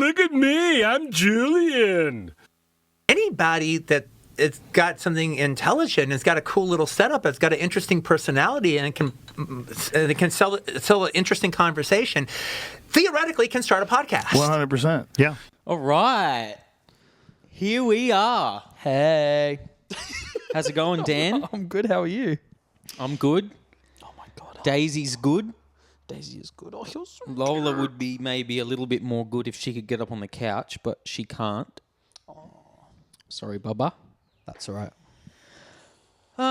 look at me. I'm Julian. Anybody that it's got something intelligent, it's got a cool little setup, it's got an interesting personality, and it can sell an interesting conversation, theoretically can start a podcast. 100%. Yeah. All right. Here we are. Hey. How's it going, Dan? I'm good. How are you? I'm good. Oh, my God. Daisy's good. Daisy is good. Oh, you're so Lola would be maybe a little bit more good if she could get up on the couch, but she can't. Oh. Sorry, Bubba. That's all right. Do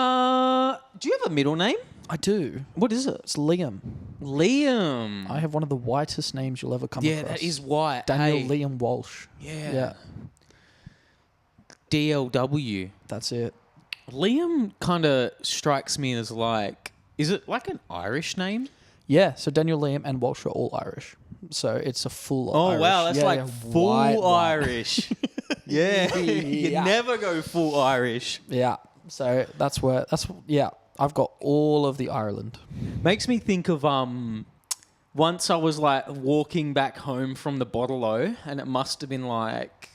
you have a middle name? I do. What is it? It's Liam. Liam. I have one of the whitest names you'll ever come across. Yeah, that is white. Daniel Liam Walsh. Yeah. DLW. That's it. Liam kind of strikes me as like, is it like an Irish name? Yeah, so Daniel Liam and Walsh are all Irish. So it's a full Oh, Irish. wow, that's full white. Irish. Yeah, you never go full Irish. Yeah, so I've got all of the Ireland. Makes me think of, once I was like walking back home from the Bottle-O, and it must have been like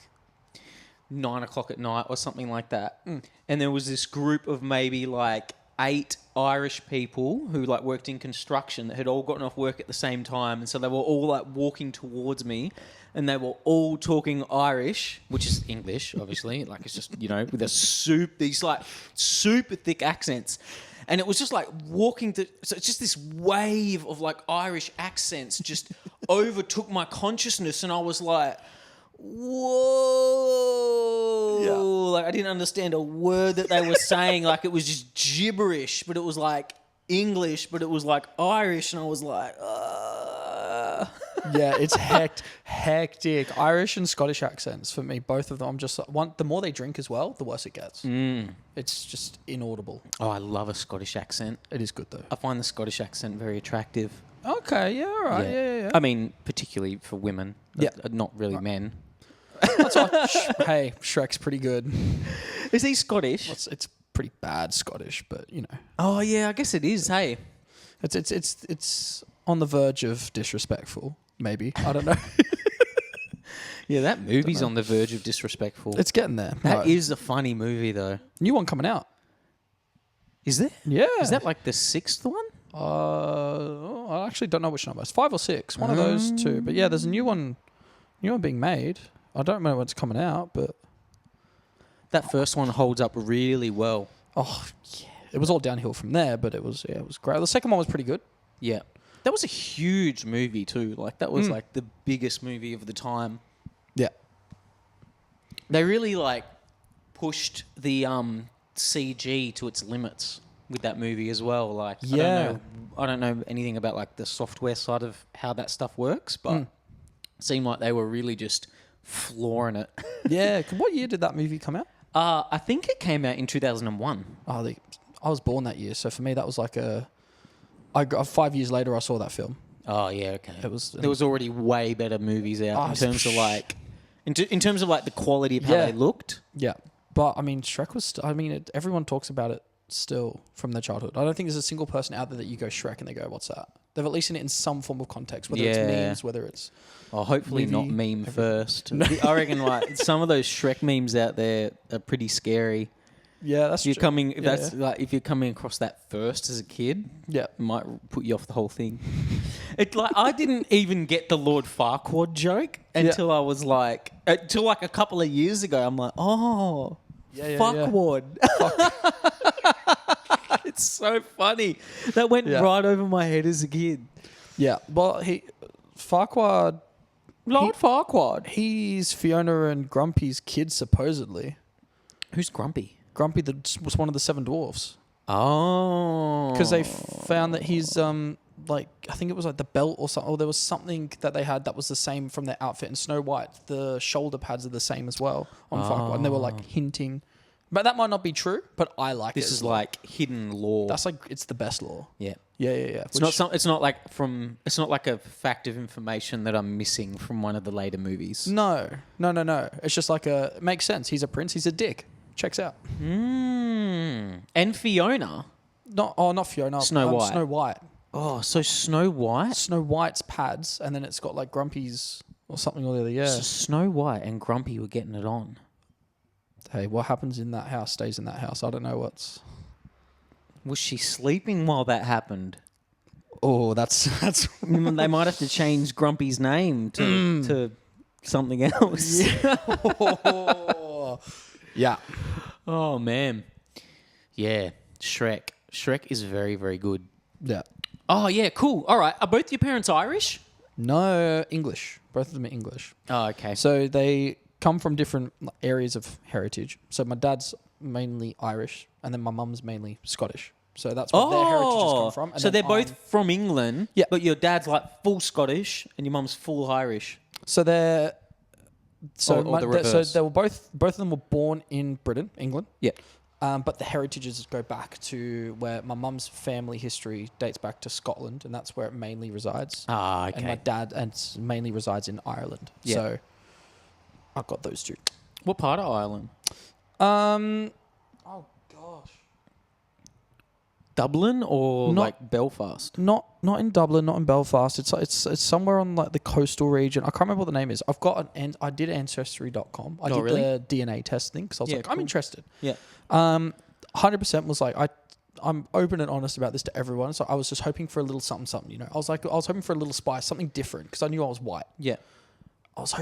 9 o'clock at night or something like that. And there was this group of maybe like 8 Irish people who like worked in construction that had all gotten off work at the same time. And so they were all like walking towards me and they were all talking Irish, which is English, obviously. Like it's just, you know, with these like super thick accents. And it was just like so it's just this wave of like Irish accents just overtook my consciousness. And I was like, whoa. Yeah. Like I didn't understand a word that they were saying. Like it was just gibberish, but it was like English, but it was like Irish. And I was like, Yeah, it's hectic. Irish and Scottish accents for me, both of them. I'm just the more they drink as well, the worse it gets. It's just inaudible. Oh, I love a Scottish accent. It is good though. I find the Scottish accent very attractive. Okay, yeah, all right, yeah. I mean, particularly for women. Yeah. Not really men. That's all. Hey, Shrek's pretty good. Is he Scottish? It's pretty bad Scottish, but you know. Oh yeah, I guess it is. Hey, it's on the verge of disrespectful. Maybe I don't know. Yeah, that movie's on the verge of disrespectful. It's getting there. That is a funny movie though. New one coming out. Is there? Yeah. Is that like the 6th one? I actually don't know which number. It's 5 or 6. One of those two. But yeah, there's a new one being made. I don't remember when it's coming out, but That first one holds up really well. oh yeah, it was all downhill from there. But it was great. The second one was pretty good. Yeah. That was a huge movie too. Like that was like the biggest movie of the time. Yeah. They really like pushed the CG to its limits with that movie as well. Like I don't know anything about like the software side of how that stuff works, but it seemed like they were really just flooring it. Yeah. What year did that movie come out? I think it came out in 2001. I was born that year, so for me that was like 5 years later I saw that film. Oh yeah, okay. It was there was already way better movies out in terms of like in terms of like the quality of how they looked. Yeah, but I mean Shrek was. Everyone talks about it still from their childhood. I don't think there's a single person out there that you go Shrek and they go, "What's that?" They've at least seen it in some form of context, whether it's memes, whether it's hopefully not meme first. I reckon like some of those Shrek memes out there are pretty scary. Yeah, that's if you're true. if you're coming across that first as a kid, it might put you off the whole thing. I didn't even get the Lord Farquaad joke until I was like until like a couple of years ago. I'm like, Farquaad. It's so funny. That went right over my head as a kid. Yeah, well, Farquaad, Lord Farquaad. He's Fiona and Grumpy's kid supposedly. Who's Grumpy? Grumpy was one of the 7 dwarfs. Oh. Because they found that he's, I think it was like the belt or something. Or there was something that they had that was the same from their outfit. And Snow White, the shoulder pads are the same as well on Farquaad. And they were like hinting. But that might not be true, but I like it. This is like hidden lore. That's like, it's the best lore. Yeah. Yeah. It's not like a fact of information that I'm missing from one of the later movies. No. It's just like it makes sense. He's a prince. He's a dick. Checks out. And Fiona. Not Fiona. Snow White. Snow White. Oh, so Snow White? Snow White's pads, and then it's got like Grumpy's or something or the other. Yeah. So Snow White and Grumpy were getting it on. Hey, what happens in that house stays in that house. I don't know what's. Was she sleeping while that happened? Oh, that's. They might have to change Grumpy's name to something else. Yeah. Oh, man. Yeah, Shrek. Shrek is very, very good. Yeah. Oh, yeah, cool. All right. Are both your parents Irish? No, English. Both of them are English. Oh, okay. So they come from different areas of heritage. So my dad's mainly Irish, and then my mum's mainly Scottish. So that's where their heritage has come from. And so then they're both from England, Yeah. but your dad's like full Scottish and your mum's full Irish. So they're. So, Or the so reverse. they were both of them were born in Britain, England. Yeah. But the heritages go back to where my mum's family history dates back to Scotland, and that's where it mainly resides. Ah, okay. And my dad mainly resides in Ireland. Yeah. So I've got those two. What part of Ireland? Oh gosh. Dublin or Not- like Belfast? Not in Dublin, not in Belfast. It's somewhere on like the coastal region. I can't remember what the name is. I've got I did ancestry.com. I did really? the DNA test thing because I was Yeah, like, I'm cool. interested. Yeah. 100% was like I'm open and honest about this to everyone. So I was just hoping for a little something, you know. I was hoping for a little spice, something different because I knew I was white. Yeah. I was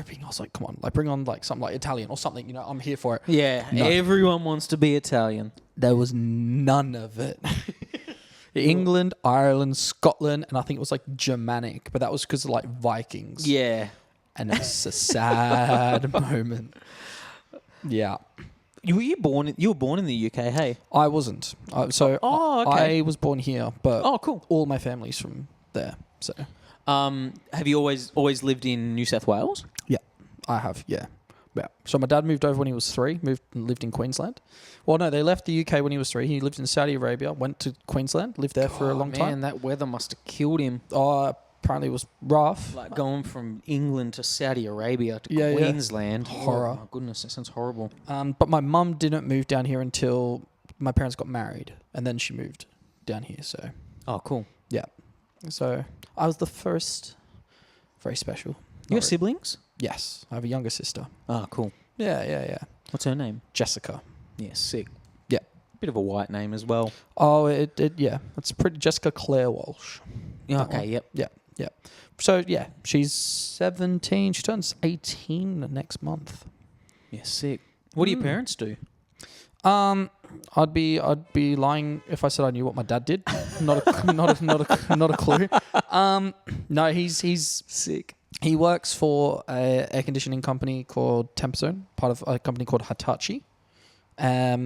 like, come on, like bring on like something like Italian or something, you know. I'm here for it. Yeah. No. Everyone wants to be Italian. There was none of it. England, Ireland, Scotland, and I think it was like Germanic, but that was because of like Vikings. Yeah. And it's a sad moment. Yeah. You were born in the UK, hey? I wasn't. Oh, okay. I was born here, but Oh, cool. all my family's from there. So Have you always lived in New South Wales? yeah, I have. Yeah. Yeah. So my dad moved over when he was 3, lived in Queensland. Well, no, they left the UK when he was 3. He lived in Saudi Arabia, went to Queensland, lived there for a long time. Man, that weather must have killed him. Apparently it was rough. Like going from England to Saudi Arabia to Yeah, yeah. Queensland. Horror. Oh, my goodness, that sounds horrible. But my mum didn't move down here until my parents got married, and then she moved down here. So Oh, cool. yeah, so I was the first. Very special. You have siblings? Yes, I have a younger sister. Ah, cool. Yeah. What's her name? Jessica. Yeah, sick. Yeah. Bit of a white name as well. Oh, yeah. It's pretty Jessica Claire Walsh. Yeah, That okay, one. yep. Yeah. So yeah, she's 17. She turns 18 next month. Yeah, sick. What do your parents do? I'd be lying if I said I knew what my dad did. Not a clue. No, he's Sick. he works for a air conditioning company called Temperzone, part of a company called Hitachi. I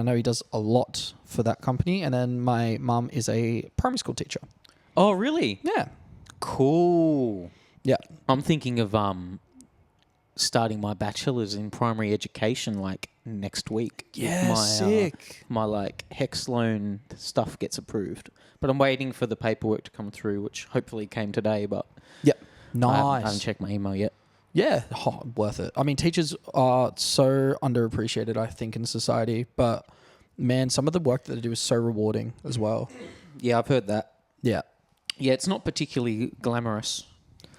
know he does a lot for that company. And then my mum is a primary school teacher. Oh, really? Yeah. Cool. Yeah. I'm thinking of starting my bachelor's in primary education like next week. if Yeah, sick. My like HEX loan stuff gets approved. But I'm waiting for the paperwork to come through, which hopefully came today, but Yep. I Nice. haven't checked my email yet. Yeah, worth it. I mean, teachers are so underappreciated, I think, in society. But man, some of the work that they do is so rewarding as well. Yeah, I've heard that. Yeah. Yeah, it's not particularly glamorous.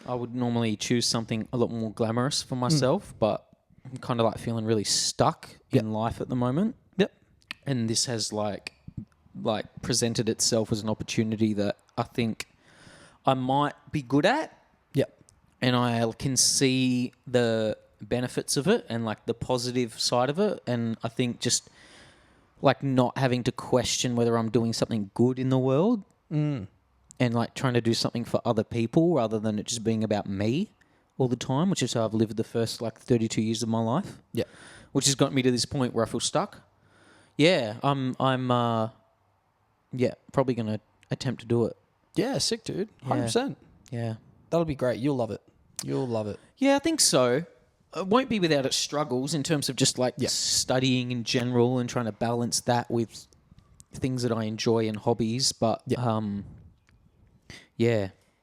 I would normally choose something a lot more glamorous for myself, but I'm kind of like feeling really stuck in life at the moment. Yep. And this has like presented itself as an opportunity that I think I might be good at, Yep. and I can see the benefits of it and like the positive side of it. And I think just like not having to question whether I'm doing something good in the world and like trying to do something for other people rather than it just being about me all the time, which is how I've lived the first like 32 years of my life. Yep. Which has got me to this point where I feel stuck. Yeah, I'm probably going to attempt to do it. Yeah, sick, dude. 100%. Yeah. That'll be great. You'll love it. You'll love it. Yeah, I think so. It won't be without its struggles in terms of just like studying in general and trying to balance that with things that I enjoy and hobbies. But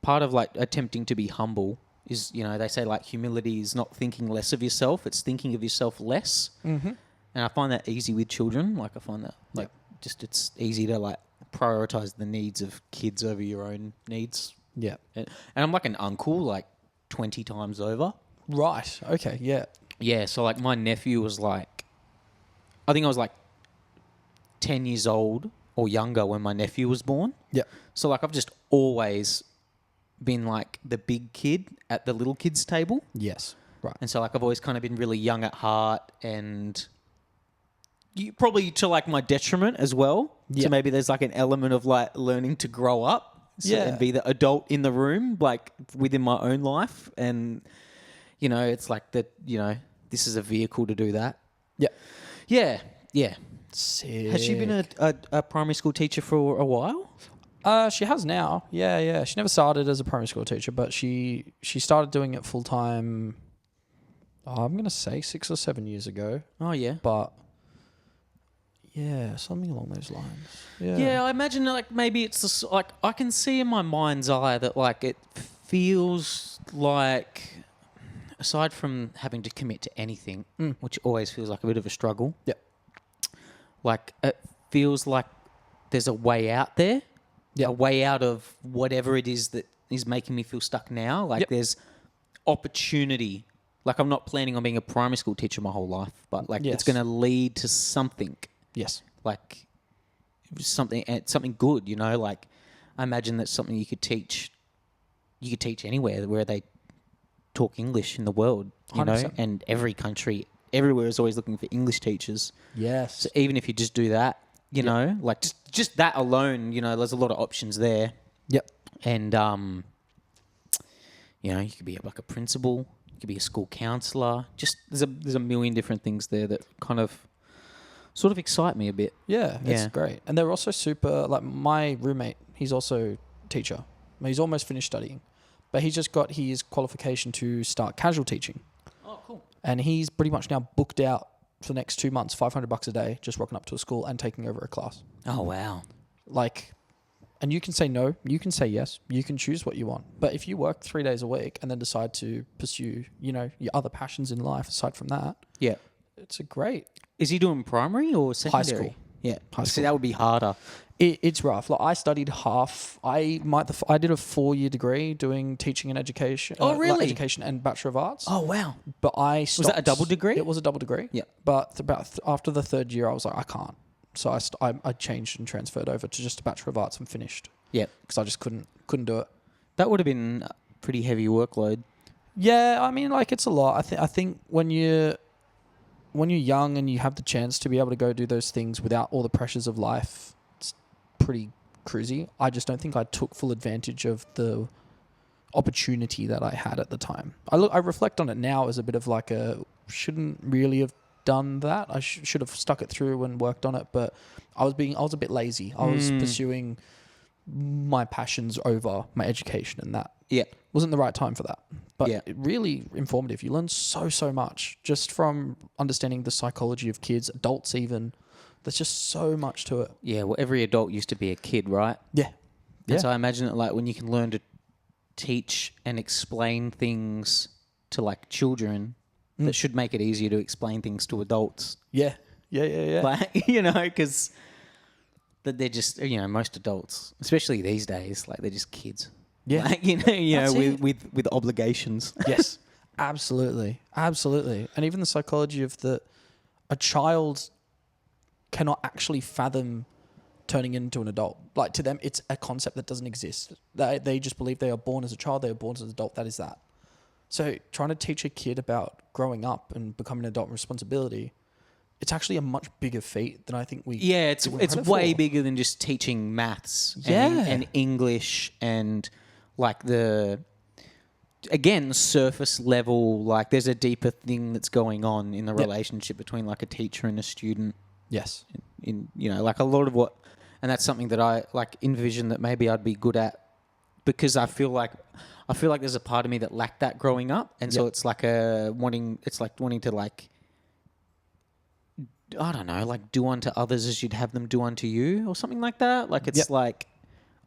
part of like attempting to be humble is, you know, they say like humility is not thinking less of yourself, it's thinking of yourself less. Mm-hmm. And I find that easy with children. Like I find that like just it's easy to like prioritize the needs of kids over your own needs. Yeah. And I'm like an uncle, like 20 times over. Right. Okay. Yeah. Yeah, so like my nephew was like, I think I was like 10 years old or younger when my nephew was born. Yeah. So like I've just always been like the big kid at the little kids table. Yes. Right. And so like I've always kind of been really young at heart and probably to like my detriment as well. Yeah. So maybe there's like an element of like learning to grow up and be the adult in the room, like within my own life. And, it's like that, this is a vehicle to do that. Yeah. Yeah. Yeah. Sick. Has she been a primary school teacher for a while? She has now. Yeah. She never started as a primary school teacher, but she started doing it full time. I'm gonna say 6 or 7 years ago. Oh yeah. But yeah, something along those lines. Yeah. Yeah, I imagine like maybe it's just, like I can see in my mind's eye that like it feels like, aside from having to commit to anything, which always feels like a bit of a struggle. Yeah. Like it feels like there's a way out there. Yeah. A way out of whatever it is that is making me feel stuck now. Like there's opportunity. Like I'm not planning on being a primary school teacher my whole life, but like it's going to lead to something. Yes. Like something good, like I imagine that's something you could teach anywhere where they talk English in the world, 100%. and every country, everywhere is always looking for English teachers. Yes. So even if you just do that, like just that alone, there's a lot of options there. Yep. And, you could be like a principal, you could be a school counsellor. Just there's a million different things there that kind of sort of excite me a bit. Yeah, it's Yeah. great. And they're also super, like my roommate, he's also teacher. He's almost finished studying, but he's just got his qualification to start casual teaching. Oh, cool. And he's pretty much now booked out for the next 2 months, $500 a day, just rocking up to a school and taking over a class. Oh, wow. Like, and you can say no, you can say yes, you can choose what you want. But if you work 3 days a week and then decide to pursue, your other passions in life aside from that, Yeah. it's a great. Is he doing primary or secondary? school. Yeah. High See, school. that would be harder. It's rough. Like I studied half. I did a 4-year degree doing teaching and education. Oh, like really? education and Bachelor of Arts. Oh, wow. But I Was that a double degree? It was a double degree. Yeah. But after the 3rd year, I was like, I can't. So I changed and transferred over to just a Bachelor of Arts and finished Yeah. because I just couldn't do it. That would have been a pretty heavy workload. Yeah, I mean, like it's a lot. I think when you're young and you have the chance to be able to go do those things without all the pressures of life, it's pretty cruisy. I just don't think I took full advantage of the opportunity that I had at the time. I reflect on it now as a bit of like shouldn't really have done that. I should have stuck it through and worked on it, but I was a bit lazy. I was pursuing my passions over my education, and that Yeah. wasn't the right time for that. But Yeah. it really informative. You learn so much just from understanding the psychology of kids, adults even. There's just so much to it. Yeah, well, every adult used to be a kid, right? Yeah. And so I imagine that like when you can learn to teach and explain things to like children, that should make it easier to explain things to adults. Yeah. Like, because they're just, most adults, especially these days, like they're just kids. Yeah. Like, That's it. with obligations. Yes. Absolutely. And even the psychology of a child cannot actually fathom turning into an adult. Like to them, it's a concept that doesn't exist. They just believe they are born as a child, they are born as an adult. That is that. So trying to teach a kid about growing up and becoming an adult and responsibility, it's actually a much bigger feat than I think we. Yeah, it's give them credit way for. bigger than just teaching maths Yeah. and English and like surface level, like there's a deeper thing that's going on in the relationship between like a teacher and a student. Yes. In like a lot of what, and that's something that I like envision that maybe I'd be good at, because I feel like there's a part of me that lacked that growing up, and so it's like wanting to like, I don't know, like do unto others as you'd have them do unto you or something like that. Like it's like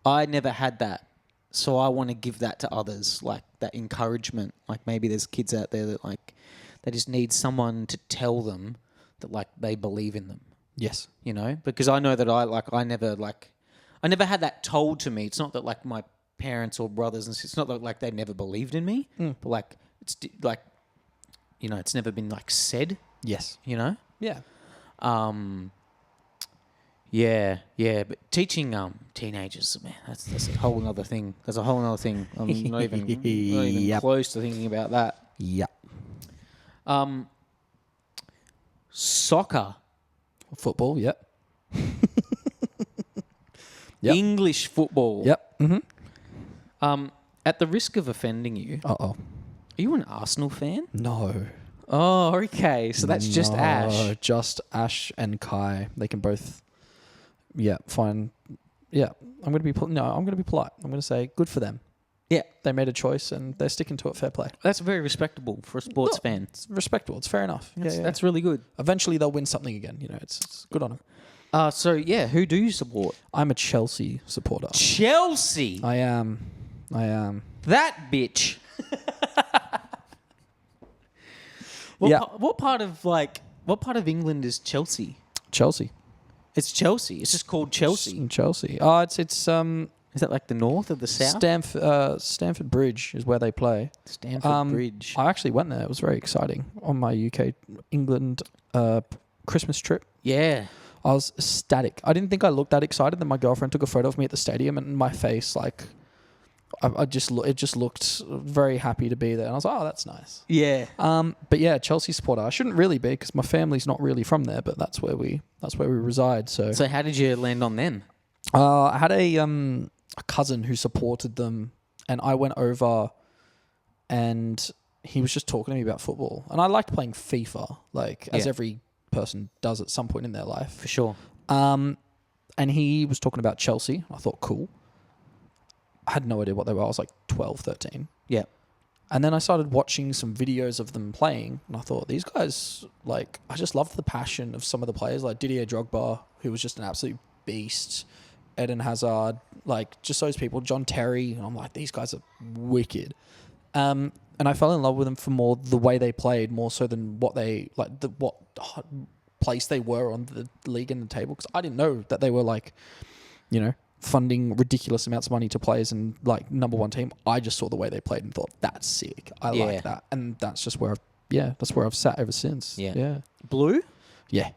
I never had that, so I want to give that to others, like that encouragement. Like maybe there's kids out there that like they just need someone to tell them that like they believe in them. Yes. Because I know that I never had that told to me. It's not that like my parents or brothers and sisters. It's not like they never believed in me, but like it's like, you know, it's never been like said. Yes. You know. Yeah. Yeah, but teaching teenagers, man, that's a whole other thing. That's a whole other thing. I'm not even Yep. close to thinking about that. Yeah. Soccer, Football. Yep. Yep. English football. Yep. Mm-hmm. At the risk of offending you, Uh-oh. are you an Arsenal fan? No. Oh, okay. So that's just Ash. Just Ash and Kai. They can both. Yeah. Fine. Yeah. I'm gonna be polite. I'm gonna say good for them. Yeah, They made a choice and they're sticking to it. Fair play. that's very respectable for a sports fan. It's respectable. It's fair enough. That's really good. Eventually they'll win something again. You know, it's good on them. So yeah, who do you support? I'm a Chelsea supporter. Chelsea. I am. That bitch. Yeah. What part of England is Chelsea? Chelsea. It's Chelsea. It's just called Chelsea. Chelsea. Oh, it's Is that like the north or the south? Stamford Bridge is where they play. Stamford Bridge. I actually went there. It was very exciting on my England Christmas trip. Yeah. I was ecstatic. I didn't think I looked that excited. Then my girlfriend took a photo of me at the stadium, and my face, like, it just looked very happy to be there. And I was like, oh, that's nice. Yeah. But yeah, Chelsea supporter. I shouldn't really be because my family's not really from there, but that's where we reside. So how did you land on them? I had a cousin who supported them, and I went over, and he was just talking to me about football, and I liked playing FIFA, as every person does at some point in their life. For sure. And he was talking about Chelsea. I thought, cool. I had no idea what they were. I was like 12, 13. Yeah. And then I started watching some videos of them playing, and I thought, these guys, I just loved the passion of some of the players, like Didier Drogba, who was just an absolute beast, Eden Hazard, just those people, John Terry, and I'm like, these guys are wicked. And I fell in love with them for more the way they played, more so than what they, what place they were on the league and the table, because I didn't know that they were, funding ridiculous amounts of money to players and number one team. I just saw the way they played and thought, that's sick. I like that. And that's just where I've sat ever since. Yeah. Blue? Yeah.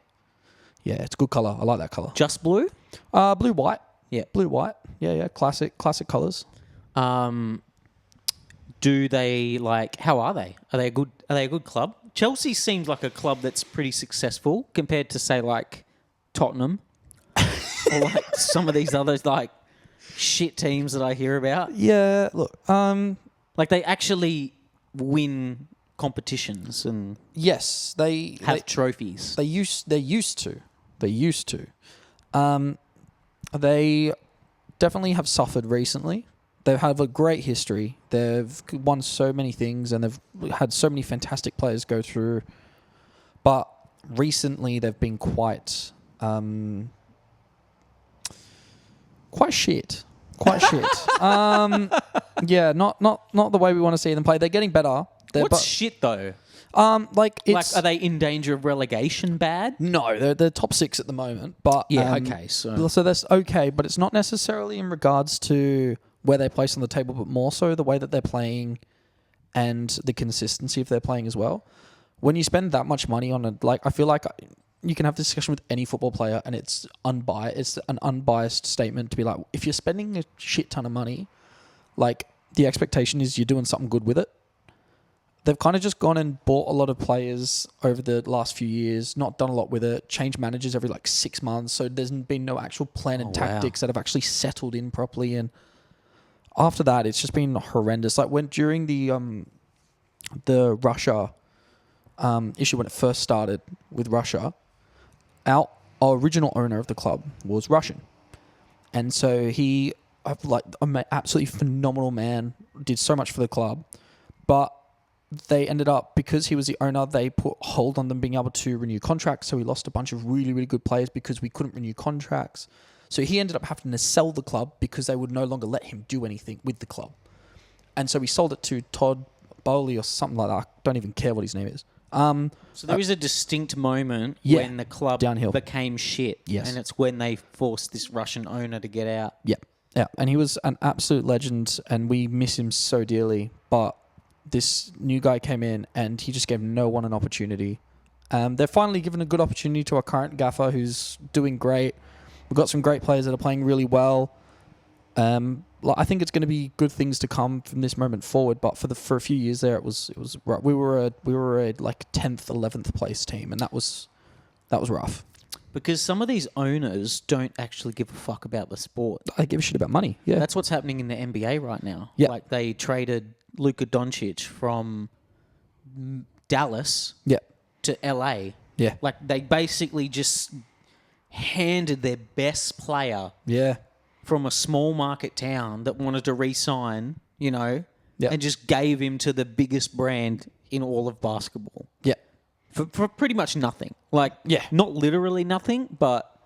Yeah, it's a good colour. I like that colour. Just blue? Blue, white. Yeah. Blue, white. Yeah. Classic colours. Do they how are they? Are they a good club? Chelsea seems like a club that's pretty successful compared to say Tottenham or some of these others shit teams that I hear about. Yeah, look, they actually win competitions and yes, they have trophies. They used to. They definitely have suffered recently. They have a great history. They've won so many things and they've had so many fantastic players go through. But recently they've been quite shit. Yeah, not the way we want to see them play. They're getting better. What's shit though? It's are they in danger of relegation? Bad? No, they're top 6 at the moment. But okay, so that's okay. But it's not necessarily in regards to where they place on the table, but more so the way that they're playing and the consistency of their playing as well. When you spend that much money on I feel like you can have this discussion with any football player, and it's unbiased. It's an unbiased statement to be like, if you're spending a shit ton of money, the expectation is you're doing something good with it. They've kind of just gone and bought a lot of players over the last few years, not done a lot with it, changed managers every 6 months, so there's been no actual plan and tactics that have actually settled in properly. And after that, it's just been horrendous. During the Russia issue, when it first started with Russia, our original owner of the club was Russian. And so he, an absolutely phenomenal man, did so much for the club. But they ended up, because he was the owner, they put hold on them being able to renew contracts. So we lost a bunch of really, really good players because we couldn't renew contracts. So he ended up having to sell the club because they would no longer let him do anything with the club. And so we sold it to Todd Bowley or something like that. I don't even care what his name is. So there was a distinct moment when the club downhill became shit. Yes. And it's when they forced this Russian owner to get out. Yeah. Yeah, and he was an absolute legend, and we miss him so dearly. But this new guy came in, and he just gave no one an opportunity. They're finally given a good opportunity to our current gaffer, who's doing great. We've got some great players that are playing really well. I think it's going to be good things to come from this moment forward. But for a few years there, it was we were a like 10th, 11th place team, and that was rough. Because some of these owners don't actually give a fuck about the sport. I give a shit about money. Yeah, That's what's happening in the NBA right now. Yeah. Like they traded Luka Doncic from Dallas yeah, to LA. yeah, Like they basically just handed their best player yeah, from a small market town that wanted to re-sign, Yeah. and just gave him to the biggest brand in all of basketball. yeah. For pretty much nothing. Like, Yeah. not literally nothing, but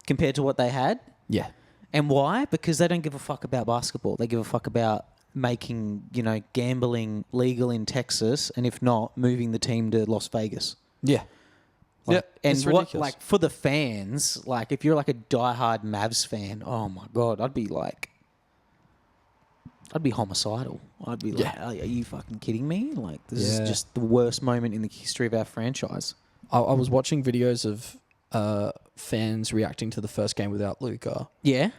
compared to what they had. Yeah. And why? Because they don't give a fuck about basketball. They give a fuck about making, gambling legal in Texas, and if not, moving the team to Las Vegas. Yeah. Like, and it's what, ridiculous. like, for the fans, like, if you're like a diehard Mavs fan, oh my God, I'd be homicidal. I'd be like, Yeah. are you fucking kidding me? Like, this Yeah. is just the worst moment in the history of our franchise. I was watching videos of fans reacting to the first game without Luka. Yeah?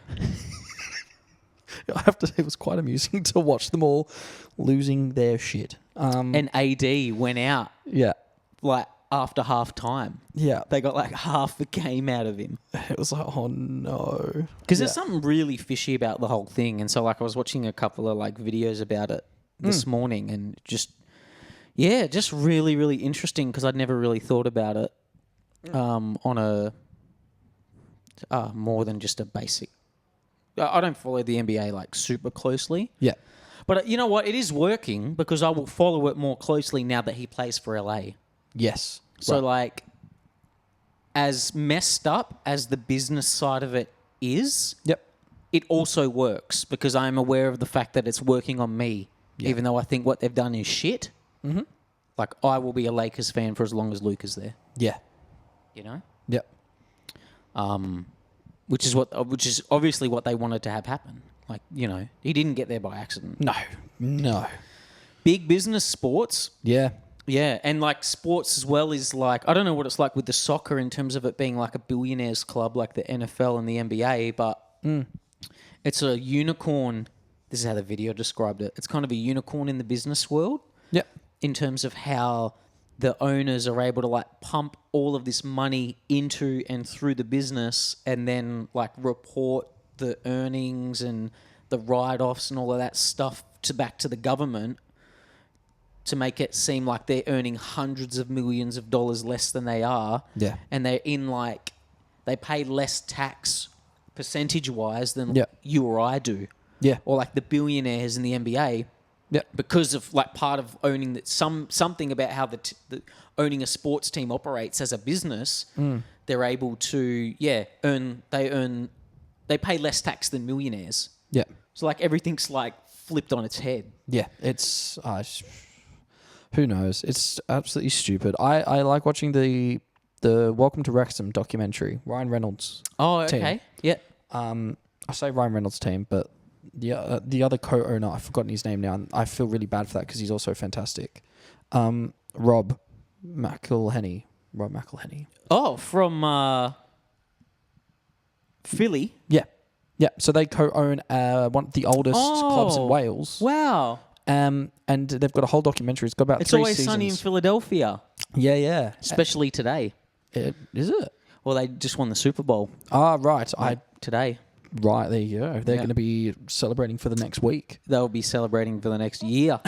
I have to say it was quite amusing to watch them all losing their shit. And AD went out, Yeah. like, after half time. Yeah. They got, like, half the game out of him. It was like, oh no. Because there's something really fishy about the whole thing. And so, like, I was watching a couple of, like, videos about it this morning, and just really, really interesting, because I'd never really thought about it on a more than just a basic. I don't follow the NBA, like, super closely. Yeah. But you know what? It is working, because I will follow it more closely now that he plays for LA. Yes. So, Right. like, as messed up as the business side of it is, Yep. it also works, because I'm aware of the fact that it's working on me, Yeah. even though I think what they've done is shit. Mm-hmm. Like, I will be a Lakers fan for as long as Luke is there, Yeah. you know? Yep. Which is obviously what they wanted to have happen. Like, he didn't get there by accident. No. No. Big business sports. Yeah. Yeah, and like sports as well is like, I don't know what it's like with the soccer in terms of it being like a billionaires club like the NFL and the NBA, but it's a unicorn. This is how the video described it. It's kind of a unicorn in the business world Yep. in terms of how the owners are able to like pump all of this money into and through the business, and then like report the earnings and the write-offs and all of that stuff back to the government, to make it seem like they're earning hundreds of millions of dollars less than they are. Yeah. And they're in like, they pay less tax percentage-wise than Yeah. you or I do. Yeah. Or like the billionaires in the NBA, Yeah. because of like part of owning that something about how the owning a sports team operates as a business, they're able to they pay less tax than millionaires. Yeah. So like everything's like flipped on its head. Yeah. It's who knows? It's absolutely stupid. I like watching the Welcome to Wrexham documentary. Ryan Reynolds. Oh, team. okay. Yeah. I say Ryan Reynolds' team, but the other co-owner, I've forgotten his name now, and I feel really bad for that because he's also fantastic. Rob McElhenney. Oh, from Philly. Yeah. Yeah. So they co-own one of the oldest clubs in Oh, Wales. Wow. And they've got a whole documentary. It's got about It's 3 always seasons. sunny in Philadelphia, Yeah, yeah. especially today. Is it? Well, they just won the Super Bowl Ah, right. today. Right, there you go. They're Yeah. going to be celebrating for the next week. They'll be celebrating for the next year.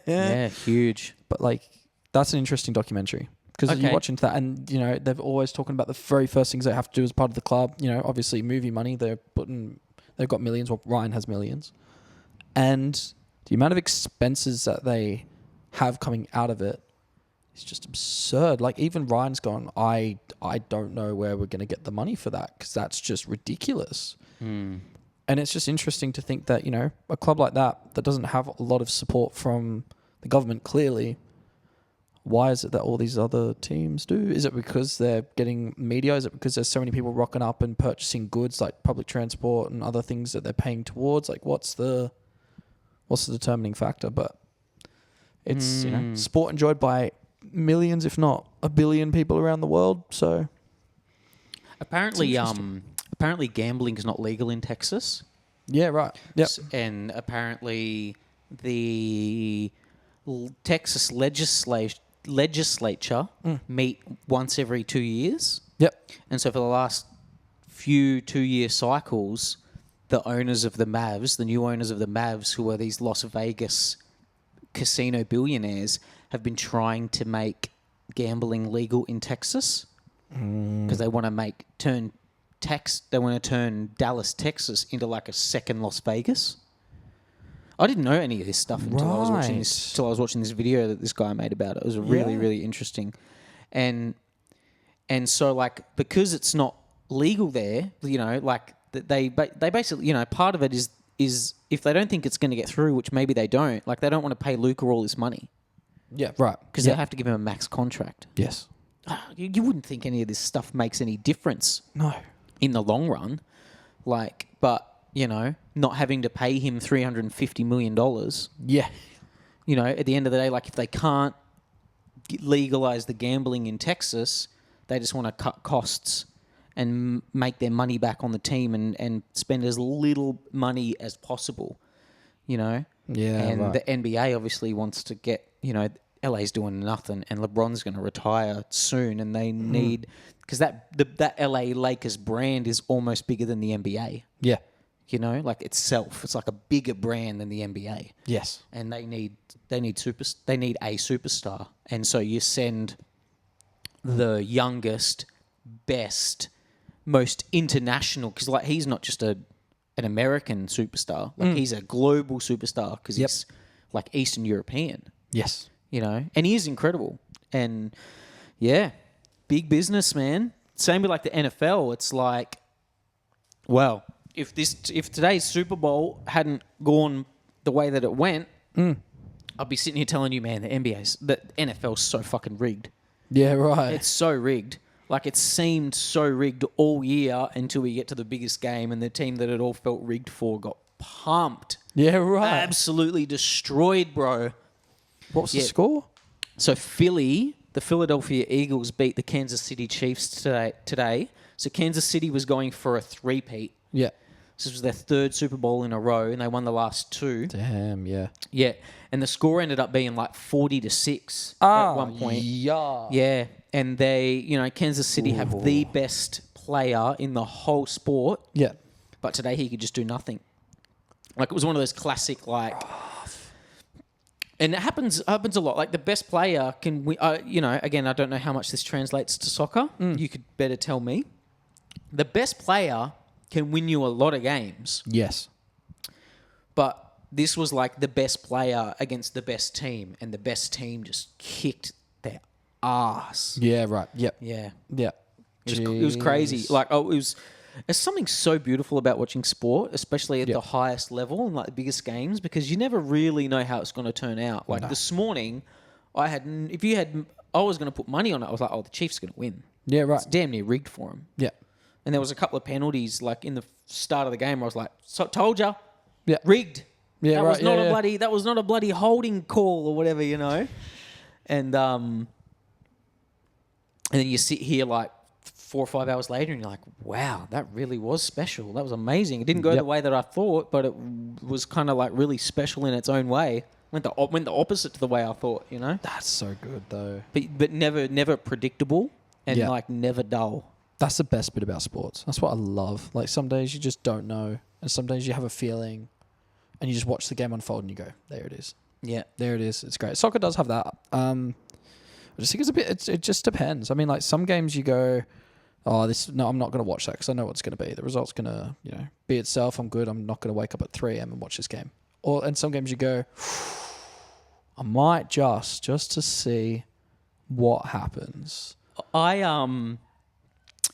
Yeah, huge. But like, that's an interesting documentary because Okay. you watch into that, and they've always talking about the very first things they have to do as part of the club. Obviously movie money. They've got millions. Well, Ryan has millions, and the amount of expenses that they have coming out of it is just absurd. Like even Ryan's gone, I don't know where we're going to get the money for that because that's just ridiculous. And it's just interesting to think that, a club like that doesn't have a lot of support from the government clearly why is it that all these other teams do? Is it because they're getting media? Is it because there's so many people rocking up and purchasing goods like public transport and other things that they're paying towards? Like, what's the determining factor? But it's sport enjoyed by millions, if not a billion people around the world. So apparently gambling is not legal in Texas. Yeah, right. Yep. And apparently the Texas legislature meet once every 2 years. Yep. And so for the last few 2-year cycles, the owners of the Mavs, the new owners of the Mavs, who are these Las Vegas casino billionaires, have been trying to make gambling legal in Texas because they want to turn Dallas, Texas into like a second Las Vegas. I didn't know any of this stuff until I was watching this video that this guy made about it. It was really, really interesting. And so like, because it's not legal there, like they basically, part of it is if they don't think it's going to get through, which maybe they don't, like they don't want to pay Luka all this money. Yeah, right. Because they have to give him a max contract. Yes. You wouldn't think any of this stuff makes any difference. No. In the long run. Like, but, not having to pay him $350 million. Yeah. At the end of the day, like if they can't legalize the gambling in Texas, they just want to cut costs and make their money back on the team and spend as little money as possible, Yeah, and right. the NBA obviously wants to get, LA's doing nothing and LeBron's going to retire soon and they need... Because that LA Lakers brand is almost bigger than the NBA. Yeah. Like itself. It's like a bigger brand than the NBA. Yes. And they need a superstar. And so you send the youngest, best, most international, because like he's not just an American superstar. Like he's a global superstar because he's like Eastern European. Yes. And he is incredible. And yeah, big business, man. Same with like the NFL. It's like, well, if today's Super Bowl hadn't gone the way that it went, I'd be sitting here telling you, man, the NFL's so fucking rigged. Yeah, right. It's so rigged. Like it seemed so rigged all year until we get to the biggest game and the team that it all felt rigged for got pumped. Yeah, right. Absolutely destroyed, bro. What's the score? So the Philadelphia Eagles beat the Kansas City Chiefs today. So Kansas City was going for a three-peat. Yeah. This was their third Super Bowl in a row, and they won the last two. Damn, yeah. Yeah, and the score ended up being like 40-6 at one point. Yeah. Yeah, and Kansas City have the best player in the whole sport. Yeah. But today he could just do nothing. Like it was one of those classic like... And it happens a lot. Like the best player can win. Again, I don't know how much this translates to soccer. You could better tell me. The best player can win you a lot of games. Yes. But this was like the best player against the best team, and the best team just kicked their ass. Yeah, right. Yep. Yeah. Yeah. It was crazy. Like, there's something so beautiful about watching sport, especially at the highest level and like the biggest games, because you never really know how it's going to turn out. Like this morning, I was going to put money on it. I was like, the Chiefs are going to win. Yeah, right. It's damn near rigged for them. Yeah. And there was a couple of penalties like in the start of the game where I was like, told ya. Yeah. Rigged. Yeah, that right. Was not that was not a bloody holding call or whatever, And then you sit here like 4 or 5 hours later and you're like, wow, that really was special. That was amazing. It didn't go the way that I thought, but it was kind of like really special in its own way. Went the opposite to the way I thought, That's so good though. But never predictable and like never dull. That's the best bit about sports. That's what I love. Like some days you just don't know, and some days you have a feeling, and you just watch the game unfold and you go, there it is. Yeah. There it is. It's great. Soccer does have that. I just think it's a bit, it just depends. I mean, like some games you go, I'm not going to watch that because I know what's going to be. The result's going to, be itself. I'm good. I'm not going to wake up at 3 a.m. and watch this game. And some games you go, I might just to see what happens.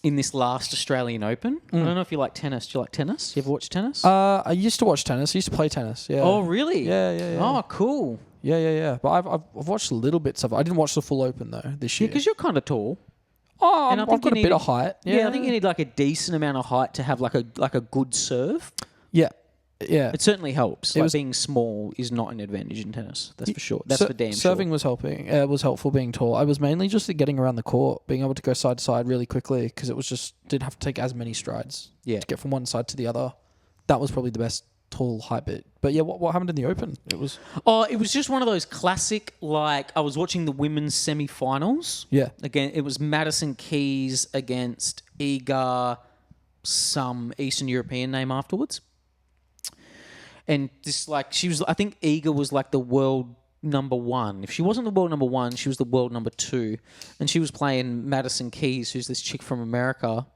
In this last Australian Open, I don't know if you like tennis. Do you like tennis? You ever watch tennis? I used to watch tennis. I used to play tennis. Yeah. Oh, really? Yeah. Oh, cool. Yeah. But I've watched little bits of it. I didn't watch the full Open though this Yeah, year. because you're kind of tall. Oh, And I I've think got you a bit need- of height. Yeah, I think you need like a decent amount of height to have like a good serve. Yeah. It certainly helps. It Like was- being small is not an advantage in tennis. That's for sure. That's for damn Serving sure. was helping. Was helpful being tall. I was mainly just getting around the court, being able to go side to side really quickly because it was just didn't have to take as many strides Yeah. to get from one side to the other. That was probably the best tall height bit. But yeah, what happened in the Open? It was It was just one of those classic. Like I was watching the women's semi-finals. yeah. Again, it was Madison Keys against Iga, some Eastern European name afterwards. And this, like, I think Iga was like the world number one. If she wasn't the world number one, she was the world number two. And she was playing Madison Keys, who's this chick from America,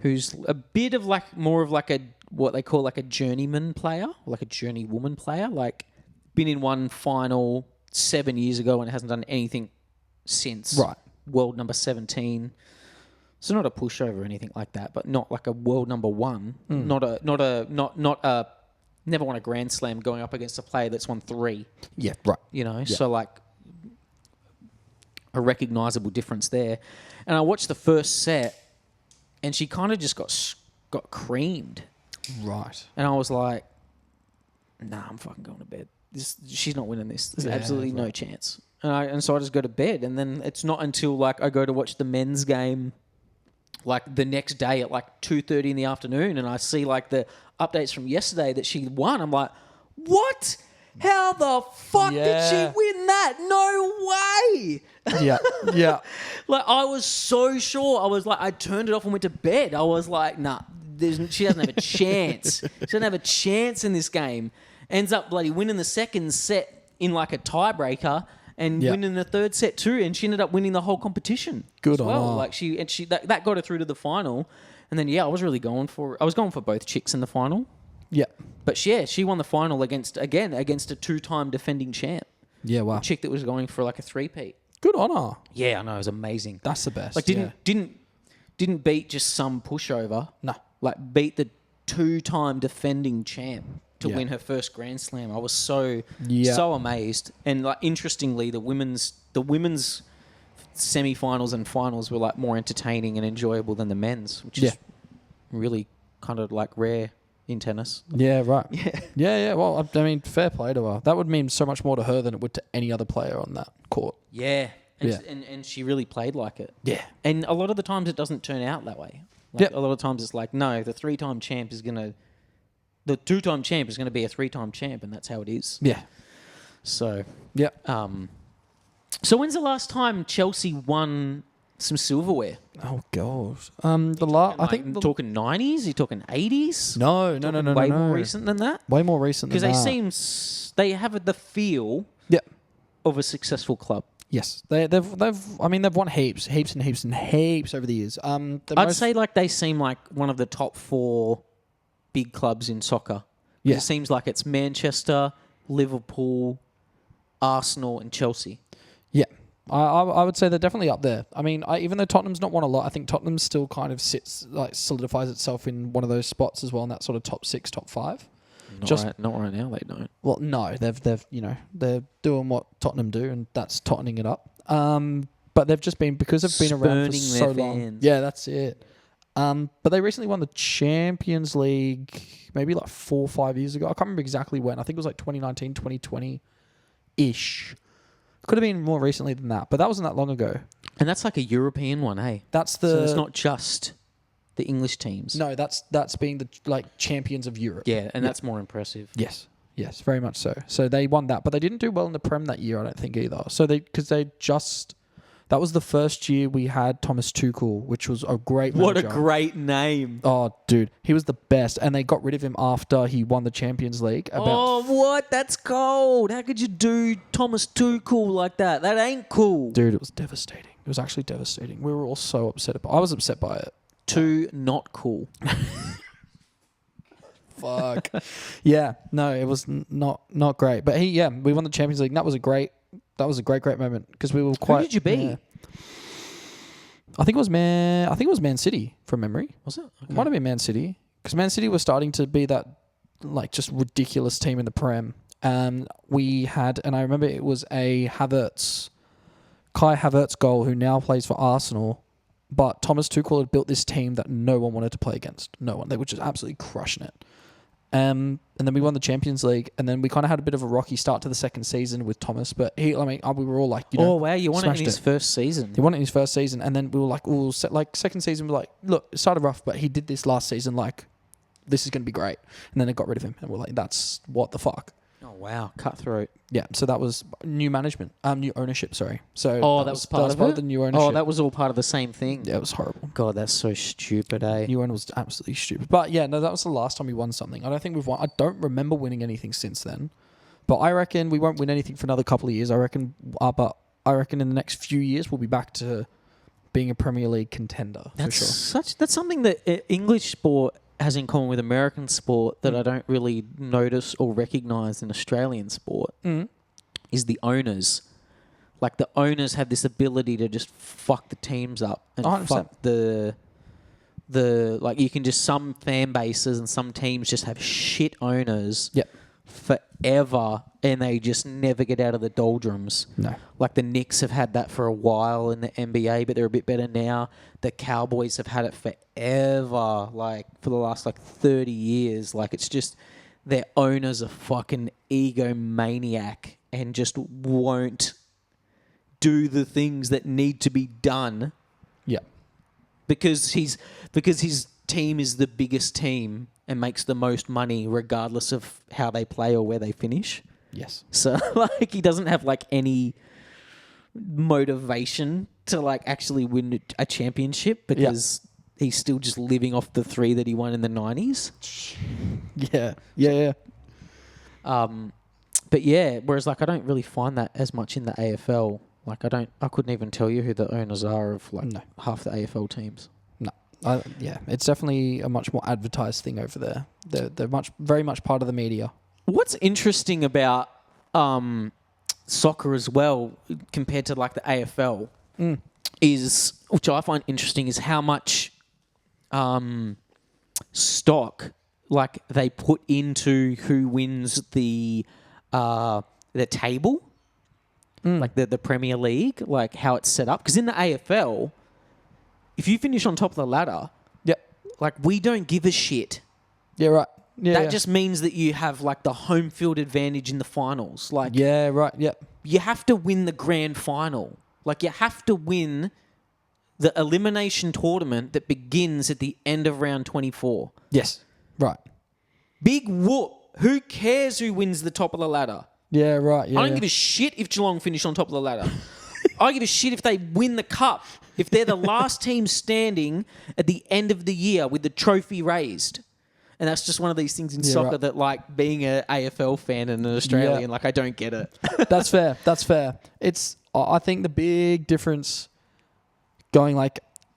who's a bit of like, more of like what they call like a journeyman player, like a journeywoman player. Like, been in one final 7 years ago and hasn't done anything since. Right. World number 17. So not a pushover or anything like that, but not like a world number one. Not a never won a Grand Slam going up against a player that's won 3. Yeah, right. You know, so like a recognisable difference there. And I watched the first set, and she kind of just got creamed, Right. and I was like, "Nah, I'm fucking going to bed. She's not winning this. There's absolutely no chance." And so I just go to bed, and then it's not until like I go to watch the men's game, like the next day at like 2:30 in the afternoon, and I see like the updates from yesterday that she won. I'm like, what? How the fuck did she Yeah. win that? No way! Yeah. Yeah. Like I was so sure. I was like, I turned it off and went to bed. I was like, nah, she doesn't have a chance. She doesn't have a chance in this game. Ends up bloody winning the second set in like a tiebreaker. And Yeah. winning the third set too, and she ended up winning the whole competition. Good as well. on her. Like that got her through to the final, and then I was really going for both chicks in the final. Yeah. But yeah, she won the final against a 2-time defending champ, Yeah, wow. chick that was going for like a 3-peat. Good on her. Yeah, I know, it was amazing. That's the best. Like didn't beat just some pushover. No. Like beat the 2-time defending champ to Yeah. win her first Grand Slam. I was so Yeah. amazed. And like interestingly, the women's semi-finals and finals were like more entertaining and enjoyable than the men's, which Yeah. is really kind of like rare in tennis. Yeah, right. Yeah. Well, I mean, fair play to her. That would mean so much more to her than it would to any other player on that court. Yeah. And, Yeah. and she really played like it. Yeah. And a lot of the times it doesn't turn out that way. Like Yep. A lot of times it's like, no, the 2-time champ is going to be a 3-time champ, and that's how it is. Yeah. So, Yeah. so when's the last time Chelsea won some silverware? Oh god. I think the, talking 90s. You talking 80s? no. Way more recent than that. Way more recent than Because that. they have the feel Yeah. of a successful club. Yes. They've won heaps over the years. I'd say like they seem like one of the top 4 big clubs in soccer. Yeah. It seems like it's Manchester, Liverpool, Arsenal, and Chelsea. Yeah. I would say they're definitely up there. I mean, even though Tottenham's not won a lot, I think Tottenham still kind of solidifies itself in one of those spots as well in that sort of top 6, top 5. Not right now. They don't. Well, no, they're doing what Tottenham do, and that's tottening it up. But they've just been, because they've been around for Spurning so their long. fans. Yeah, that's it. But they recently won the Champions League maybe like 4 or 5 years ago. I can't remember exactly when. I think it was like 2019, 2020-ish. Could have been more recently than that, but that wasn't that long ago. And that's like a European one, hey? That's So it's not just the English teams. No, that's being the champions of Europe. Yeah, and that's more impressive. Yes, very much so. So they won that, but they didn't do well in the Prem that year, I don't think either. So that was the first year we had Thomas Tuchel, which was a great manager. What a great name. Oh, dude, he was the best, and they got rid of him after he won the Champions League. What? That's cold. How could you do Thomas Tuchel like that? That ain't cool. Dude, it was devastating. It was actually devastating. We were all so upset. I was upset by it. Not cool. Fuck. Yeah, no, it was not great. But we won the Champions League. And that was a great moment because we were quite. Who did you beat? Yeah. I think it was Man City from memory. Was it? It might have been Man City because Man City was starting to be that like just ridiculous team in the Prem, We had, and I remember it was a Kai Havertz goal, who now plays for Arsenal. But Thomas Tuchel had built this team that no one wanted to play against. No one. They were just absolutely crushing it. And then we won the Champions League, and then we kind of had a bit of a rocky start to the second season with Thomas. But we were all like, oh wow, you won it in his first season. He won it in his first season, and then we were like, second season, we were like, look, it started rough, but he did this last season. Like, this is going to be great. And then they got rid of him, and we're like, that's what the fuck. Oh wow, cutthroat. Yeah, so that was new management, new ownership. Sorry. So that was part of the new ownership. Oh, that was all part of the same thing. Yeah, it was horrible. God, that's so stupid, eh? New owner was absolutely stupid. But yeah, no, that was the last time we won something. I don't think we've won. I don't remember winning anything since then. But I reckon we won't win anything for another couple of years. But I reckon in the next few years we'll be back to being a Premier League contender. That's for sure. That's something that English sport has in common with American sport that I don't really notice or recognise in Australian sport is the owners. Like, the owners have this ability to just fuck the teams up and 100%. fuck the like, you can just, some fan bases and some teams just have shit owners forever, and they just never get out of the doldrums. No. Like, the Knicks have had that for a while in the NBA, but they're a bit better now. The Cowboys have had it forever, like, for the last, 30 years. Like, it's just, their owners are fucking egomaniac and just won't do the things that need to be done. Yeah. Because his team is the biggest team and makes the most money regardless of how they play or where they finish. Yes. So, he doesn't have, any motivation to, actually win a championship because he's still just living off the 3 that he won in the 90s. Yeah. Yeah. But yeah, whereas, I don't really find that as much in the AFL. I couldn't even tell you who the owners are of, half the AFL teams. No. It's definitely a much more advertised thing over there. They're very much part of the media. What's interesting about soccer as well, compared to the AFL, is, which I find interesting, is how much stock they put into who wins the table, the Premier League, how it's set up. Because in the AFL, if you finish on top of the ladder, we don't give a shit. Yeah, right. Yeah, that just means that you have the home field advantage in the finals. Yeah, right. Yeah. You have to win the grand final. You have to win the elimination tournament that begins at the end of round 24. Yes. Right. Big whoop. Who cares who wins the top of the ladder? Yeah, right. Yeah, I don't give a shit if Geelong finish on top of the ladder. I give a shit if they win the cup. If they're the last team standing at the end of the year with the trophy raised. And that's just one of these things in soccer that, being an AFL fan and an Australian, I don't get it. That's fair. That's fair. I think the big difference going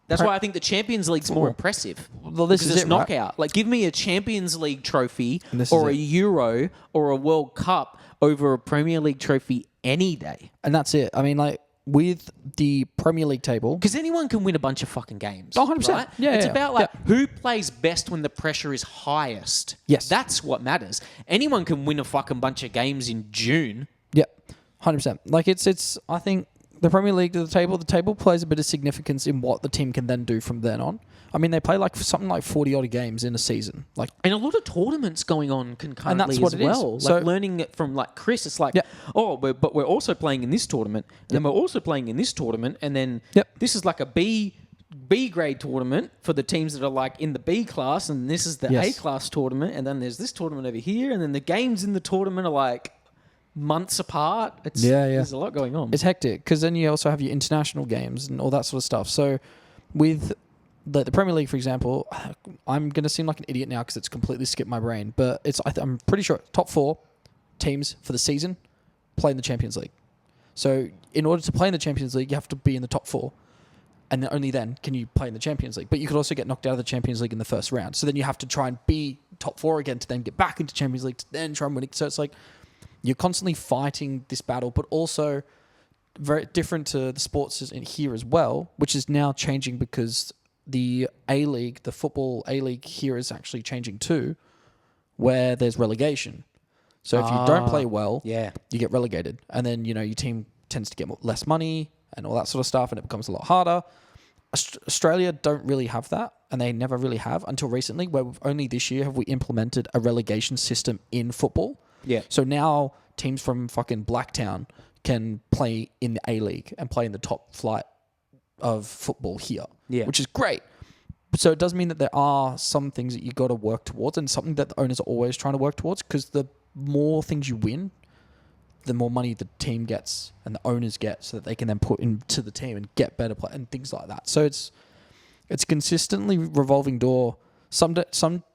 That's why I think the Champions League's more impressive. Well, this is it's it, knockout. Give me a Champions League trophy This or is a it. Euro or a World Cup over a Premier League trophy any day. And that's it. I mean, with the Premier League table... Because anyone can win a bunch of fucking games. Oh, 100%. Right? Yeah, it's yeah, about who plays best when the pressure is highest. Yes. That's what matters. Anyone can win a fucking bunch of games in June. Yeah, 100%. I think the Premier League, the table plays a bit of significance in what the team can then do from then on. I mean, they play something like 40-odd games in a season. And a lot of tournaments going on concurrently what as it is. well. So, learning it from Chris, it's but we're also playing in this tournament, and then we're also playing in this tournament, and then this is a B grade tournament for the teams that are in the B class, and this is the A class tournament, and then there's this tournament over here, and then the games in the tournament are months apart. There's a lot going on. It's hectic because then you also have your international games and all that sort of stuff. So with the Premier League, for example, I'm going to seem like an idiot now because it's completely skipped my brain, but I'm pretty sure top 4 teams for the season play in the Champions League. So in order to play in the Champions League, you have to be in the top 4. And only then can you play in the Champions League. But you could also get knocked out of the Champions League in the first round. So then you have to try and be top 4 again to then get back into Champions League to then try and win it. So it's you're constantly fighting this battle, but also very different to the sports in here as well, which is now changing because the A-League, the football A-League here is actually changing too, where there's relegation. So if you don't play well, yeah. you get relegated. And then, your team tends to get less money and all that sort of stuff, and it becomes a lot harder. Australia don't really have that, and they never really have until recently, where only this year have we implemented a relegation system in football. Yeah. So now teams from fucking Blacktown can play in the A-League and play in the top flight of football here, which is great. So it does mean that there are some things that you got to work towards, and something that the owners are always trying to work towards, because the more things you win, the more money the team gets and the owners get, so that they can then put into the team and get better play and things like that. So it's consistently revolving door. Some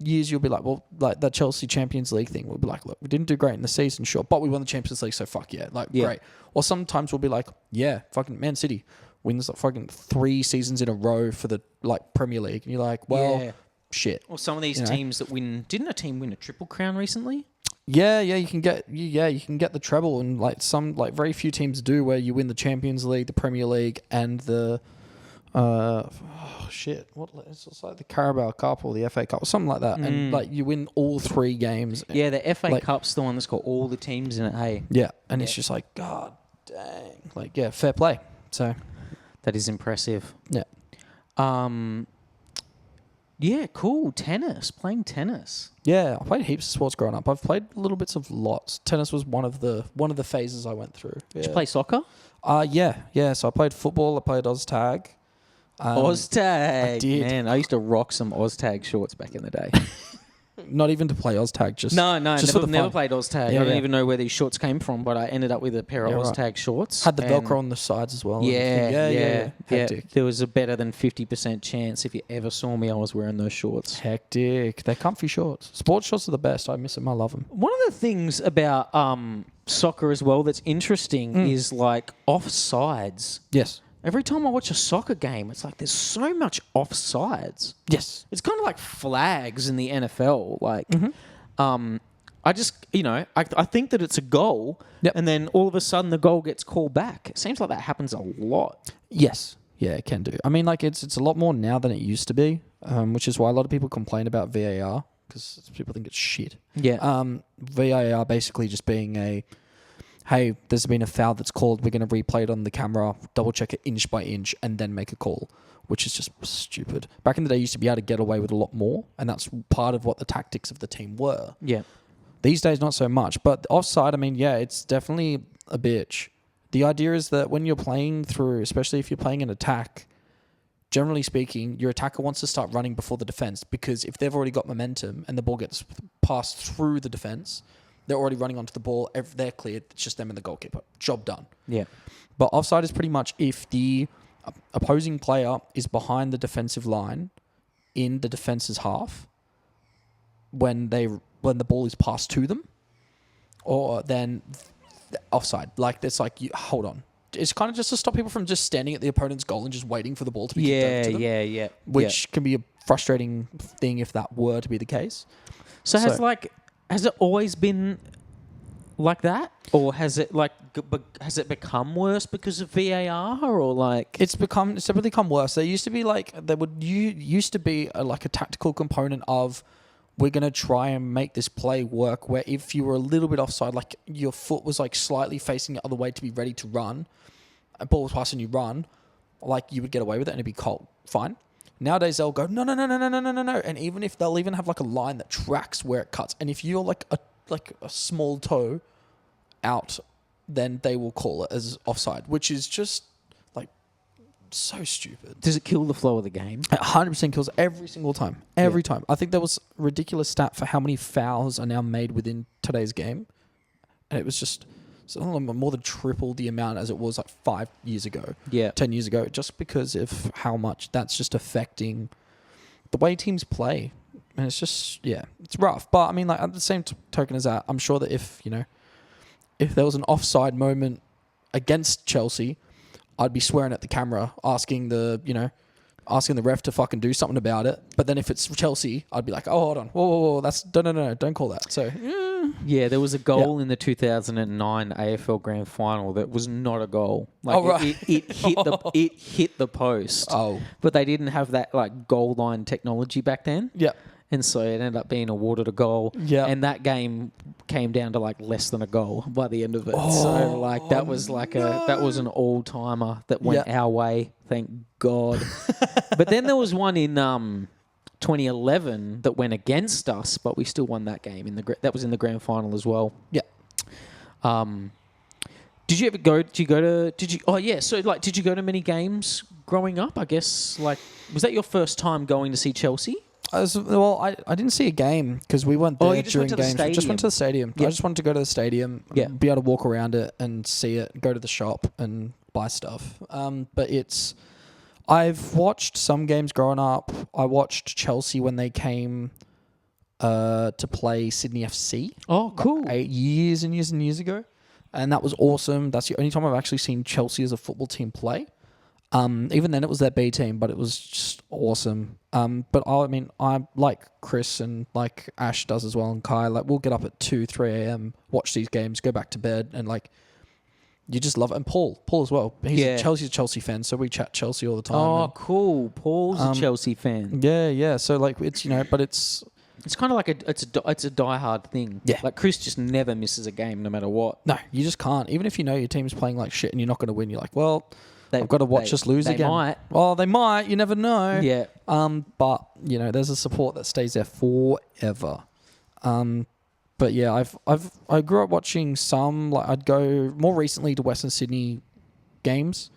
years you'll be like, well, like that Chelsea Champions League thing, we'll be like, look, we didn't do great in the season, sure, but we won the Champions League, so fuck yeah, great. Or sometimes we'll be like, yeah, fucking Man City wins like fucking 3 seasons in a row for the Premier League, and you're like, well, shit. Or some of these teams that win. Didn't a team win a Triple Crown recently? Yeah, you can get the treble, and very few teams do, where you win the Champions League, the Premier League, and the it's like the Carabao Cup or the FA Cup or something like that, and you win all 3 games. Yeah, the FA Cup's the one that's got all the teams in it. Hey, yeah, and it's just like, god dang, fair play. So that is impressive. Yeah. Yeah, cool. Playing tennis. Yeah, I played heaps of sports growing up. I've played little bits of lots. Tennis was one of the phases I went through. Yeah. Did you play soccer? Yeah. So I played football. I played OzTag. OzTag. I did. Man, I used to rock some OzTag shorts back in the day. Not even to play OzTag, just never played OzTag. I don't even know where these shorts came from, but I ended up with a pair of OzTag shorts. Had the Velcro on the sides as well. Yeah. Hectic. There was a better than 50% chance if you ever saw me, I was wearing those shorts. Hectic. They're comfy shorts. Sports shorts are the best. I miss them. I love them. One of the things about soccer as well that's interesting is like offsides. Yes. Every time I watch a soccer game, it's like there's so much offsides. Yes. It's kind of like flags in the NFL. Like, I just, I think that it's a goal, and then all of a sudden the goal gets called back. It seems like that happens a lot. Yes. Yeah, it can do. I mean, it's a lot more now than it used to be, which is why a lot of people complain about VAR, because people think it's shit. Yeah. VAR basically just being hey, there's been a foul that's called, we're going to replay it on the camera, double check it inch by inch, and then make a call, which is just stupid. Back in the day, you used to be able to get away with a lot more, and that's part of what the tactics of the team were. Yeah. These days, not so much. But offside, I mean, yeah, it's definitely a bitch. The idea is that when you're playing through, especially if you're playing an attack, generally speaking, your attacker wants to start running before the defense, because if they've already got momentum and the ball gets passed through the defense, they're already running onto the ball. They're cleared. It's just them and the goalkeeper. Job done. Yeah. But offside is pretty much if the opposing player is behind the defensive line in the defense's half when the ball is passed to them, or then offside. Like, it's like, hold on. It's kind of just to stop people from just standing at the opponent's goal and just waiting for the ball to be kicked over to them. Yeah. Which can be a frustrating thing if that were to be the case. So has it always been like that, or has it become worse because of VAR, or like it's definitely become worse. There used to be used to be a tactical component of, we're going to try and make this play work, where if you were a little bit offside, like your foot was like slightly facing the other way to be ready to run, a ball was passed and you run, like you would get away with it and it'd be cold, fine. Nowadays they'll go no, and even if they'll even have like a line that tracks where it cuts, and if you're like a small toe out, then they will call it as offside, which is just like so stupid. Does it kill the flow of the game? It 100% kills every single time. Every time. I think there was a ridiculous stat for how many fouls are now made within today's game, and it was just more than triple the amount as it was like 5 years ago, 10 years ago, just because of how much that's just affecting the way teams play. And it's just, it's rough. But I mean, like, at the same token as that, I'm sure that if there was an offside moment against Chelsea, I'd be swearing at the camera, asking the ref to fucking do something about it. But then if it's Chelsea, I'd be like, oh, hold on. Whoa, that's, no, don't call that. So, yeah, there was a goal in the 2009 AFL Grand Final that was not a goal. Like, right. it hit the post. Oh. But they didn't have that like goal line technology back then. Yeah. And so it ended up being awarded a goal. Yeah. And that game came down to like less than a goal by the end of it. So like that was like that was an all-timer that went our way, thank God. But then there was one in 2011 that went against us, but we still won that game that was in the grand final as well. Yeah. Did you ever go? Did you go to? Did you? Oh yeah. So like, did you go to many games growing up? I guess like, was that your first time going to see Chelsea? I didn't see a game because we weren't there during games. I just went to the stadium. Yep. I just wanted to go to the stadium, be able to walk around it and see it, go to the shop and buy stuff. But I've watched some games growing up. I watched Chelsea when they came to play Sydney FC. Oh, cool. Years and years and years ago. And that was awesome. That's the only time I've actually seen Chelsea as a football team play. Even then, it was their B team, but it was just awesome. But I like Chris and like Ash does as well, and Kai. Like we'll get up at 2, 3 a.m., watch these games, go back to bed, and like you just love it. And Paul as well. He's a Chelsea fan, so we chat Chelsea all the time. Oh, cool. Paul's a Chelsea fan. Yeah. So like it's but it's kind of like it's a diehard thing. Yeah. Like Chris just never misses a game, no matter what. No, you just can't. Even if you know your team's playing like shit and you're not going to win, you're like, well. I've got to watch us lose again. They might. Well, they might. You never know. Yeah. But there's a support that stays there forever. But yeah, I grew up watching some. Like I'd go more recently to Western Sydney games,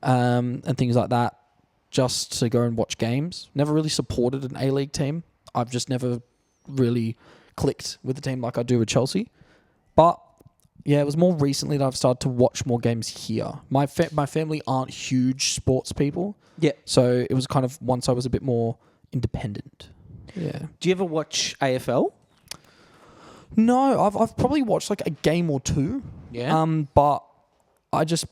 and things like that, just to go and watch games. Never really supported an A-League team. I've just never really clicked with the team like I do with Chelsea. But yeah, it was more recently that I've started to watch more games here. My family aren't huge sports people. Yeah. So it was kind of once I was a bit more independent. Yeah. Do you ever watch AFL? No, I've probably watched like a game or two. Yeah. But I just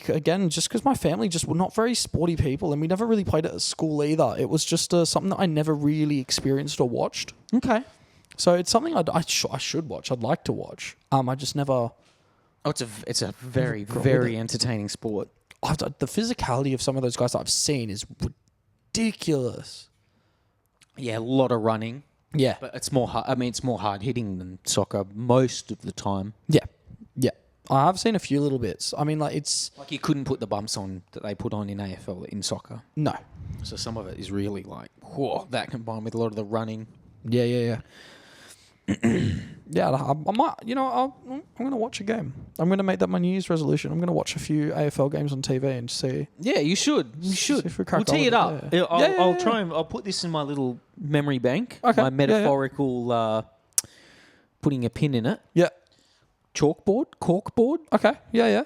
again just because my family just were not very sporty people, and we never really played it at school either. It was just something that I never really experienced or watched. Okay. So it's something I should watch. I'd like to watch. I just never. Oh, it's a very very entertaining sport. The physicality of some of those guys that I've seen is ridiculous. Yeah, a lot of running. Yeah, But it's more hard. I mean, it's more hard hitting than soccer most of the time. yeah. I've seen a few little bits. I mean, like it's Like you couldn't put the bumps on that they put on in AFL in soccer. no. So some of it is really like, whoa, that combined with a lot of the running. Yeah. Yeah, I might. I'm going to watch a game. I'm going to make that my New Year's resolution. I'm going to watch a few AFL games on TV and see. Yeah, you should. You should. See if we crack We'll tee on it with up. it, yeah. I'll try and I'll put this in my little memory bank. Okay. My metaphorical putting a pin in it. Yeah. Corkboard. Okay. Yeah.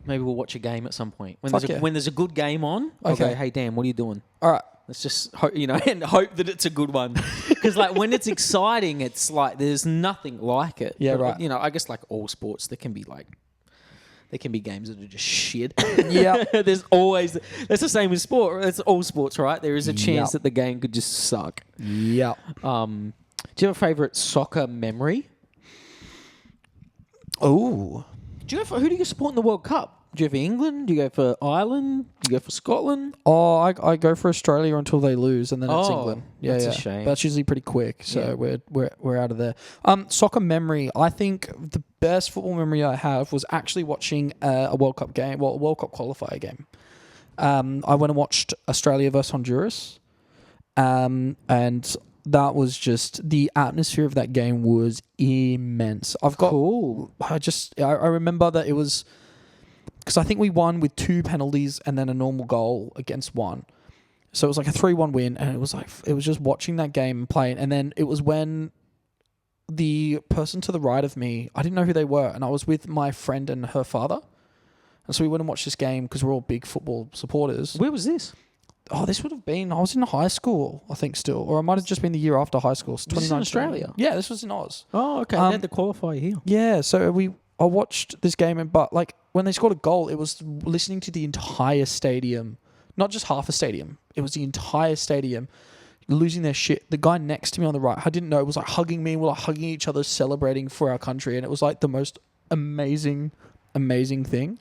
Maybe we'll watch a game at some point. When Fuck there's a good game on, I'll Okay. go, hey Dan, what are you doing? All right. Let's just hope, and hope that it's a good one. Because like when it's exciting, it's like there's nothing like it. Yeah, But, right. I guess like all sports, there can be games that are just shit. Yeah. There's always that's the same with sport. It's all sports, right? There is a chance Yep. that the game could just suck. Yeah. Do you have a favorite soccer memory? Oh. Who do you support in the World Cup? Do you go for England? Do you go for Ireland? Do you go for Scotland? Oh, I go for Australia until they lose, and then it's Oh, England. Yeah, that's a yeah. shame. But it's usually pretty quick, so Yeah. we're out of there. Soccer memory. I think the best football memory I have was actually watching a World Cup game, a World Cup qualifier game. I went and watched Australia versus Honduras, and that was just the atmosphere of that game was immense. Cool. I remember that it was. Because I think we won with 2 penalties and then a normal goal against 1. So it was like a 3-1 win, and it was just watching that game and playing. And then it was when the person to the right of me, I didn't know who they were, and I was with my friend and her father. And so we went and watched this game because we're all big football supporters. Where was this? Oh, this would have been, I was in high school, I think still. Or it might have just been the year after high school. Was this in Australia? Yeah, this was in Oz. Oh, okay. They had the qualifier here. Yeah, so I watched this game, but like when they scored a goal, it was listening to the entire stadium, not just half a stadium. It was the entire stadium losing their shit. The guy next to me on the right, I didn't know, it was like hugging me. We're like hugging each other, celebrating for our country, and it was like the most amazing thing.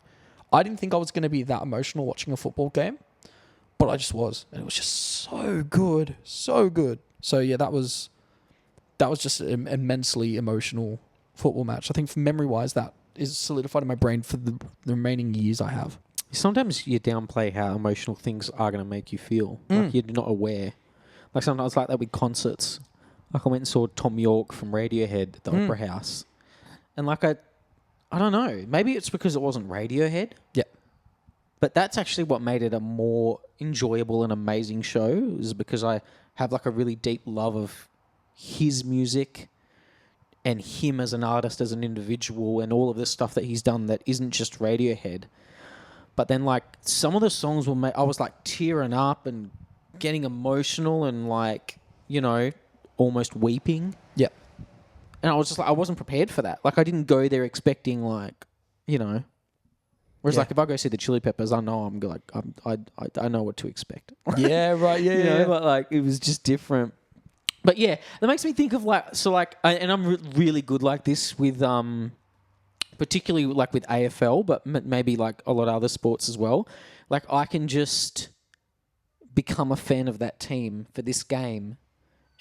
I didn't think I was going to be that emotional watching a football game, but I just was, and it was just so good, so good. So yeah, that was just an immensely emotional football match. I think, for memory wise, that is solidified in my brain for the remaining years I have. Sometimes you downplay how emotional things are going to make you feel. Like you're not aware. Like sometimes like that with concerts. Like I went and saw Tom York from Radiohead at the Opera House. And like I don't know. Maybe it's because it wasn't Radiohead. Yeah. But that's actually what made it a more enjoyable and amazing show, is because I have like a really deep love of his music and him as an artist, as an individual, and all of this stuff that he's done that isn't just Radiohead. But then, like, some of the songs were I was, like, tearing up and getting emotional and, like, you know, almost weeping. Yeah. And I was just like, I wasn't prepared for that. Like, I didn't go there expecting, like, you know. Whereas, like, if I go see the Chili Peppers, I know I'm like, I know what to expect. Yeah, right. Yeah, You know, but, like, it was just different. But, yeah, that makes me think of, like, so, like, and I'm really good like this with, particularly like with AFL, but maybe like a lot of other sports as well. Like I can just become a fan of that team for this game,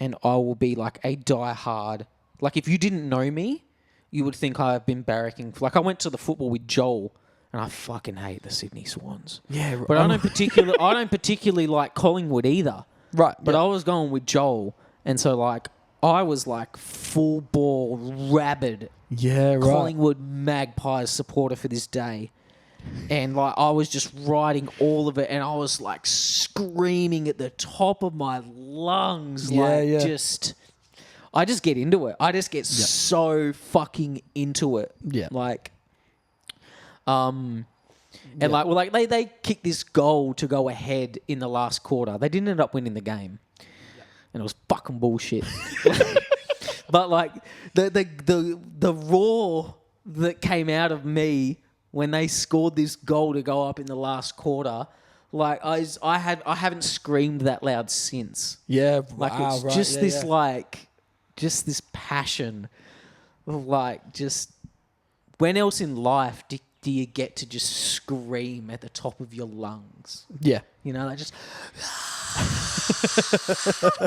and I will be like a diehard. Like if you didn't know me, you would think I've been barracking. Like I went to the football with Joel, and I fucking hate the Sydney Swans. Yeah, but I don't particularly like Collingwood either. Right, But I was going with Joel, and so like I was like full ball rabid. Yeah, right. Collingwood Magpies supporter for this day. And like I was just writing all of it, and I was like screaming at the top of my lungs. I just get into it. I just get so fucking into it. Yeah. Like and like they kicked this goal to go ahead in the last quarter. They didn't end up winning the game. And it was fucking bullshit. But like the roar that came out of me when they scored this goal to go up in the last quarter, like I haven't screamed that loud since. Yeah, Like it's right, just yeah, this yeah. like just this passion of like just when else in life do you get to just scream at the top of your lungs? Yeah. You know, like just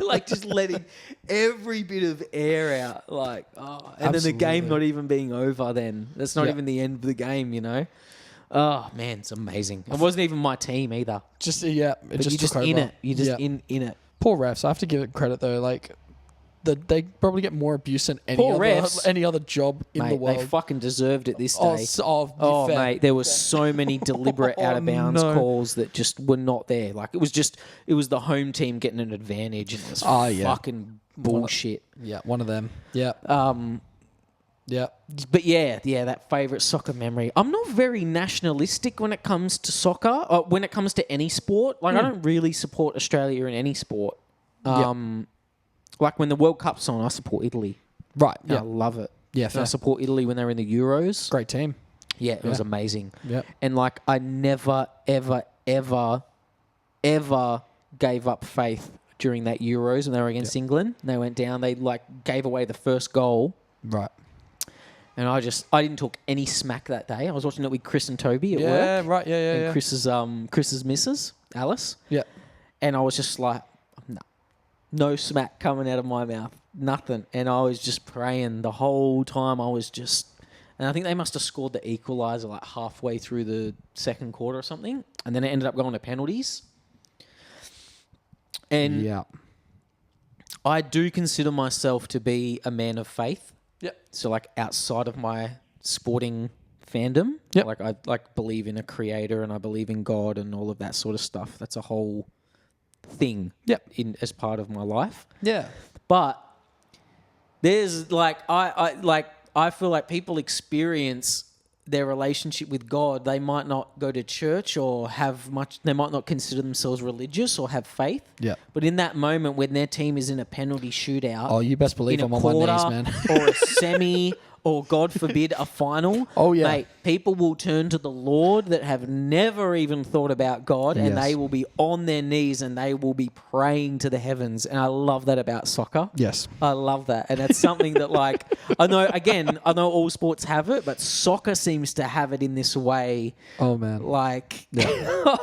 like just letting every bit of air out, like and then the game not even being over. Then that's not even the end of the game, you know. Oh man, it's amazing. It wasn't even my team either. Just But just you're just took in over. it. You're just in it. Poor refs. I have to give it credit though. Like they probably get more abuse than Poor any refs. other job in Mate, the world. they fucking deserved it this day. Oh, fair. Mate, there were so many deliberate out of bounds calls that just were not there. Like it was the home team getting an advantage, and it was fucking bullshit. Yeah, one of them. Yeah. Yeah. But yeah, that favourite soccer memory. I'm not very nationalistic when it comes to soccer, or when it comes to any sport. Like I don't really support Australia in any sport. Like when the World Cup's on, I support Italy. Right. Yeah. Yeah. I love it. Yeah, And I fair. support Italy when they're in the Euros. Great team. Yeah, it was amazing. Yeah. And like I never, ever, ever, ever gave up faith during that Euros when they were against England. They went down. They like gave away the first goal. Right. And I didn't talk any smack that day. I was watching it with Chris and Toby at work. Yeah, right. Yeah, yeah, And yeah. Chris's missus, Alice. Yeah. And I was just like, no smack coming out of my mouth. Nothing. And I was just praying the whole time. And I think they must have scored the equaliser like halfway through the second quarter or something. And then it ended up going to penalties. And Yeah. I do consider myself to be a man of faith. Yep. So like outside of my sporting fandom, Yep. like I like believe in a creator and I believe in God and all of that sort of stuff. That's a whole thing as part of my life. Yeah. But there's like I feel like people experience their relationship with God. They might not go to church or they might not consider themselves religious or have faith. Yeah. But in that moment when their team is in a penalty shootout, Oh, you best believe in I'm a on my quarter knees, man. or a semi or God forbid a final. Oh, yeah. Mate, people will turn to the Lord that have never even thought about God and Yes. they will be on their knees and they will be praying to the heavens. And I love that about soccer. Yes. I love that. And it's something that like, I know all sports have it, but soccer seems to have it in this way. Oh, man. Like,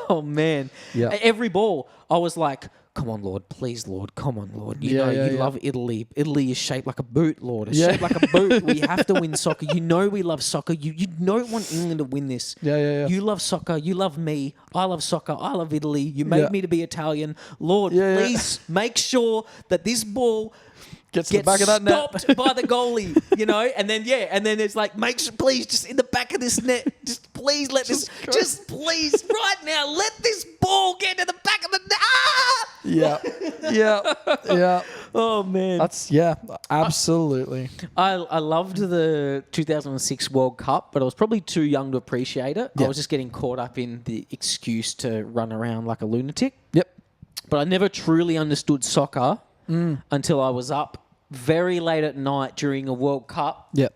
oh man. Yeah. Every ball, I was like, come on, Lord, please, Lord, come on, Lord. You Yeah, know, yeah, you yeah. love Italy. Italy is shaped like a boot, Lord. It's Yeah. shaped like a boot. We have to win soccer. You know we love soccer. You don't want England to win this. Yeah, yeah, yeah. You love soccer. You love me. I love soccer. I love Italy. You made Yeah. me to be Italian. Lord, Yeah, yeah. please make sure that this ball Gets to the back of that net. stopped by the goalie, you know, and then it's like, make sure, please, just in the back of this net, just please let just please, right now, let this ball get to the back of the net. Ah! Yeah. Oh man, That's absolutely. I loved the 2006 World Cup, but I was probably too young to appreciate it. Yeah. I was just getting caught up in the excuse to run around like a lunatic. Yep. But I never truly understood soccer until I was up very late at night during a World Cup. Yep.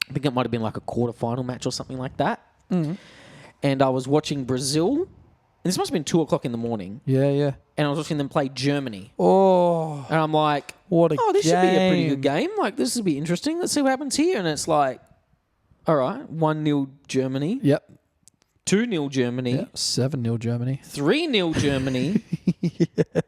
I think it might have been like a quarterfinal match or something like that. And I was watching Brazil, and this must have been 2:00 in the morning, Yeah, yeah. and I was watching them play Germany. Oh, And I'm like, what a this should be a pretty game. good game. Like, this will be interesting. Let's see what happens here. And it's like, all right, 1-0 Germany, Yep. 2-0 Germany, Yeah. 7-0 Germany. 3-0 Germany.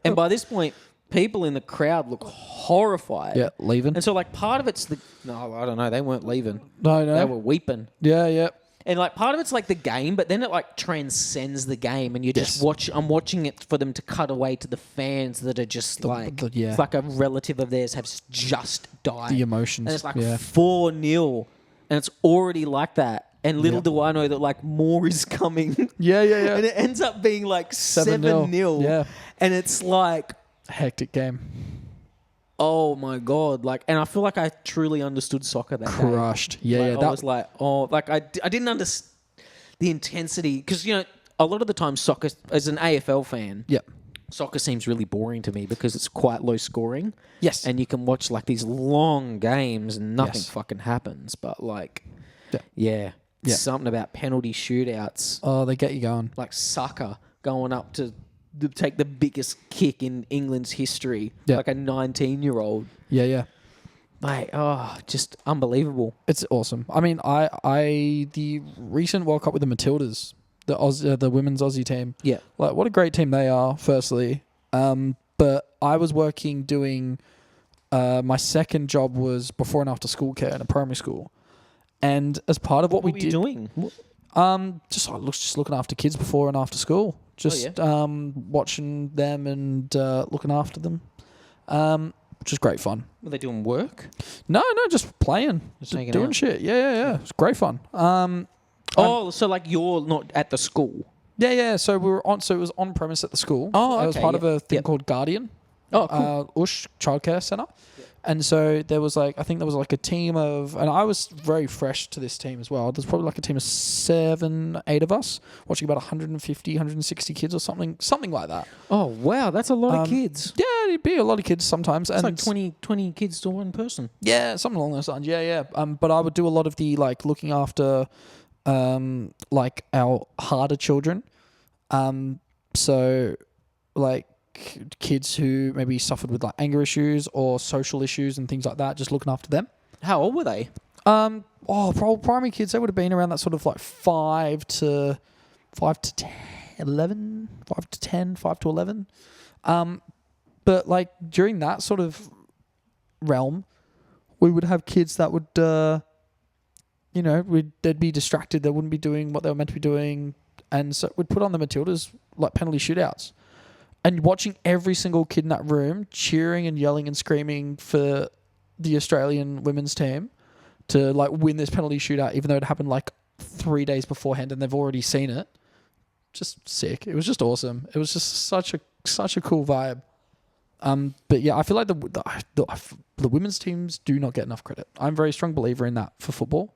And by this point, people in the crowd look horrified. Yeah, leaving. And so, like, part of it's no, I don't know. They weren't leaving. No. They were weeping. Yeah, yeah. And, like, part of it's like the game, but then it, like, transcends the game. And you just Yes. I'm watching it for them to cut away to the fans that are just yeah. it's like a relative of theirs has just died. The emotions. And it's like yeah. 4-0. And it's already like that. And little do I know that, like, more is coming. Yeah, yeah, yeah. And it ends up being, like, 7-0. 7-0. Yeah. And it's like, Hectic game. oh my God. Like, and I feel like I truly understood soccer that day. Crushed. Yeah, Like, yeah. I That was like, oh, like I didn't understand the intensity. Because, you know, a lot of the time soccer, as an AFL fan, Yep. soccer seems really boring to me because it's quite low scoring. Yes. And you can watch, like, these long games and nothing Yes. fucking happens. But, like, Yeah. something about penalty shootouts. Oh, they get you going. Like Saka going up to take the biggest kick in England's history, Yeah. like a 19-year-old. Yeah, yeah. Mate, just unbelievable. It's awesome. I mean, the recent World Cup with the Matildas, the women's Aussie team. Yeah. Like, what a great team they are, firstly. But I was doing my second job was before and after school care in a primary school. And as part of what we were did, you doing? just looking after kids before and after school, just watching them and looking after them, which is great fun. Were they doing work? No, just playing, Just hanging doing out. shit. Yeah. It's great fun. So like you're not at the school? Yeah. So we were on. So it was on premise at the school. Oh, It was okay, part of yeah. a thing Yep. called Guardian. Oh, cool. Ush Childcare Centre. And so there was I think there was like a team of, and I was very fresh to this team as well. There's probably like a team of 7, 8 of us watching about 150, 160 kids or something like that. Oh, wow. That's a lot of kids. Yeah, it'd be a lot of kids sometimes. It's and like 20 kids to one person. Yeah, something along those lines. Yeah. But I would do a lot of the looking after like our harder children. So like kids who maybe suffered with like anger issues or social issues and things like that, just looking after them. How old were they? Probably primary kids, they would have been around that sort of like 5 to 10, 11, 5 to 10, 5 to 11. But like during that sort of realm, we would have kids that would, they'd be distracted. They wouldn't be doing what they were meant to be doing. And so we'd put on the Matildas, like penalty shootouts. And watching every single kid in that room cheering and yelling and screaming for the Australian women's team to like win this penalty shootout, even though it happened like 3 days beforehand and they've already seen it. Just sick. It was just awesome. It was just such a cool vibe. But yeah, I feel like the women's teams do not get enough credit. I'm a very strong believer in that for football.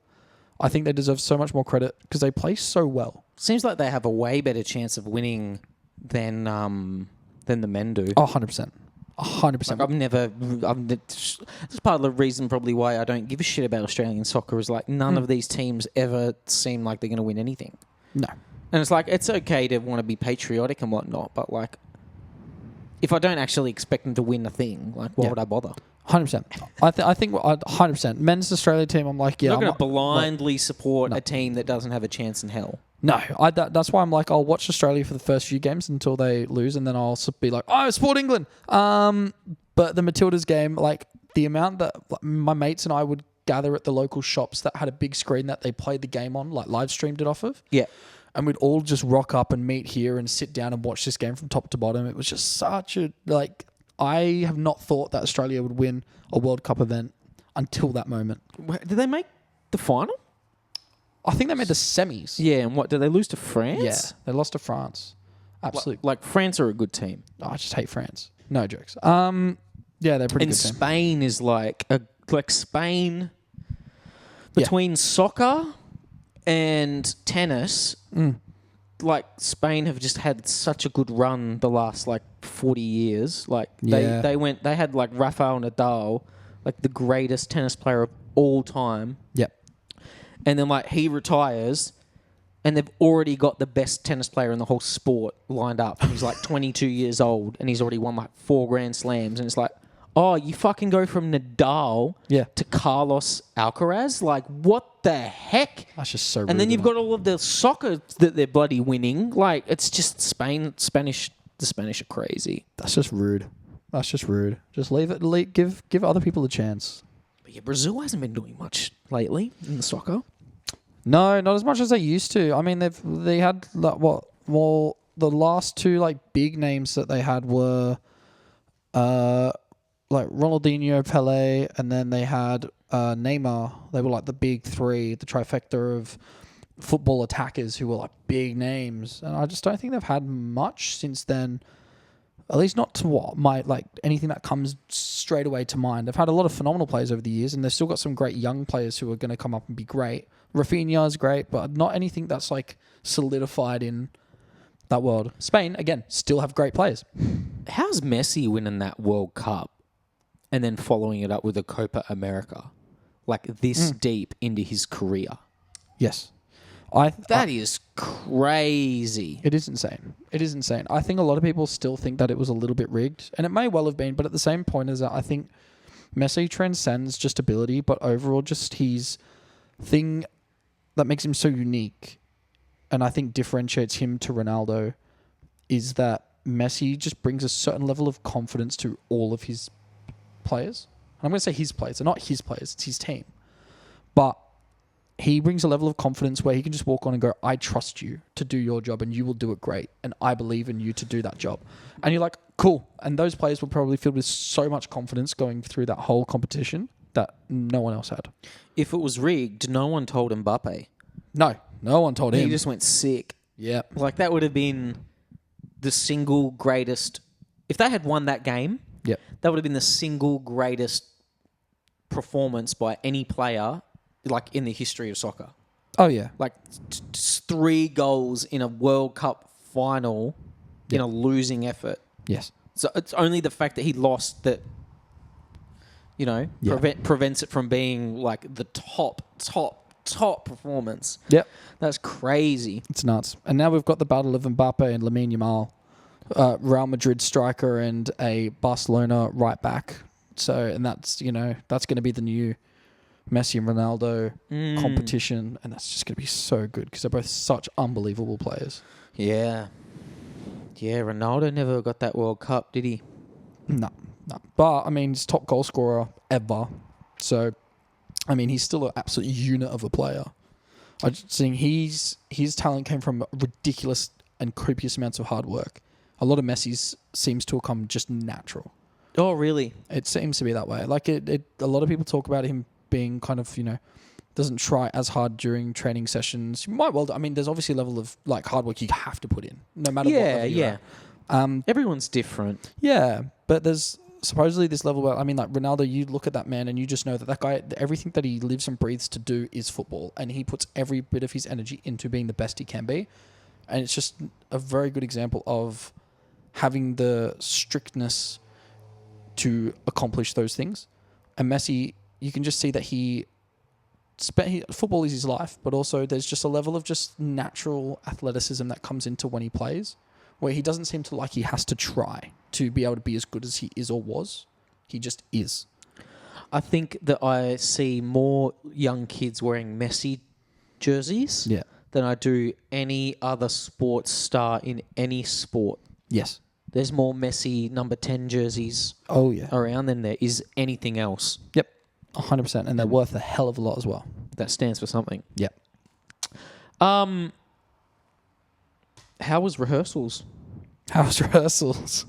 I think they deserve so much more credit because they play so well. Seems like they have a way better chance of winning than the men do. Oh, 100%. 100%. That's part of the reason probably why I don't give a shit about Australian soccer is like none of these teams ever seem like they're going to win anything. No. And it's like, it's okay to want to be patriotic and whatnot, but like, if I don't actually expect them to win a thing, like, why would I bother? 100%. I think 100%. Men's Australia team, I'm like, yeah. I'm not I'm going to blindly support a team that doesn't have a chance in hell. No, that's why I'm like, I'll watch Australia for the first few games until they lose, and then I'll be like, oh, support England. But the Matildas game, like the amount that my mates and I would gather at the local shops that had a big screen that they played the game on, like live streamed it off of. Yeah. And we'd all just rock up and meet here and sit down and watch this game from top to bottom. It was just such a, like, I have not thought that Australia would win a World Cup event until that moment. Did they make the final? I think they made the semis. Yeah, and what, did they lose to France? Yeah, they lost to France. Absolutely. Like France are a good team. Oh, I just hate France. No jokes. Yeah, they're a pretty And good team. Spain is like Spain between soccer and tennis. Like Spain have just had such a good run the last like 40 years. Like they had like Rafael Nadal, like the greatest tennis player of all time. Yep. And then like he retires and they've already got the best tennis player in the whole sport lined up. He's like 22 years old and he's already won like 4 Grand Slams. And it's like, oh, you fucking go from Nadal to Carlos Alcaraz? Like, what the heck? That's just so rude. And then you've got all of the soccer that they're bloody winning. Like, it's just the Spanish are crazy. That's just rude. That's just rude. Just leave it. Give other people a chance. But yeah, Brazil hasn't been doing much lately in the soccer. No, not as much as they used to. I mean, they had like what? Well, the last 2 like big names that they had were, like Ronaldinho, Pele, and then they had Neymar. They were like the big 3, the trifecta of football attackers who were like big names. And I just don't think they've had much since then. At least not to what anything that comes straight away to mind. They've had a lot of phenomenal players over the years, and they've still got some great young players who are going to come up and be great. Rafinha is great, but not anything that's like solidified in that world. Spain, again, still have great players. How's Messi winning that World Cup and then following it up with a Copa America? Like this deep into his career. Yes. That is crazy. It is insane. It is insane. I think a lot of people still think that it was a little bit rigged, and it may well have been, but at the same point as that, I think Messi transcends just ability, but overall just his thing that makes him so unique, and I think differentiates him to Ronaldo, is that Messi just brings a certain level of confidence to all of his players. And I'm going to say his players. They're not his players. It's his team. But he brings a level of confidence where he can just walk on and go, I trust you to do your job and you will do it great. And I believe in you to do that job. And you're like, cool. And those players were probably filled with so much confidence going through that whole competition that no one else had. If it was rigged, no one told Mbappe. No one told him. He just went sick. Yeah. Like that would have been the single greatest. If they had won that game, Yep. that would have been the single greatest performance by any player, like in the history of soccer. Oh, yeah. Like 3 goals in a World Cup final in a losing effort. Yes. So it's only the fact that he lost that, you know, prevents it from being like the top performance. Yep. That's crazy. It's nuts. And now we've got the battle of Mbappe and Lamine Yamal, Real Madrid striker and a Barcelona right back. So, and that's, you know, that's going to be the new Messi and Ronaldo competition. And that's just going to be so good because they're both such unbelievable players. Yeah. Yeah, Ronaldo never got that World Cup, did he? No. But, I mean, he's top goal scorer ever. So, I mean, he's still an absolute unit of a player. I just think his talent came from ridiculous and copious amounts of hard work. A lot of Messi's seems to have come just natural. Oh, really? It seems to be that way. Like, a lot of people talk about him being kind of, you know, doesn't try as hard during training sessions. You might well, I mean, there's obviously a level of, like, hard work you have to put in, no matter what level you're at. Everyone's different. Yeah, but there's supposedly this level where, I mean, like Ronaldo, you look at that man and you just know that guy, everything that he lives and breathes to do is football, and he puts every bit of his energy into being the best he can be. And it's just a very good example of having the strictness to accomplish those things. And Messi, you can just see that football is his life, but also there's just a level of just natural athleticism that comes into when he plays, where he doesn't seem to like he has to try to be able to be as good as he is or was. He just is. I think that I see more young kids wearing Messi jerseys than I do any other sports star in any sport. Yes. There's more Messi number 10 jerseys Oh, yeah. around than there is anything else. Yep. 100%. And they're worth a hell of a lot as well. That stands for something. Yep. How was rehearsals? How was rehearsals?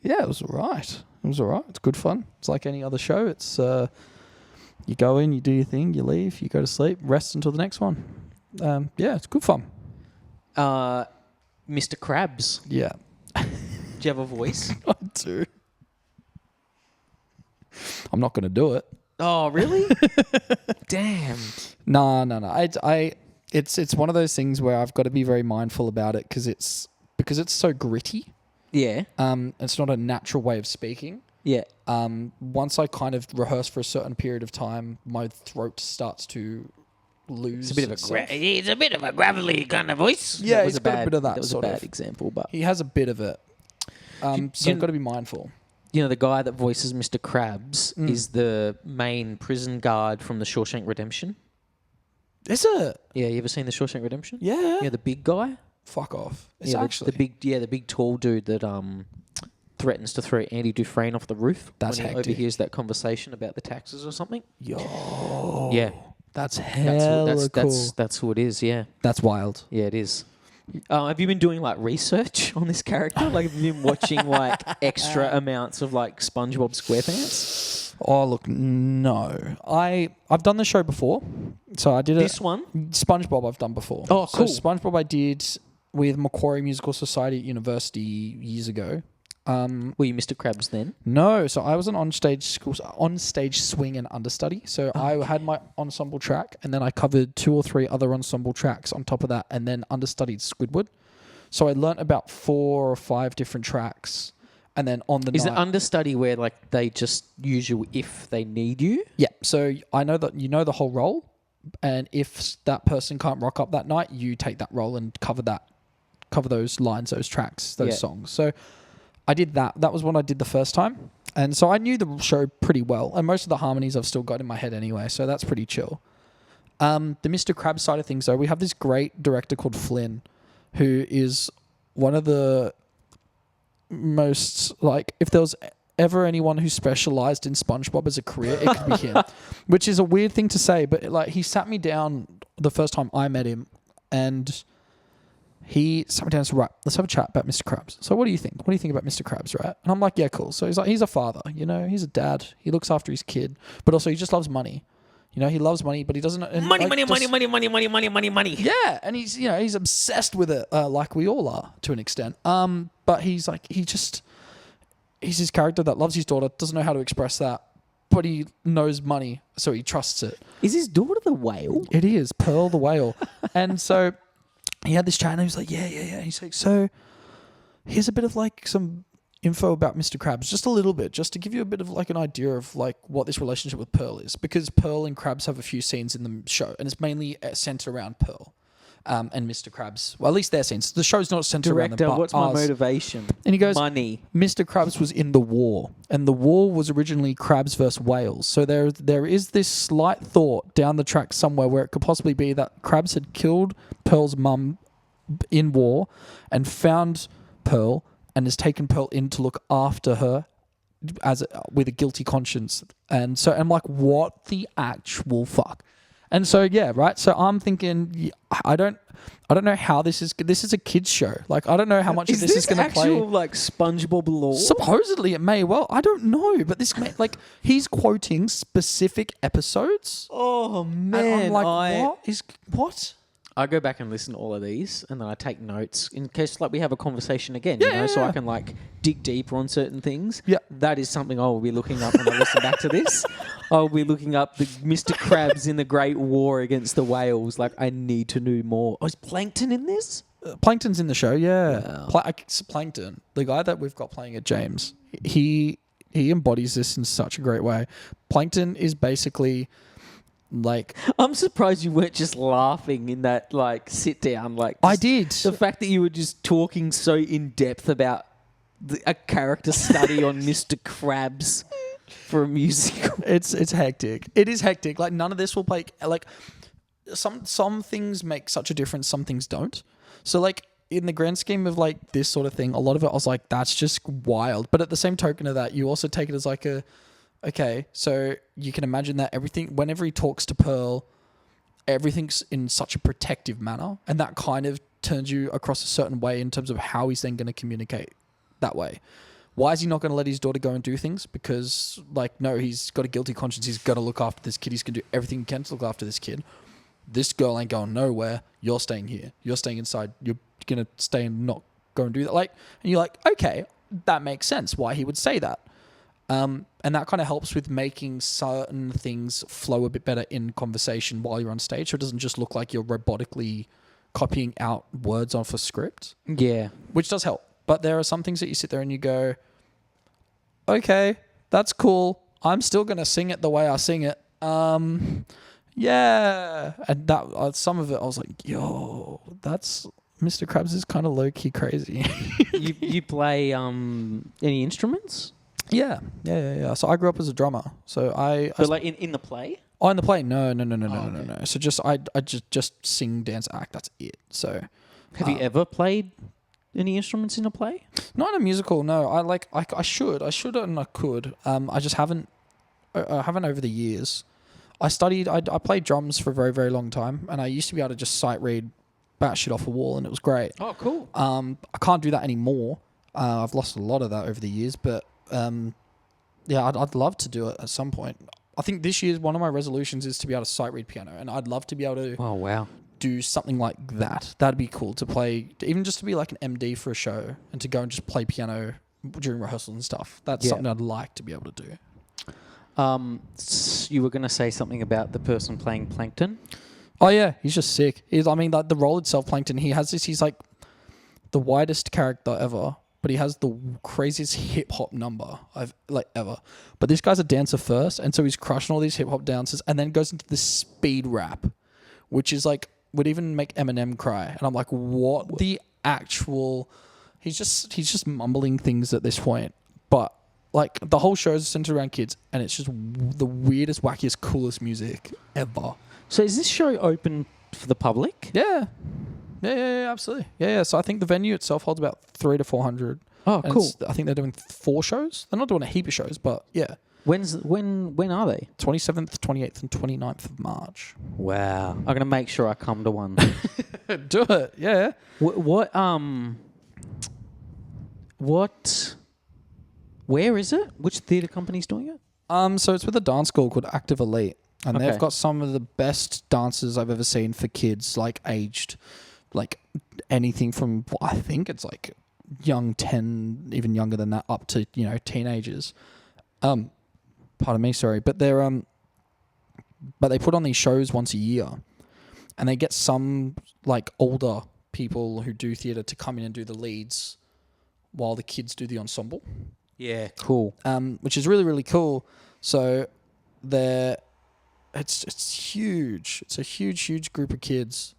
Yeah, it was all right. It was all right. It's good fun. It's like any other show. It's you go in, you do your thing, you leave, you go to sleep, rest until the next one. Yeah, it's good fun. Mr. Krabs. Yeah. Do you have a voice? I do. I'm not going to do it. Oh, really? Damn. No. It's one of those things where I've got to be very mindful about it because it's so gritty. Yeah. It's not a natural way of speaking. Yeah. Once I kind of rehearse for a certain period of time, my throat starts to lose. It's a bit of a gravelly kind of voice. Yeah, That was he's got a bit of that was a sort bad of. example, but He has a bit of it. So I've got to be mindful. you know the guy that voices Mr. Krabs is the main prison guard from the Shawshank Redemption. Is it? Yeah, you ever seen the Shawshank Redemption? Yeah. Yeah, the big guy. Fuck off. It's Yeah, actually. the big tall dude that threatens to throw Andy Dufresne off the roof. That's when he hectic. overhears that conversation about the taxes or something. Yo. Yeah, That's hella cool. that's who it is. Yeah, That's wild. yeah, it is. Have you been doing like research on this character? Like, have you been watching like extra amounts of like SpongeBob SquarePants? Oh, look, no. I've done the show before. So I did This one? SpongeBob I've done before. Oh, cool. So SpongeBob I did with Macquarie Musical Society at university years ago. Were you Mr. Krabs then? No, so I was an on-stage swing and understudy. So I had my ensemble track, and then I covered 2 or 3 other ensemble tracks on top of that, and then understudied Squidward. So I learnt about 4 or 5 different tracks, and then on the Is night... it understudy where like they just use you if they need you? Yeah, so I know that you know the whole role, and if that person can't rock up that night, you take that role and cover those lines, those tracks, those songs. So I did that. That was what I did the first time. And so I knew the show pretty well. And most of the harmonies I've still got in my head anyway. So that's pretty chill. The Mr. Krabs side of things, though, we have this great director called Flynn, who is one of the most, like, if there was ever anyone who specialized in SpongeBob as a career, it could be him. Which is a weird thing to say, but like he sat me down the first time I met him, and he sat me down and said, right, let's have a chat about Mr. Krabs. So what do you think? What do you think about Mr. Krabs, right? And I'm like, yeah, cool. So he's like, he's a father, you know, he's a dad. He looks after his kid, but also he just loves money. You know, he loves money, but he doesn't... Money. Yeah, and he's, you know, he's obsessed with it, like we all are to an extent. But he's like, he's his character that loves his daughter, doesn't know how to express that, but he knows money, so he trusts it. Is his daughter the whale? It is, Pearl the whale. And so he had this chat and he was like, yeah. He's like, so here's a bit of like some info about Mr. Krabs, just a little bit, just to give you a bit of like an idea of like what this relationship with Pearl is. Because Pearl and Krabs have a few scenes in the show, and it's mainly centered around Pearl and Mr. Krabs. Well, at least their scenes. The show's not centered around them. Director, But what's my ours. motivation? And he goes, Money. Mr. Krabs was in the war, and the war was originally Krabs versus whales. So there is this slight thought down the track somewhere where it could possibly be that Krabs had killed Pearl's mum in war and found Pearl and has taken Pearl in to look after her with a guilty conscience. And so I'm like, what the actual fuck? And so yeah, right. So I'm thinking, I don't know how this is a kids show. Like I don't know how much of this is going to play. actual like SpongeBob lore? Supposedly it may well. I don't know, but this may, like he's quoting specific episodes. Oh And man, I'm like, what? I go back and listen to all of these, and then I take notes in case like we have a conversation again. You know, so I can like dig deeper on certain things. Yeah. That is something I will be looking up when I listen back to this. I'll be looking up the Mr. Krabs in the Great War against the whales. Like I need to know more. Oh, is Plankton in this? Plankton's in the show, yeah. Plankton, the guy that we've got playing at James, he embodies this in such a great way. Plankton is basically like... I'm surprised you weren't just laughing in that like sit down. Like I did. The fact that you were just talking so in depth about a character study on Mr. Krabs for a musical. It's hectic. It is hectic. Like none of this will play... Like some things make such a difference, some things don't. So like in the grand scheme of like this sort of thing, a lot of it I was like, that's just wild. But at the same token of that, you also take it as like okay, so you can imagine that everything, whenever he talks to Pearl, everything's in such a protective manner, and that kind of turns you across a certain way in terms of how he's then going to communicate that way. Why is he not going to let his daughter go and do things? Because, like, no, he's got a guilty conscience. He's got to look after this kid. He's going to do everything he can to look after this kid. This girl ain't going nowhere. You're staying here. You're staying inside. You're going to stay and not go and do that. Like, and you're like, okay, that makes sense why he would say that. And that kind of helps with making certain things flow a bit better in conversation while you're on stage. So it doesn't just look like you're robotically copying out words off a script. Yeah. Which does help. But there are some things that you sit there and you go, okay, that's cool. I'm still going to sing it the way I sing it. Yeah. And that some of it, I was like, yo, that's Mr. Krabs is kind of low-key crazy. You play any instruments? Yeah. So I grew up as a drummer. So But like in the play? Oh, in the play? No. So just I just sing, dance, act. That's it. So have you ever played any instruments in a play? Not in a musical. No. I should and I could. I just haven't. I haven't over the years. I played drums for a very, very long time, and I used to be able to just sight read batshit off a wall, and it was great. Oh, cool. I can't do that anymore. I've lost a lot of that over the years, but yeah, I'd love to do it at some point. I think this year's one of my resolutions is to be able to sight read piano, and I'd love to be able to. Oh wow. Do something like that. That'd be cool to play, even just to be like an MD for a show and to go and just play piano during rehearsals and stuff. That's something I'd like to be able to do. You were going to say something about the person playing Plankton? Oh yeah, he's just sick. Like the role itself, Plankton, he's like the widest character ever, but he has the craziest hip hop number I've like ever. But this guy's a dancer first, and so he's crushing all these hip hop dances and then goes into this speed rap, which is like, would even make Eminem cry. And I'm like, what the actual... He's just mumbling things at this point. But like the whole show is centered around kids, and it's just the weirdest, wackiest, coolest music ever. So is this show open for the public? Yeah, absolutely. Yeah. So I think the venue itself holds about 300 to 400. Oh, cool. I think they're doing 4 shows. They're not doing a heap of shows, but yeah. When are they? 27th, 28th, and 29th of March. Wow. I'm going to make sure I come to one. Do it, yeah. Where is it? Which theatre company's doing it? So it's with a dance school called Active Elite. And they've got some of the best dancers I've ever seen for kids, like aged, like anything from, I think it's like young 10, even younger than that, up to, teenagers. Pardon me, sorry, but but they put on these shows once a year, and they get some like older people who do theatre to come in and do the leads, while the kids do the ensemble. Yeah, cool. Which is really, really cool. So it's huge. It's a huge group of kids.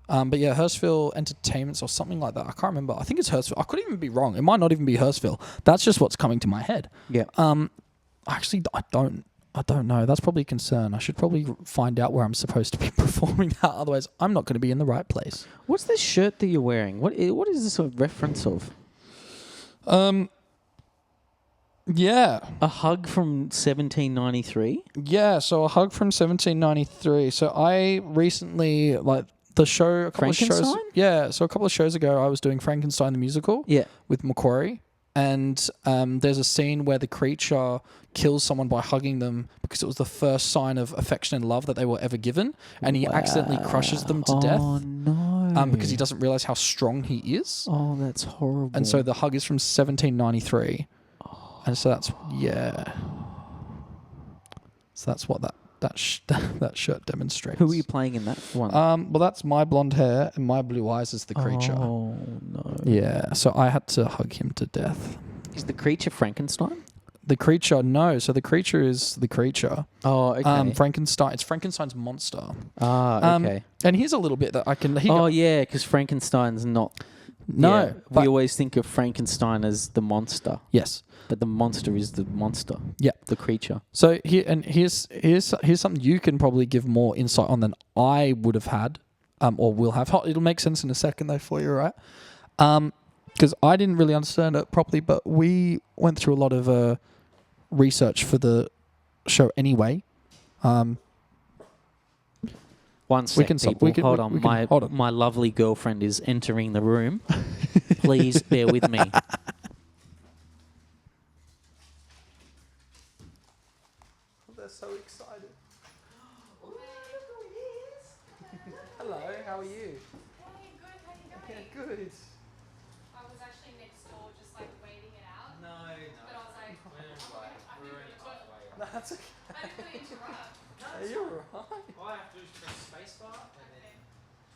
But yeah, Hurstville Entertainments or something like that. I can't remember. I think it's Hurstville. I could even be wrong. It might not even be Hurstville. That's just what's coming to my head. Yeah. Actually, I don't know. That's probably a concern. I should probably find out where I'm supposed to be performing that. Otherwise, I'm not going to be in the right place. What's this shirt that you're wearing? What is this a reference of? Yeah. A hug from 1793? Yeah, so a hug from 1793. So I recently, like, the show... A couple of shows, yeah, so a couple of shows ago, I was doing Frankenstein the Musical with Macquarie. And there's a scene where the creature kills someone by hugging them because it was the first sign of affection and love that they were ever given. And he accidentally crushes them to death. Oh, no. Because he doesn't realize how strong he is. Oh, that's horrible. And so the hug is from 1793. And so that's, yeah. So that's what that shirt demonstrates. Who are you playing in that one? Well, that's my blonde hair and my blue eyes as the creature. Oh, no. Yeah, so I had to hug him to death. Is the creature Frankenstein? The creature, no. So the creature is the creature. Oh, okay. Frankenstein. It's Frankenstein's monster. Ah, okay. And here's a little bit that I can... yeah, because Frankenstein's not No, Yeah, but we always think of Frankenstein as the monster, yes, but the monster is the monster. yeah. The creature. So here's something you can probably give more insight on than I would have had, or will have. It'll make sense in a second though for you, right? Because I didn't really understand it properly, but we went through a lot of research for the show anyway. One sec, can stop. people. We can- hold we- on. we can- hold on. My lovely girlfriend is entering the room. Please bear with me. They're so excited. Hello, how are you? Hey, good. How you going? Good. I was actually next door, just like waiting it out. No. But I was like, I That's okay. didn't really interrupt. You're right. All I have to do is press spacebar and then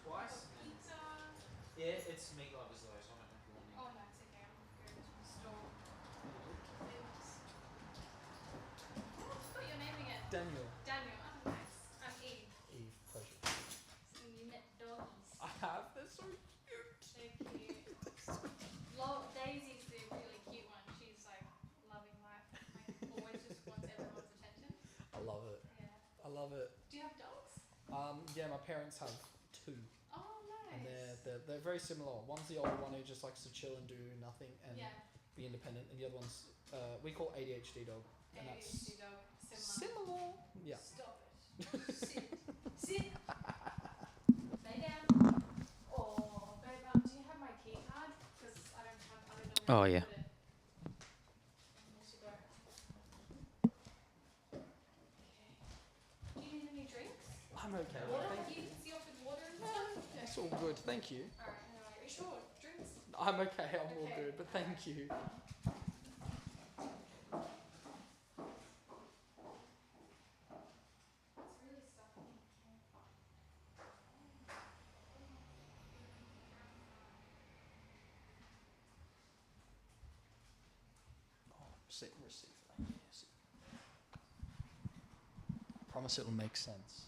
twice. Pizza. Yeah, it's meatloaf as though, so I don't know if you want Oh no, it's okay. I'm going to the store. Thanks. Oh, put your name again. Daniel. Daniel. Oh, nice. I'm Eve. Eve, pleasure. So you met doggies. I have. They're so cute. They're cute. Daisy's the really cute one. She's like loving life. Like always just wants everyone's attention. I love it. Yeah. I love it. Do you have dogs? Yeah, my parents have 2, Oh, nice. and they're very similar. One's the older one who just likes to chill and do nothing and Yeah. be independent, and the other one's we call ADHD dog, and that's ADHD dog. similar. Yeah. Stop it. Sit. Sit. Lay down. Oh, babe, do you have my key card? Because I don't know Oh, where yeah. to put it. There you go. Okay. Do you need any drinks? I'm okay. Water? Thank You you. can see off with water and stuff? That's all good. Thank you. Alright, no, are you sure? Drinks? I'm okay. I'm all Okay. good, but thank you. It's really stuffy. Sit and receive that. Yes. I promise it'll make sense.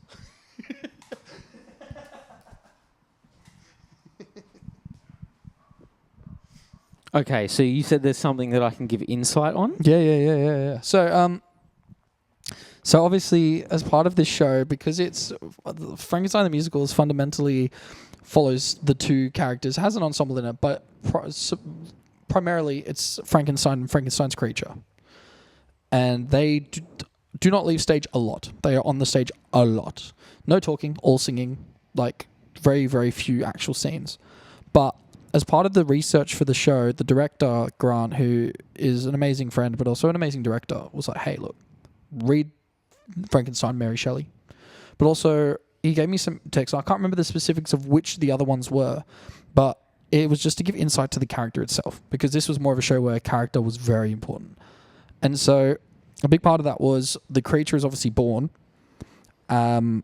Okay, so you said there's something that I can give insight on? Yeah. So obviously, as part of this show, because it's Frankenstein the musical is fundamentally follows the 2 characters, has an ensemble in it, but primarily it's Frankenstein and Frankenstein's creature, and they do not leave stage a lot. They are on the stage a lot. No talking, all singing, like very, very few actual scenes. But as part of the research for the show, the director, Grant, who is an amazing friend but also an amazing director, was like, hey, look, read Frankenstein, Mary Shelley. But also, he gave me some text. I can't remember the specifics of which the other ones were, but it was just to give insight to the character itself, because this was more of a show where character was very important. And so a big part of that was the creature is obviously born, and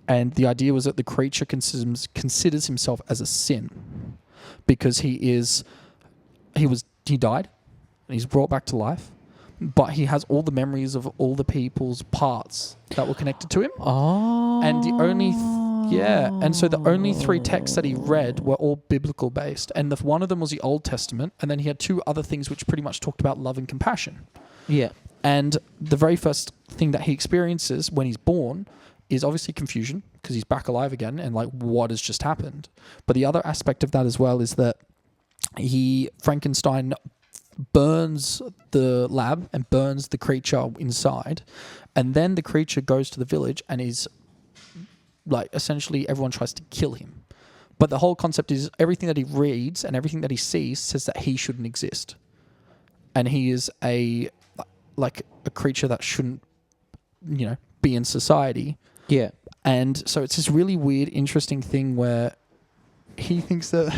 the idea was that the creature considers himself as a sin, because he died and he's brought back to life, but he has all the memories of all the people's parts that were connected to him. Oh. And the only and so the only 3 texts that he read were all biblical based, and one of them was the Old Testament, and then he had 2 other things which pretty much talked about love and compassion. Yeah. And the very first thing that he experiences when he's born is obviously confusion, because he's back alive again and like, what has just happened? But the other aspect of that as well is that Frankenstein burns the lab and burns the creature inside, and then the creature goes to the village and is like, essentially everyone tries to kill him. But the whole concept is everything that he reads and everything that he sees says that he shouldn't exist, and he is a creature that shouldn't, be in society. Yeah. And so it's this really weird, interesting thing where he thinks that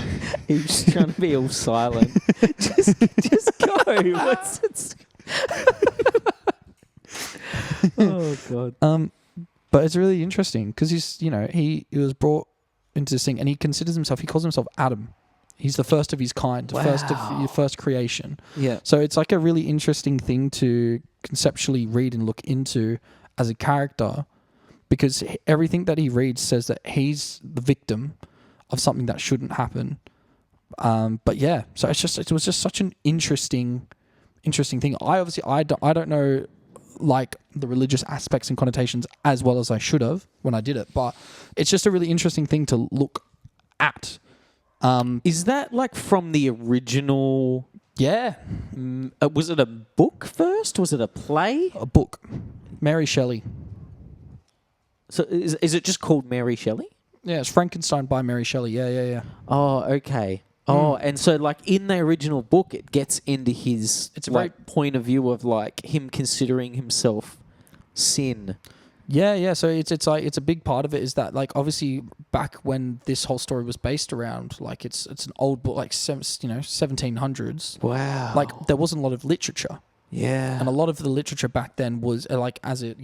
He's trying to be all silent. just go. What's it? Oh God. But it's really interesting because he's, he was brought into this thing, and he calls himself Adam. He's the first of his kind, your first creation. Yeah. So it's like a really interesting thing to conceptually read and look into as a character, because everything that he reads says that he's the victim of something that shouldn't happen, But yeah, so it was just such an interesting thing. I don't know like the religious aspects and connotations as well as I should have when I did it, but it's just a really interesting thing to look at. Is that like from the original? Yeah, Was it a book first? Was it a play? a book, Mary Shelley. So is it just called Mary Shelley? Yeah, it's Frankenstein by Mary Shelley. Yeah. Oh, okay. Oh, and so like in the original book, it gets into his It's a like very- point of view of like him considering himself sin. Yeah. So it's like it's a big part of it is that like obviously back when this whole story was based around, like it's an old book, like 1700s. Wow. Like there wasn't a lot of literature, yeah. and a lot of the literature back then was like as it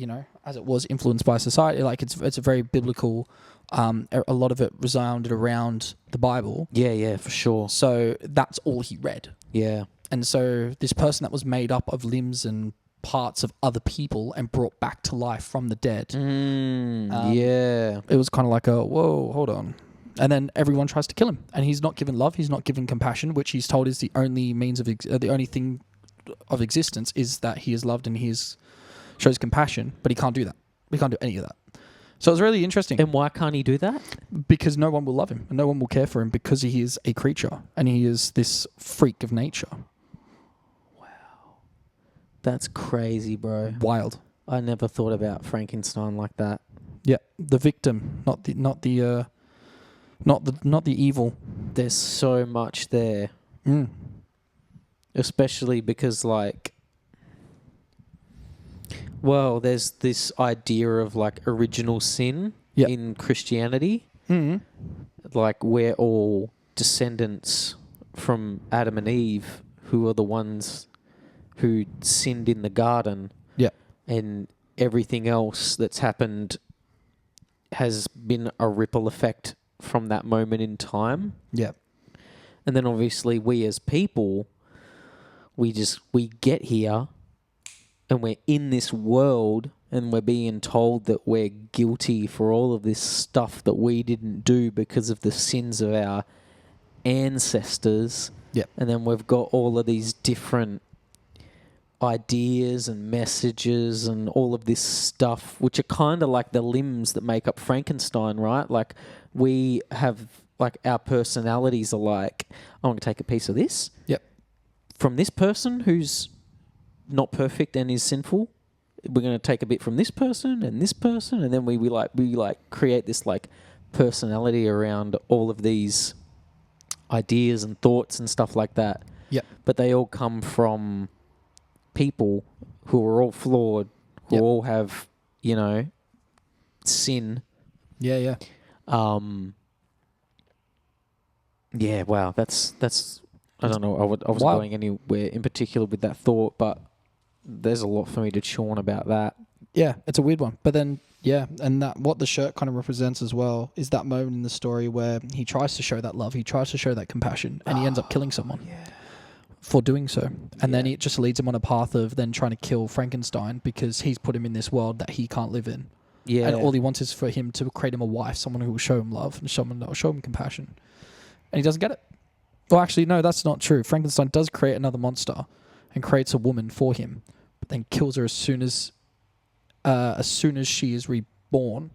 was influenced by society. Like it's a very biblical. A lot of it resounded around the Bible. Yeah, for sure. So that's all he read. Yeah. And so this person that was made up of limbs and parts of other people and brought back to life from the dead. Yeah. It was kind of like a, whoa, hold on. And then everyone tries to kill him. And he's not given love. He's not given compassion, which he's told is the only means of, the only thing of existence is that he is loved and shows compassion. But he can't do that. He can't do any of that. So it was really interesting. And why can't he do that? Because no one will love him and no one will care for him because he is a creature and he is this freak of nature. That's crazy, bro. Wild. I never thought about Frankenstein like that. Yeah, the victim, not the evil. There's so much there, especially because like, well, there's this idea of like original sin Yep. in Christianity. Like we're all descendants from Adam and Eve, who are the ones who sinned in the garden. Yeah. And everything else that's happened has been a ripple effect from that moment in time. Yeah. And then obviously we as people, we get here and we're in this world and we're being told that we're guilty for all of this stuff that we didn't do because of the sins of our ancestors. Yeah. And then we've got all of these different ideas and messages and all of this stuff, which are kind of like the limbs that make up Frankenstein, right? Like we have, like our personalities are like, I want to take a piece of this. Yep. From this person who's not perfect and is sinful. We're going to take a bit from this person, and then we create this like personality around all of these ideas and thoughts and stuff like that. Yep. But they all come from people who are all flawed, who Yep. all have, sin. Yeah. Yeah, wow, that's I don't know. I wasn't Wow. going anywhere in particular with that thought, but there's a lot for me to chew on about that. Yeah, it's a weird one. But then, yeah, and that what the shirt kind of represents as well is that moment in the story where he tries to show that love, he tries to show that compassion, and he ends up killing someone for doing so. And then it just leads him on a path of then trying to kill Frankenstein because he's put him in this world that he can't live in. Yeah. And all he wants is for him to create him a wife, someone who will show him love and someone that will show him compassion. And he doesn't get it. Well, actually, no, that's not true. Frankenstein does create another monster and creates a woman for him, but then kills her as soon as she is reborn,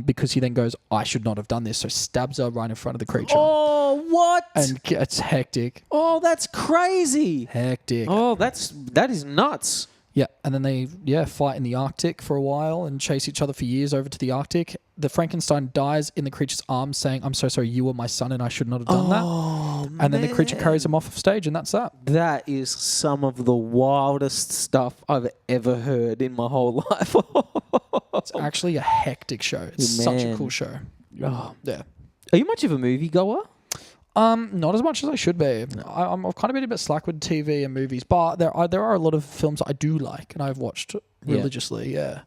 because he then goes, I should not have done this, so stabs her right in front of the creature. Oh, what? And it's hectic. Oh, that's crazy. Hectic. Oh, that is nuts. Yeah, and then they fight in the Arctic for a while and chase each other for years over to the Arctic. The Frankenstein dies in the creature's arms saying, I'm so sorry, you were my son and I should not have done that. And then the creature carries him off of stage and that's that. That is some of the wildest stuff I've ever heard in my whole life. It's actually a hectic show. It's such a cool show. Oh. Yeah. Are you much of a movie goer? Not as much as I should be. I'm kind of been a bit slack with TV and movies, but there are a lot of films I do like and I've watched religiously. Yeah.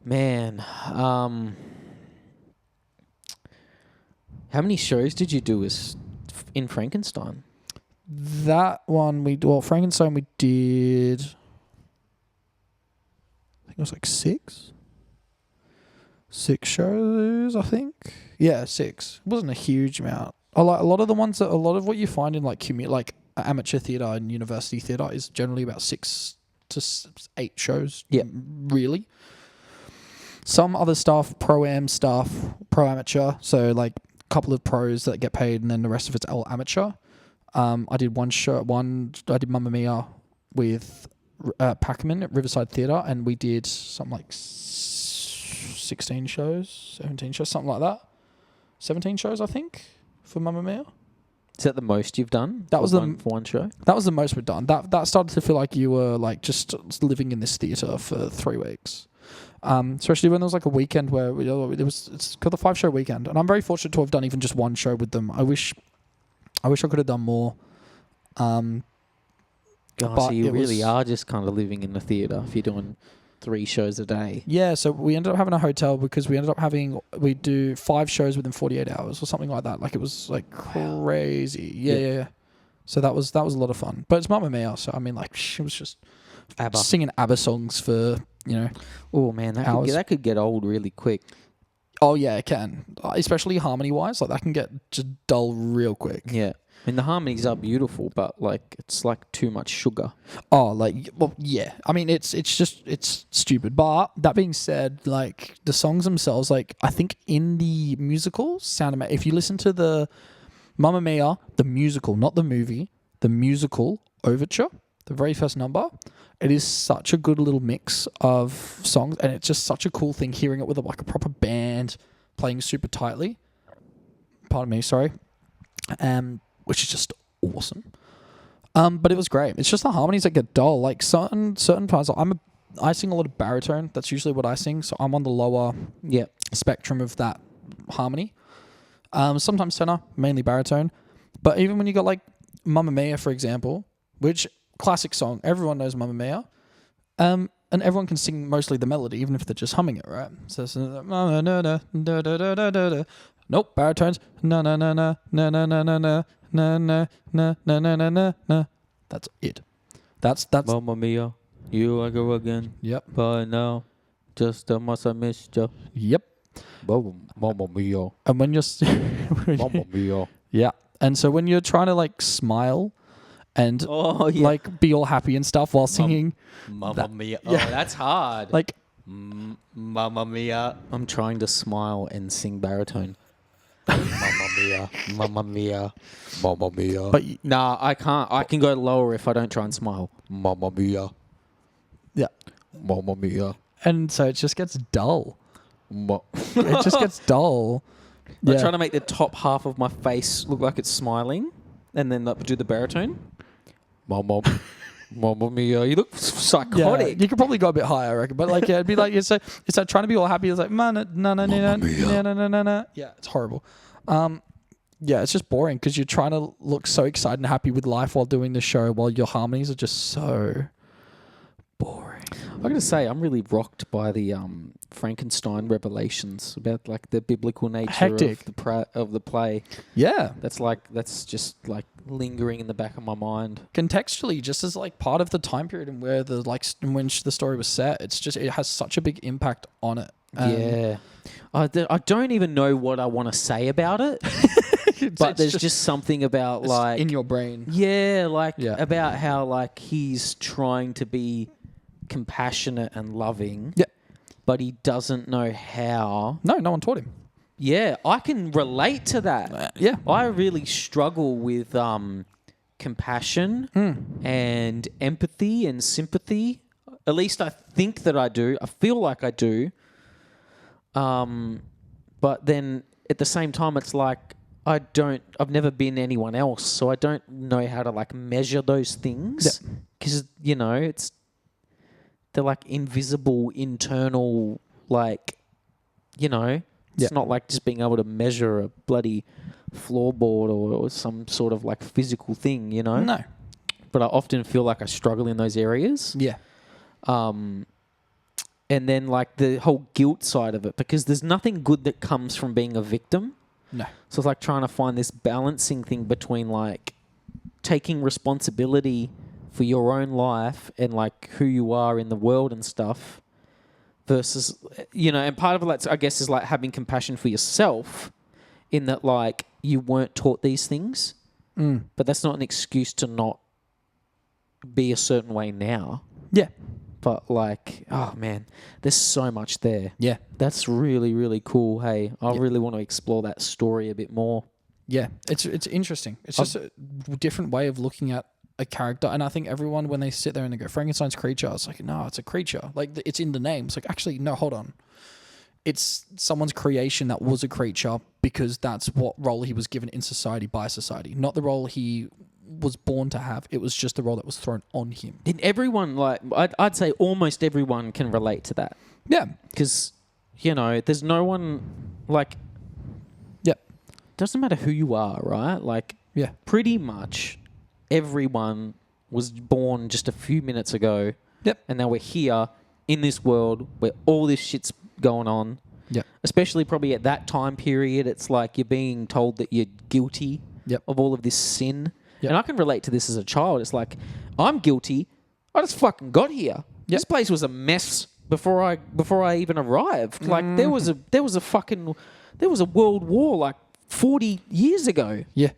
Man, how many shows did you do in Frankenstein? That one Frankenstein we did. I think it was like 6. 6 shows, I think. Yeah, 6. It wasn't a huge amount. I like a lot of the ones that a lot of what you find in like like amateur theatre and university theatre is generally about 6 to 8 shows. Yeah. Really. Some other stuff, pro-am stuff, pro-amateur. So like a couple of pros that get paid and then the rest of it's all amateur. I did I did Mamma Mia with Packerman at Riverside Theatre, and we did something like 16 shows, 17 shows, something like that. 17 shows, I think, for Mamma Mia. Is that the most you've done? That was for one show. That was the most we've done. That started to feel like you were like just living in this theatre for 3 weeks. Especially when there was like a weekend where it's called the 5-show weekend, and I'm very fortunate to have done even just one show with them. I wish I could have done more. So but you it really was- are just kind of living in the theatre if you're doing 3 shows a day. Yeah, so we ended up having a hotel because we do 5 shows within 48 hours or something like that. Like it was like crazy. Yeah. So that was a lot of fun. But it's Mamma Mia, so I mean, like she was just ABBA. singing ABBA songs for Oh man, hours. that could get old really quick. Oh yeah, it can. Especially harmony wise, like that can get just dull real quick. Yeah. I mean, the harmonies are beautiful, but like it's like too much sugar. Oh, like, well, yeah. I mean, it's stupid. But that being said, like the songs themselves, like I think in the musical sound amazing. If you listen to the Mamma Mia, the musical, not the movie, the musical overture, the very first number, it is such a good little mix of songs, and it's just such a cool thing hearing it with like a proper band playing super tightly. Pardon me, sorry. Which is just awesome. But it was great. It's just the harmonies that get dull. Like certain parts. I sing a lot of baritone. That's usually what I sing. So I'm on the lower spectrum of that harmony. Sometimes tenor, mainly baritone. But even when you got like Mamma Mia, for example, which classic song, everyone knows Mamma Mia. And everyone can sing mostly the melody, even if they're just humming it, right? So it's nope, baritones. No, no, no, no, no, no, no, no, no. Na na na na na na na na. That's it. That's Mamma Mia, you I go again. Yep. But now, just must I missed you. Yep. Mamma Mia, And when you're Mamma Mia. yeah, and so when you're trying to like smile and like be all happy and stuff while singing, Mamma Mia. yeah. Oh, that's hard. like Mamma Mia. I'm trying to smile and sing baritone. Mamma Mia, Mamma Mia, Mamma Mia. but Nah, I can't. I can go lower if I don't try and smile. Mamma Mia, yeah, Mamma Mia. and so it just gets dull. Like It just gets dull. Yeah. trying to make the top half of my face look like it's smiling, and then do the baritone. Mamma Mia, you look Yeah, psychotic. you could probably go a bit higher, I reckon. But like, yeah, it'd be like it's like trying to be all happy. It's like no, no, no, no, no, no, no, no, no. Yeah, it's horrible. Yeah, it's just boring because you're trying to look so excited and happy with life while doing the show, while your harmonies are just so boring. I gotta say, I'm really rocked by the Frankenstein revelations about like the biblical nature Hectic. of the play. Yeah, That's just like lingering in the back of my mind. contextually, just as like part of the time period and where the in which the story was set, it has such a big impact on it. Yeah, I don't even know what I want to say about it, but there's just something about it's like in your brain. About how like he's trying to be compassionate and loving, but he doesn't know how. No one taught him. Yeah, I can relate to that. Yeah. I really struggle with compassion and empathy and sympathy. At least I think that I do. I feel like I do. But then at the same time, it's like I've never been anyone else, so I don't know how to like measure those things because they're like invisible, internal, like, it's not like just being able to measure a bloody floorboard or some sort of like physical thing, No. But I often feel like I struggle in those areas. Yeah. And then like the whole guilt side of it, because there's nothing good that comes from being a victim. No. So it's like trying to find this balancing thing between like taking responsibility for your own life and like who you are in the world and stuff versus, and part of it, I guess, is like having compassion for yourself in that like you weren't taught these things, but that's not an excuse to not be a certain way now. Yeah. But like, oh man, there's so much there. Yeah. That's really, really cool. Hey, I really want to explore that story a bit more. Yeah, it's interesting. It's just a different way of looking at a character, and I think everyone, when they sit there and they go Frankenstein's creature, it's like, no, it's a creature. Like it's in the name. It's like, actually, no, hold on. It's someone's creation that was a creature because that's what role he was given in society by society, not the role he was born to have. It was just the role that was thrown on him. And everyone, like, I'd say almost everyone can relate to that. Yeah. Because, you know, there's no one, like, doesn't matter who you are, right? Like, Yeah. pretty much everyone was born just a few minutes ago. Yep. And now we're here in this world where all this shit's going on. Yep. Especially probably at that time period, it's like you're being told that you're guilty Yep. of all of this sin. Yep. And I can relate to this as a child. It's like, I'm guilty. I just fucking got here. Yep. This place was a mess before I even arrived. Like there was a world war like 40 years ago. Yeah.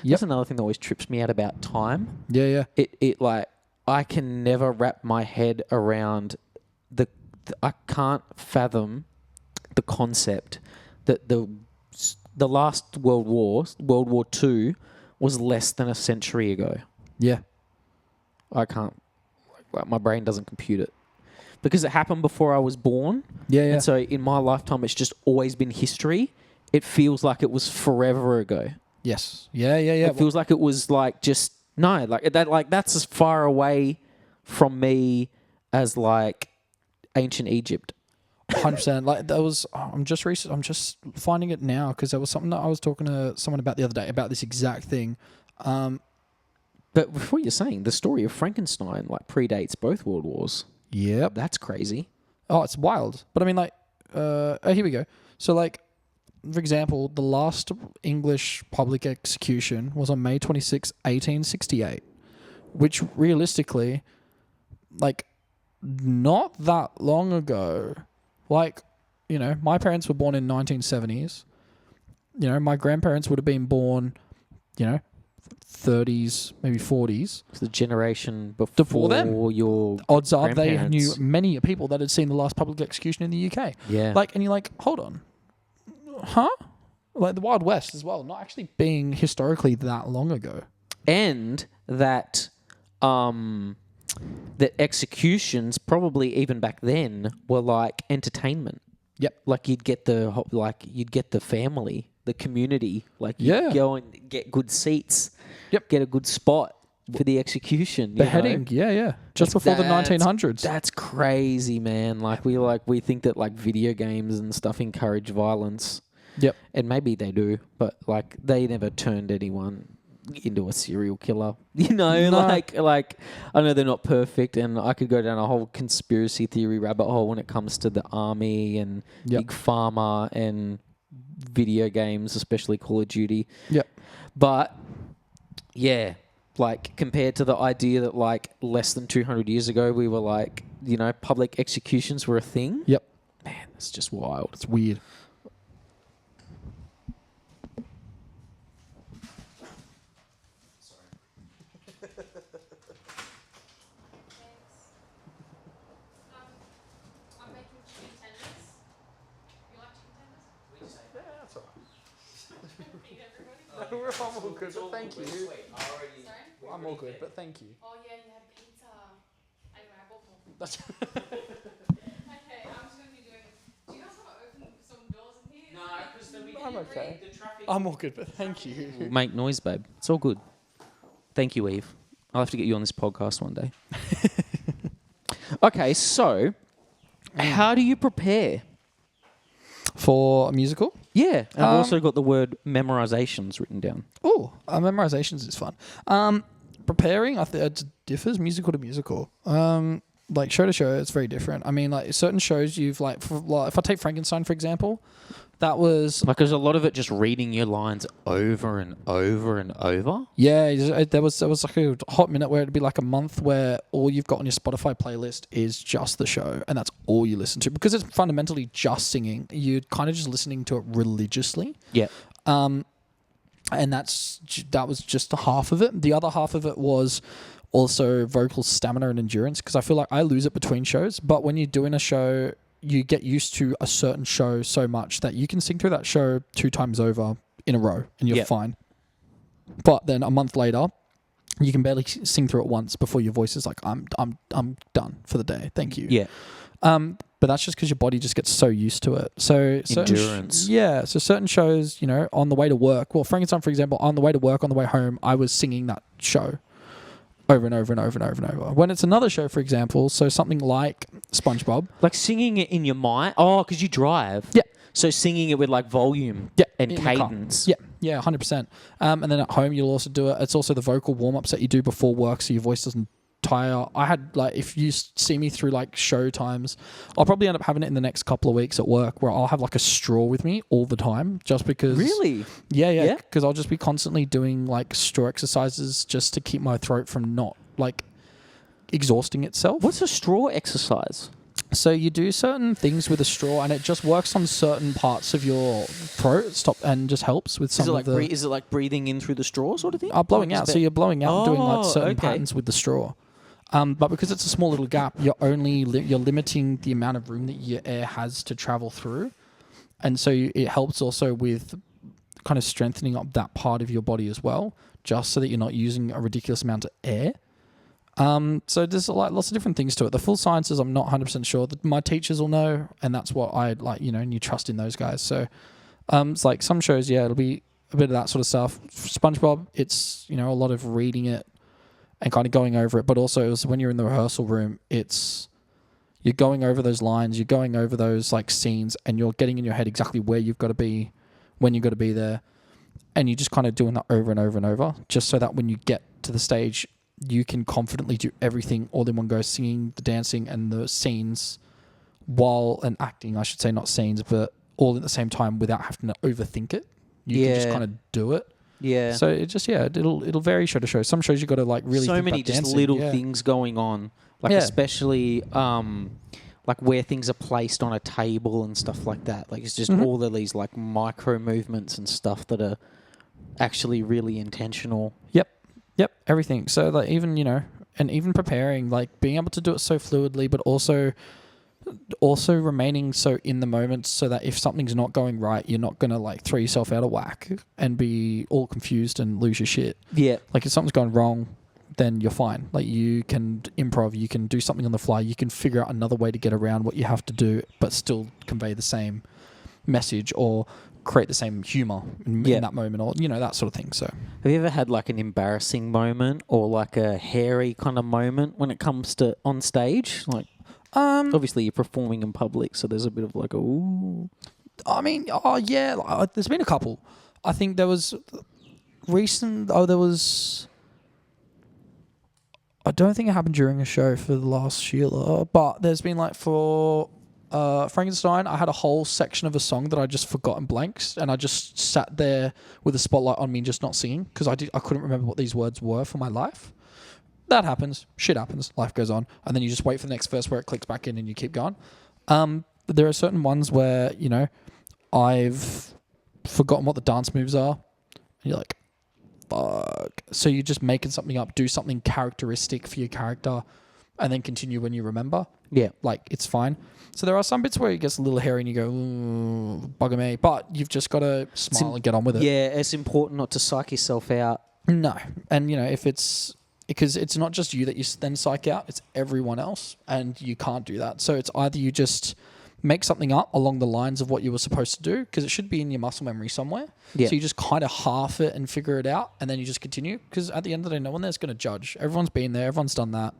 That's another thing that always trips me out about time. Yeah. It like I can never wrap my head around I can't fathom the concept that the last World War, World War II, was less than a century ago. Yeah. I can't. Like, my brain doesn't compute it because it happened before I was born. Yeah. And so in my lifetime, it's just always been history. It feels like it was forever ago. Yes. Yeah. It feels like it was like just no, like that. Like that's as far away from me as like ancient Egypt. 100%. Like that was. I'm just finding it now because there was something that I was talking to someone about the other day about this exact thing. But before you're saying the story of Frankenstein like predates both world wars. Yep. That's crazy. Oh, it's wild. But I mean, like, here we go. So, like, for example, the last English public execution was on May 26, 1868, which realistically, like, not that long ago. Like, you know, my parents were born in 1970s. You know, my grandparents would have been born, you know, 30s, maybe 40s. It's the generation before them. Your Odds are they grandparents. knew many people that had seen the last public execution in the UK. Yeah. Like, and you're like, hold on. Huh? Like the Wild West as well, not actually being historically that long ago. And that that executions probably even back then were like entertainment. Yep. Like you'd get the family, the community, like Yeah. you'd go and get good seats. Yep. Get a good spot for the execution. Beheading, yeah. Just before the 1900s. That's crazy, man. Like we think that like video games and stuff encourage violence. Yep. And maybe they do, but like they never turned anyone into a serial killer. You know, No. like I know they're not perfect, and I could go down a whole conspiracy theory rabbit hole when it comes to the army and Yep. big pharma and video games, especially Call of Duty. Yep. But yeah, like compared to the idea that like less than 200 years ago we were like, you know, public executions were a thing. Yep. Man, it's just wild. It's weird. I'm making chicken tenders. You like chicken tenders? Feed everybody. I'm all good, but thank you. Sorry? I'm all good, but thank you. Oh yeah, you had pizza. Anyway, I bought more. That's Okay, I'm just gonna be doing. Do you guys want to open some doors in here? No, because then we I'm okay. I'm all good, but thank you. make noise, babe. It's all good. Thank you, Eve. I'll have to get you on this podcast one day. Okay, so how do you prepare? For a musical? Yeah, and I've also got the word memorizations written down. Oh, memorizations is fun. Preparing, I think it differs musical to musical. Like show to show, it's very different. I mean, like certain shows you've like, if I take Frankenstein for example, that was Like, there's a lot of it just reading your lines over and over and over. yeah. There was like a hot minute where it'd be like a month where all you've got on your Spotify playlist is just the show, and that's all you listen to because it's fundamentally just singing. You're kind of just listening to it religiously. Yeah. And that was just half of it. The other half of it was also vocal stamina and endurance because I feel like I lose it between shows. But when you're doing a show, you get used to a certain show so much that you can sing through that show 2 times over in a row and you're fine. But then a month later, you can barely sing through it once before your voice is like, I'm done for the day. Thank you. Yeah. But that's just because your body just gets so used to it. So Endurance. So certain shows, you know, on the way to work. Well, Frankenstein, for example, on the way to work, on the way home, I was singing that show over and over and over and over and over. When it's another show, for example, so something like SpongeBob. Like singing it in your mind. Oh, because you drive. Yeah. So singing it with like volume. Yeah, And in the car. cadence. Yeah, 100%. And then at home, you'll also do it. It's also the vocal warm-ups that you do before work so your voice doesn't tire. I had, like, if you see me through, like, show times, I'll probably end up having it in the next couple of weeks at work where I'll have, like, a straw with me all the time just because... Really? Yeah. Because I'll just be constantly doing, like, straw exercises just to keep my throat from not, like, exhausting itself. What's a straw exercise? So you do certain things with a straw, and it just works on certain parts of your throat. And just helps with some Is it like of the. is it like breathing in through the straw sort of thing? Blowing out. So you're blowing out and doing like certain okay. patterns with the straw. But because it's a small little gap, you're only you're limiting the amount of room that your air has to travel through, and so it helps also with kind of strengthening up that part of your body as well, just so that you're not using a ridiculous amount of air. So there's like lots of different things to it. The full sciences, I'm not 100% sure. My teachers will know, and that's what I like, you know, and you trust in those guys. So, it's like some shows, yeah, it'll be a bit of that sort of stuff. SpongeBob, it's, you know, a lot of reading it and kind of going over it, but also it was when you're in the rehearsal room, you're going over those lines, you're going over those like scenes, and you're getting in your head exactly where you've got to be, when you've got to be there, and you're just kind of doing that over and over and over, just so that when you get to the stage, you can confidently do everything all in one go, singing, the dancing, and the scenes, and acting, I should say, not scenes, but all at the same time without having to overthink it. You can just kind of do it. Yeah. So it just, it'll vary show to show. Some shows you got to like really so think many about just dancing. little things going on, like especially like where things are placed on a table and stuff like that. Like it's just all of these like micro movements and stuff that are actually really intentional. Yep, everything. So like even, you know, and even preparing, like being able to do it so fluidly, but also remaining so in the moment so that if something's not going right, you're not going to like throw yourself out of whack and be all confused and lose your shit. Yeah. Like if something's going wrong, then you're fine. Like you can improv, you can do something on the fly, you can figure out another way to get around what you have to do, but still convey the same message or create the same humor in that moment, or you know, that sort of thing. So have you ever had like an embarrassing moment or like a hairy kind of moment when it comes to on stage? Like obviously you're performing in public, so there's a bit of like ooh. I mean, there's been a couple. I think there was I don't think it happened during a show for the last Sheila, but there's been like for Frankenstein, I had a whole section of a song that I just forgotten blanks, and I just sat there with a spotlight on me just not singing because I couldn't remember what these words were for my life. That happens. Shit happens. Life goes on. And then you just wait for the next verse where it clicks back in and you keep going. There are certain ones where, you know, I've forgotten what the dance moves are. And you're like, fuck. So you're just making something up, do something characteristic for your character, and then continue when you remember. Yeah. Like, it's fine. So there are some bits where it gets a little hairy and you go, ooh, bugger me. But you've just got to smile and get on with it. Yeah, it's important not to psych yourself out. No. And, you know, because it's not just you that you then psych out, it's everyone else, and you can't do that. So it's either you just make something up along the lines of what you were supposed to do, because it should be in your muscle memory somewhere. Yeah. So you just kind of half it and figure it out, and then you just continue, because at the end of the day, no one there's going to judge. Everyone's been there. Everyone's done that.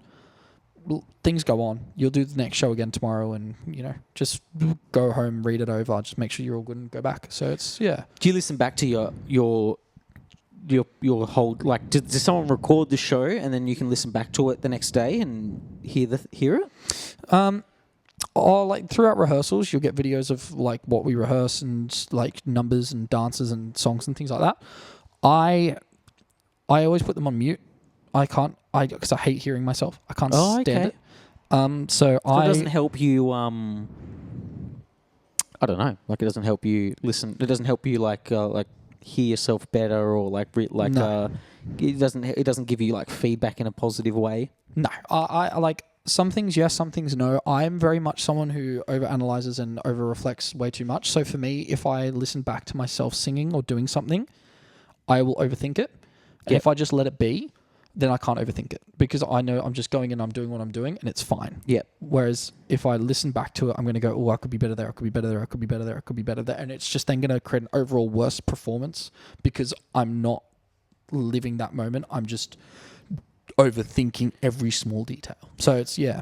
Things go on. You'll do the next show again tomorrow, and, you know, just go home, read it over, just make sure you're all good and go back. So it's, yeah. Do you listen back to your your whole like? Does someone record the show and then you can listen back to it the next day and hear it? Or like throughout rehearsals, you'll get videos of like what we rehearse and like numbers and dances and songs and things like that. I always put them on mute. Because I hate hearing myself. I can't stand it. So it doesn't help you. I don't know. Like it doesn't help you listen. It doesn't help you like hear yourself better or No. It doesn't give you like feedback in a positive way. No, I like some things yes, some things no. I'm very much someone who overanalyzes and over-reflects way too much. So for me, if I listen back to myself singing or doing something, I will overthink it. And if I just let it be, then I can't overthink it because I know I'm just going and I'm doing what I'm doing and it's fine. Yeah. Whereas if I listen back to it, I'm going to go, oh, I could be better there. I could be better there. I could be better there. I could be better there. And it's just then going to create an overall worse performance because I'm not living that moment. I'm just overthinking every small detail. So it's, yeah.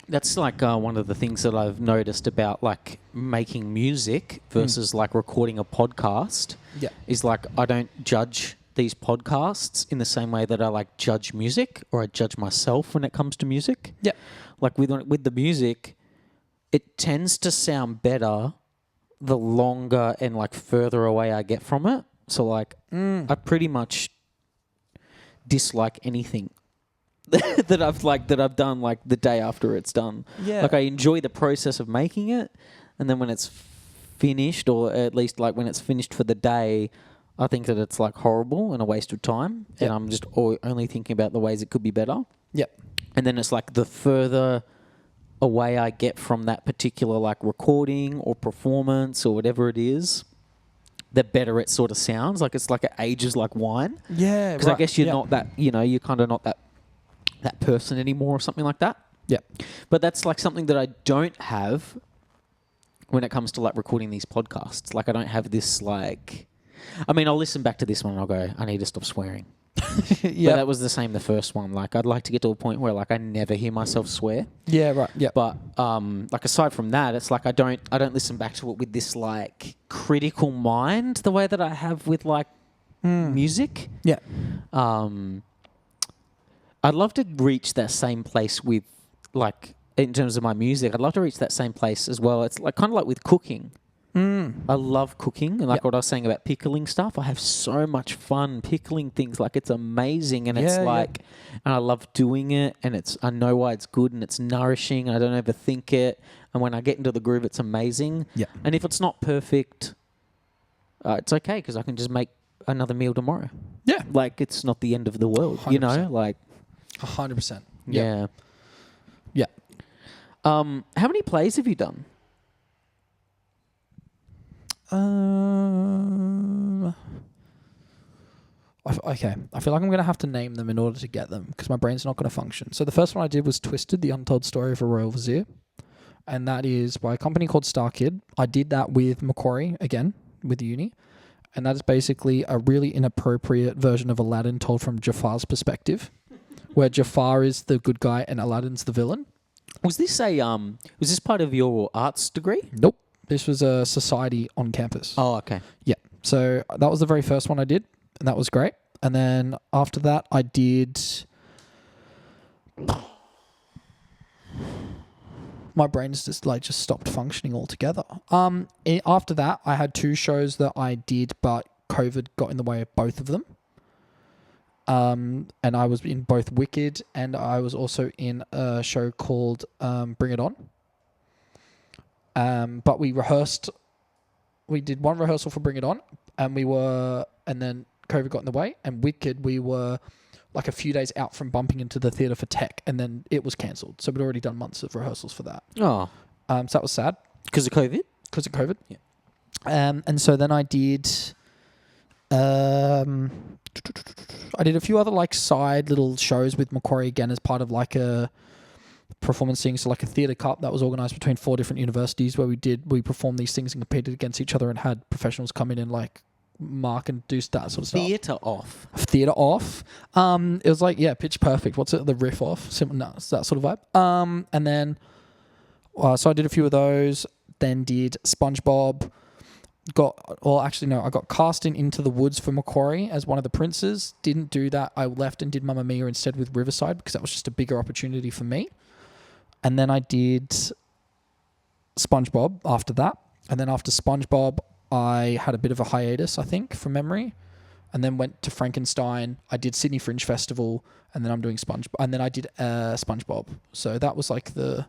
That's like one of the things that I've noticed about like making music versus like recording a podcast. Yeah. Is like I don't judge these podcasts in the same way that I like judge music or I judge myself when it comes to music. Yeah. Like with the music, it tends to sound better the longer and like further away I get from it. So like I pretty much dislike anything that I've done like the day after it's done. Yeah. Like I enjoy the process of making it, and then when it's finished, or at least like when it's finished for the day, I think that it's like horrible and a waste of time, and I'm just only thinking about the ways it could be better. Yeah. And then it's like the further away I get from that particular like recording or performance or whatever it is, the better it sort of sounds. Like it's like it ages like wine. Yeah. Because I guess you're not that, you're kind of not that person anymore or something like that. Yeah. But that's like something that I don't have when it comes to like recording these podcasts. Like I don't have this like... I mean, I'll listen back to this one and I'll go, I need to stop swearing. Yeah. But that was the same the first one. Like I'd like to get to a point where like I never hear myself swear. Yeah, right. Yeah. But like aside from that, it's like I don't listen back to it with this like critical mind the way that I have with like music. Yeah. I'd love to reach that same place with like in terms of my music. I'd love to reach that same place as well. It's like kind of like with cooking. I love cooking, and like what I was saying about pickling stuff, I have so much fun pickling things. Like it's amazing, and it's like, and I love doing it, and I know why it's good, and it's nourishing. And I don't overthink it, and when I get into the groove, it's amazing. Yeah. And if it's not perfect, it's okay because I can just make another meal tomorrow. Yeah. Like it's not the end of the world, 100%. you know. Like 100%. Yeah. Yeah. How many plays have you done? Okay. I feel like I'm going to have to name them in order to get them because my brain's not going to function. So the first one I did was Twisted, The Untold Story of a Royal Vizier. And that is by a company called Star Kid. I did that with Macquarie, again, with uni. And that is basically a really inappropriate version of Aladdin told from Jafar's perspective, where Jafar is the good guy and Aladdin's the villain. Was this part of your arts degree? Nope. This was a society on campus. Oh, okay. Yeah. So that was the very first one I did, and that was great. And then after that, I did... My brain's just stopped functioning altogether. After that, I had 2 shows that I did, but COVID got in the way of both of them. And I was in both Wicked, and I was also in a show called Bring It On. But we rehearsed. We did one rehearsal for Bring It On, and then COVID got in the way. And Wicked, we were like a few days out from bumping into the theatre for Tech, and then it was cancelled. So we'd already done months of rehearsals for that. Oh, so that was sad because of COVID. Because of COVID, yeah. And so then I did. I did a few other like side little shows with Macquarie again as part of like a performance thing. So like a theatre cup that was organised between 4 different universities where we performed these things and competed against each other and had professionals come in and like mark and do that sort of stuff. Theatre off. It was like, Pitch Perfect. What's it? The riff off. No, it's that sort of vibe. And then, so I did a few of those. Then did SpongeBob. I got cast in Into the Woods for Macquarie as one of the princes. Didn't do that. I left and did Mamma Mia instead with Riverside because that was just a bigger opportunity for me. And then I did SpongeBob after that. And then after SpongeBob, I had a bit of a hiatus, I think, from memory. And then went to Frankenstein. I did Sydney Fringe Festival. And then I'm doing SpongeBob. And then I did SpongeBob. So that was like the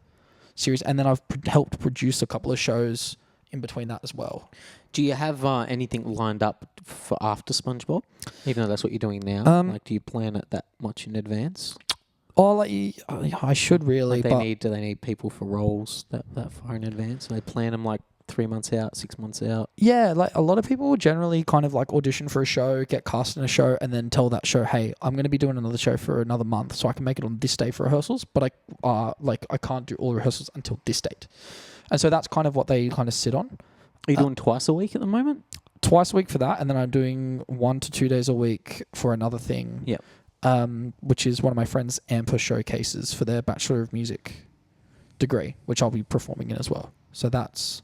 series. And then I've helped produce a couple of shows in between that as well. Do you have anything lined up for after SpongeBob? Even though that's what you're doing now. Do you plan it that much in advance? Oh, I should really. Do they need people for roles that far in advance? Do they plan them like 3 months out, 6 months out? Yeah, like a lot of people will generally kind of like audition for a show, get cast in a show, and then tell that show, hey, I'm going to be doing another show for another month, so I can make it on this day for rehearsals, but I can't do all the rehearsals until this date. And so that's kind of what they kind of sit on. Are you doing twice a week at the moment? Twice a week for that, and then I'm doing 1 to 2 days a week for another thing. Yep. Which is one of my friends' AMPA showcases for their Bachelor of Music degree, which I'll be performing in as well. So that's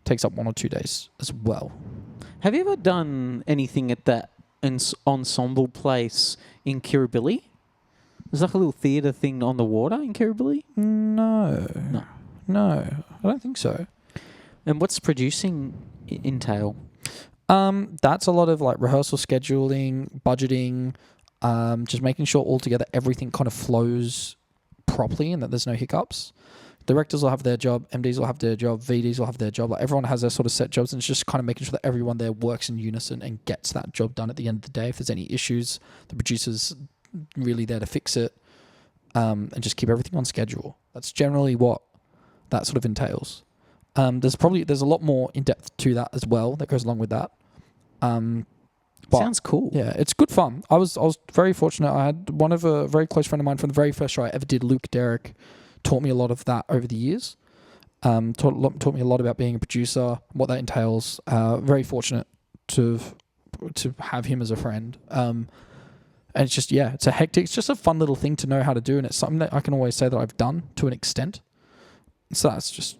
takes up 1 or 2 days as well. Have you ever done anything at that ensemble place in Kirribilli? There's like a little theatre thing on the water in Kirribilli? No, I don't think so. And what's producing entail? That's a lot of like rehearsal scheduling, budgeting, just making sure altogether everything kind of flows properly and that there's no hiccups. Directors will have their job, MDs will have their job, VDs will have their job. Like everyone has their sort of set jobs, and it's just kind of making sure that everyone there works in unison and gets that job done at the end of the day. If there's any issues, the producer's really there to fix it, and just keep everything on schedule. That's generally what that sort of entails. There's a lot more in depth to that as well that goes along with that. Sounds cool. Yeah, it's good fun. I was very fortunate. I had one of a very close friend of mine from the very first show I ever did, Luke Derrick, taught me a lot of that over the years. Taught me a lot about being a producer, what that entails. Very fortunate to have him as a friend. And it's just, it's just a fun little thing to know how to do, and it's something that I can always say that I've done to an extent. So it's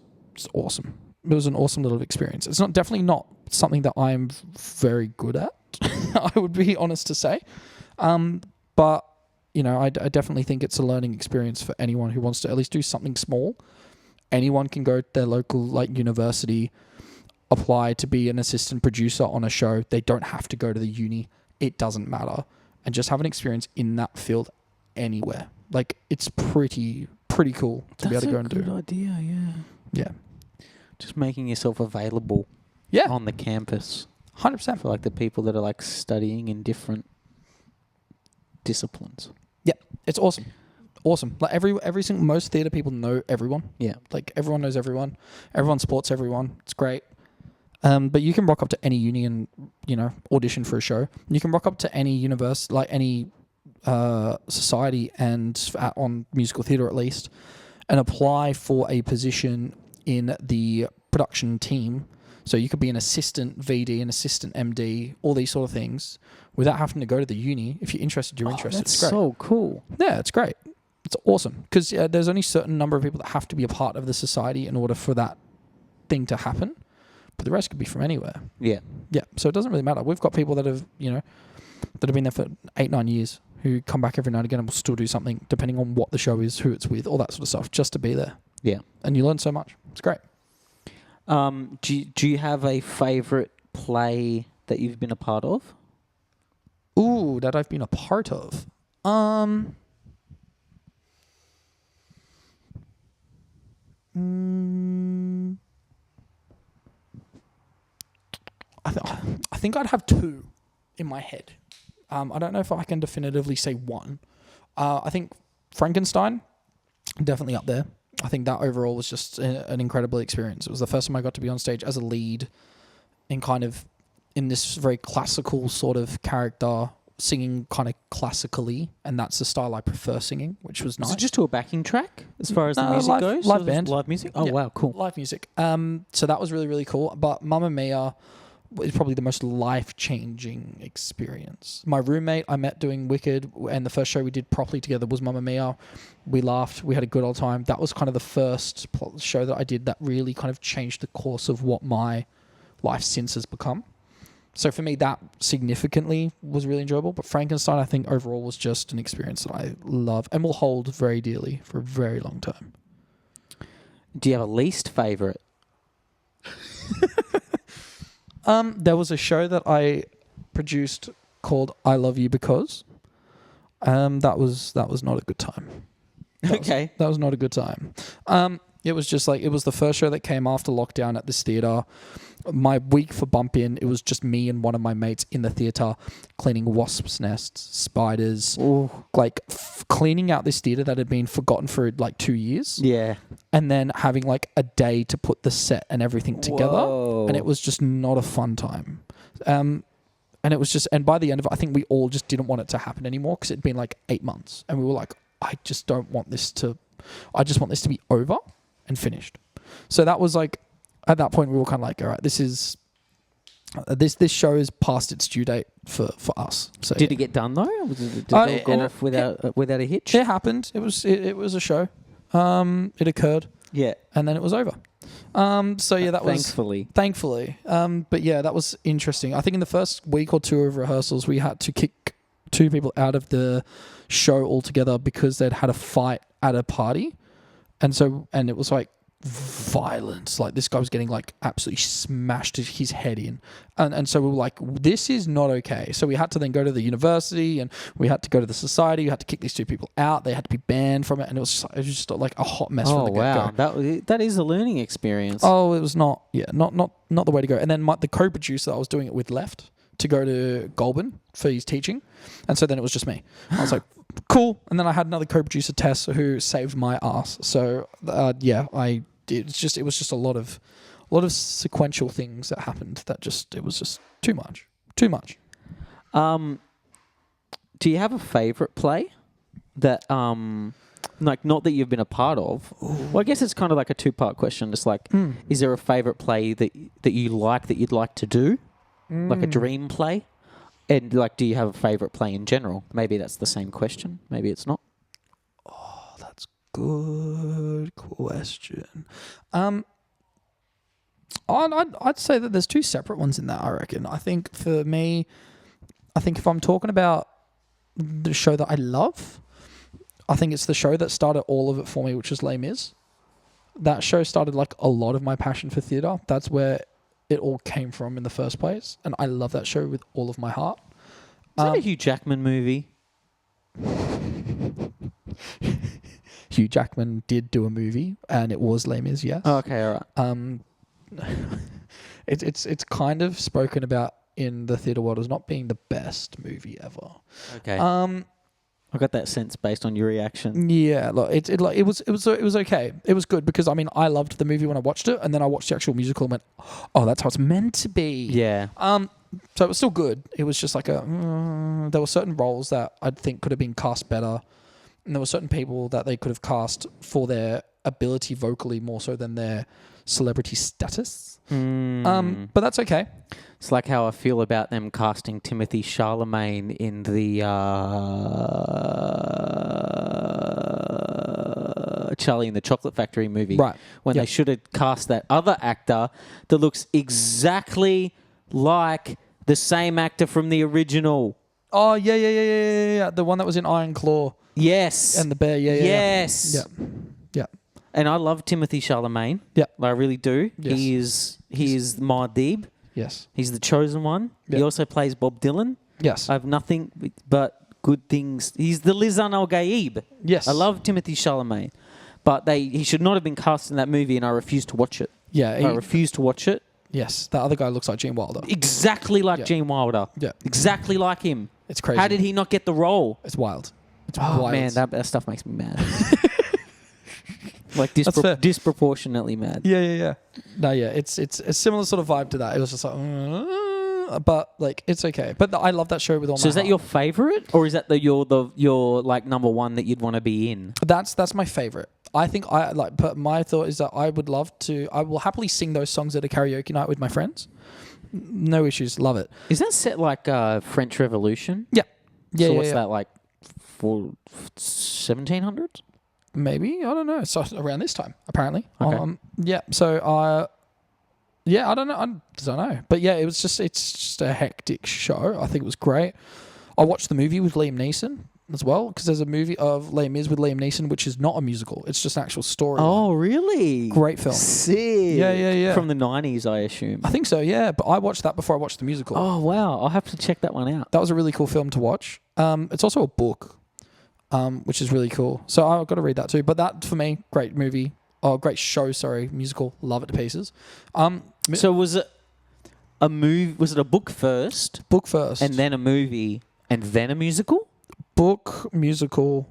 awesome. It was an awesome little experience. It's definitely not something that I'm very good at, I would be honest to say. But I definitely think it's a learning experience for anyone who wants to at least do something small. Anyone can go to their local university, apply to be an assistant producer on a show. They don't have to go to the uni. It doesn't matter. And just have an experience in that field anywhere. Like, it's pretty cool to be able to go and do. That's a good idea, yeah. Yeah. Just making yourself available on the campus. 100%. For like the people that are like studying in different disciplines. Yeah, it's awesome. Like every single, most theatre people know everyone. Yeah. Like everyone knows everyone. Everyone supports everyone. It's great. But you can rock up to any uni and, audition for a show. You can rock up to any university, like any society and on musical theatre at least, and apply for a position in the production team. So you could be an assistant VD, an assistant MD, all these sort of things, without having to go to the uni. If you're interested, you're interested. That's it's great. so cool. Yeah, it's great. It's awesome because there's only a certain number of people that have to be a part of the society in order for that thing to happen. But the rest could be from anywhere. Yeah. Yeah. So it doesn't really matter. We've got people that have, that have been there for 8-9 years who come back every now and again and will still do something depending on what the show is, who it's with, all that sort of stuff, just to be there. Yeah. And you learn so much. It's great. Do you have a favourite play that you've been a part of? Ooh, that I've been a part of. I think I'd have 2 in my head. I don't know if I can definitively say one. I think Frankenstein, definitely up there. I think that overall was just an incredible experience. It was the first time I got to be on stage as a lead in this very classical sort of character, singing kind of classically, and that's the style I prefer singing, which was nice. Is it just to a backing track as far as the music goes? Live band. Live music? Oh, yeah, wow, cool. Live music. So that was really, really cool. But Mamma Mia is probably the most life-changing experience. My roommate I met doing Wicked, and the first show we did properly together was Mamma Mia. We laughed. We had a good old time. That was kind of the first show that I did that really kind of changed the course of what my life since has become. So for me, that significantly was really enjoyable. But Frankenstein, I think overall was just an experience that I love and will hold very dearly for a very long time. Do you have a least favourite? There was a show that I produced called I Love You Because. That was not a good time. Okay. That was not a good time. It was just like, it was the first show that came after lockdown at this theatre. My week for bump in, it was just me and one of my mates in the theatre cleaning wasps' nests, spiders, like cleaning out this theatre that had been forgotten for like 2 years. Yeah. And then having like a day to put the set and everything together. Whoa. And it was just not a fun time. And it was just, and by the end of it, I think we all just didn't want it to happen anymore because it'd been like 8 months. And we were like, I just want this to be over and finished. So that was like, at that point we were kind of like, all right, this show is past its due date for us. So Did it get done though? Did it all go off without a hitch? it happened. It was a show. It occurred. Yeah. And then it was over. So yeah, that was thankfully. But yeah, that was interesting. I think in the first week or two of rehearsals, we had to kick 2 people out of the show altogether because they'd had a fight at a party. And it was like violence. Like this guy was getting like absolutely smashed his head in. And so we were like, this is not okay. So we had to then go to the university and we had to go to the society. We had to kick these 2 people out. They had to be banned from it. And it was just like a hot mess from the get-go. Wow. That is a learning experience. Oh, it was not the way to go. And then the co-producer that I was doing it with left to go to Goulburn for his teaching. And so then it was just me. I was like, cool. And then I had another co-producer, Tess, who saved my ass. So it was just a lot of sequential things that happened it was just too much. Do you have a favourite play that like not that you've been a part of? Well, I guess it's kind of like a 2-part question. It's like, is there a favourite play that you like that you'd like to do? Like a dream play? And like, do you have a favourite play in general? Maybe that's the same question. Maybe it's not. Oh, that's good question. I'd say that there's 2 separate ones in that, I reckon. I think for me, if I'm talking about the show that I love, I think it's the show that started all of it for me, which is Les Mis. That show started like a lot of my passion for theatre. That's where it all came from in the first place. And I love that show with all of my heart. Is that a Hugh Jackman movie? Hugh Jackman did do a movie, and it was Les Mis, yes. Oh, okay, all right. It's kind of spoken about in the theatre world as not being the best movie ever. Okay. I got that sense based on your reaction. Yeah, look, it was okay. It was good because I mean I loved the movie when I watched it, and then I watched the actual musical and went, oh, that's how it's meant to be. Yeah. So it was still good. It was just like there were certain roles that I think could have been cast better, and there were certain people that they could have cast for their ability vocally more so than their celebrity status. But that's okay. It's like how I feel about them casting Timothy Chalamet in the Charlie and the Chocolate Factory movie. Right. When they should have cast that other actor that looks exactly like the same actor from the original. Oh, yeah. The one that was in Iron Claw. Yes. And the bear, yeah. Yes. Yeah. And I love Timothy Chalamet. Yeah. I really do. Yes. He is Muad'Dib. Yes. He's the chosen one. Yeah. He also plays Bob Dylan. Yes. I have nothing but good things. He's the Lisan al-Gaib. Yes. I love Timothy Chalamet. But he should not have been cast in that movie, and I refuse to watch it. Yeah. I refuse to watch it. Yes. That other guy looks like Gene Wilder. Exactly like Gene Wilder. Yeah. Exactly like him. It's crazy. How did he not get the role? It's wild. It's Oh, wild. man, that stuff makes me mad. Like That's fair. disproportionately mad. Yeah. No, yeah. It's a similar sort of vibe to that. It was just like, but like it's okay. But I love that show with all my So is that heart. your favorite, or is that your like number one that you'd want to be in? That's my favorite. I think but my thought is that I will happily sing those songs at a karaoke night with my friends. No issues. Love it. Is that set like French Revolution? Yeah. Yeah. So yeah, what's yeah. that like for 1700s? Maybe, I don't know. So around this time, apparently. Okay. Yeah. So Yeah, I don't know. But yeah, it's just a hectic show. I think it was great. I watched the movie with Liam Neeson as well, because there's a movie of Les Mis with Liam Neeson, which is not a musical. It's just an actual story. Oh, really? Great film. Sick. Yeah. From the 90s, I assume. I think so, yeah. But I watched that before I watched the musical. Oh, wow. I'll have to check that one out. That was a really cool film to watch. It's also a book, which is really cool. So I've got to read that too. But that, for me, great movie. Oh, great show, sorry. Musical. Love it to pieces. So was it a movie? Was it a book first? Book first. And then a movie and then a musical? Book, musical,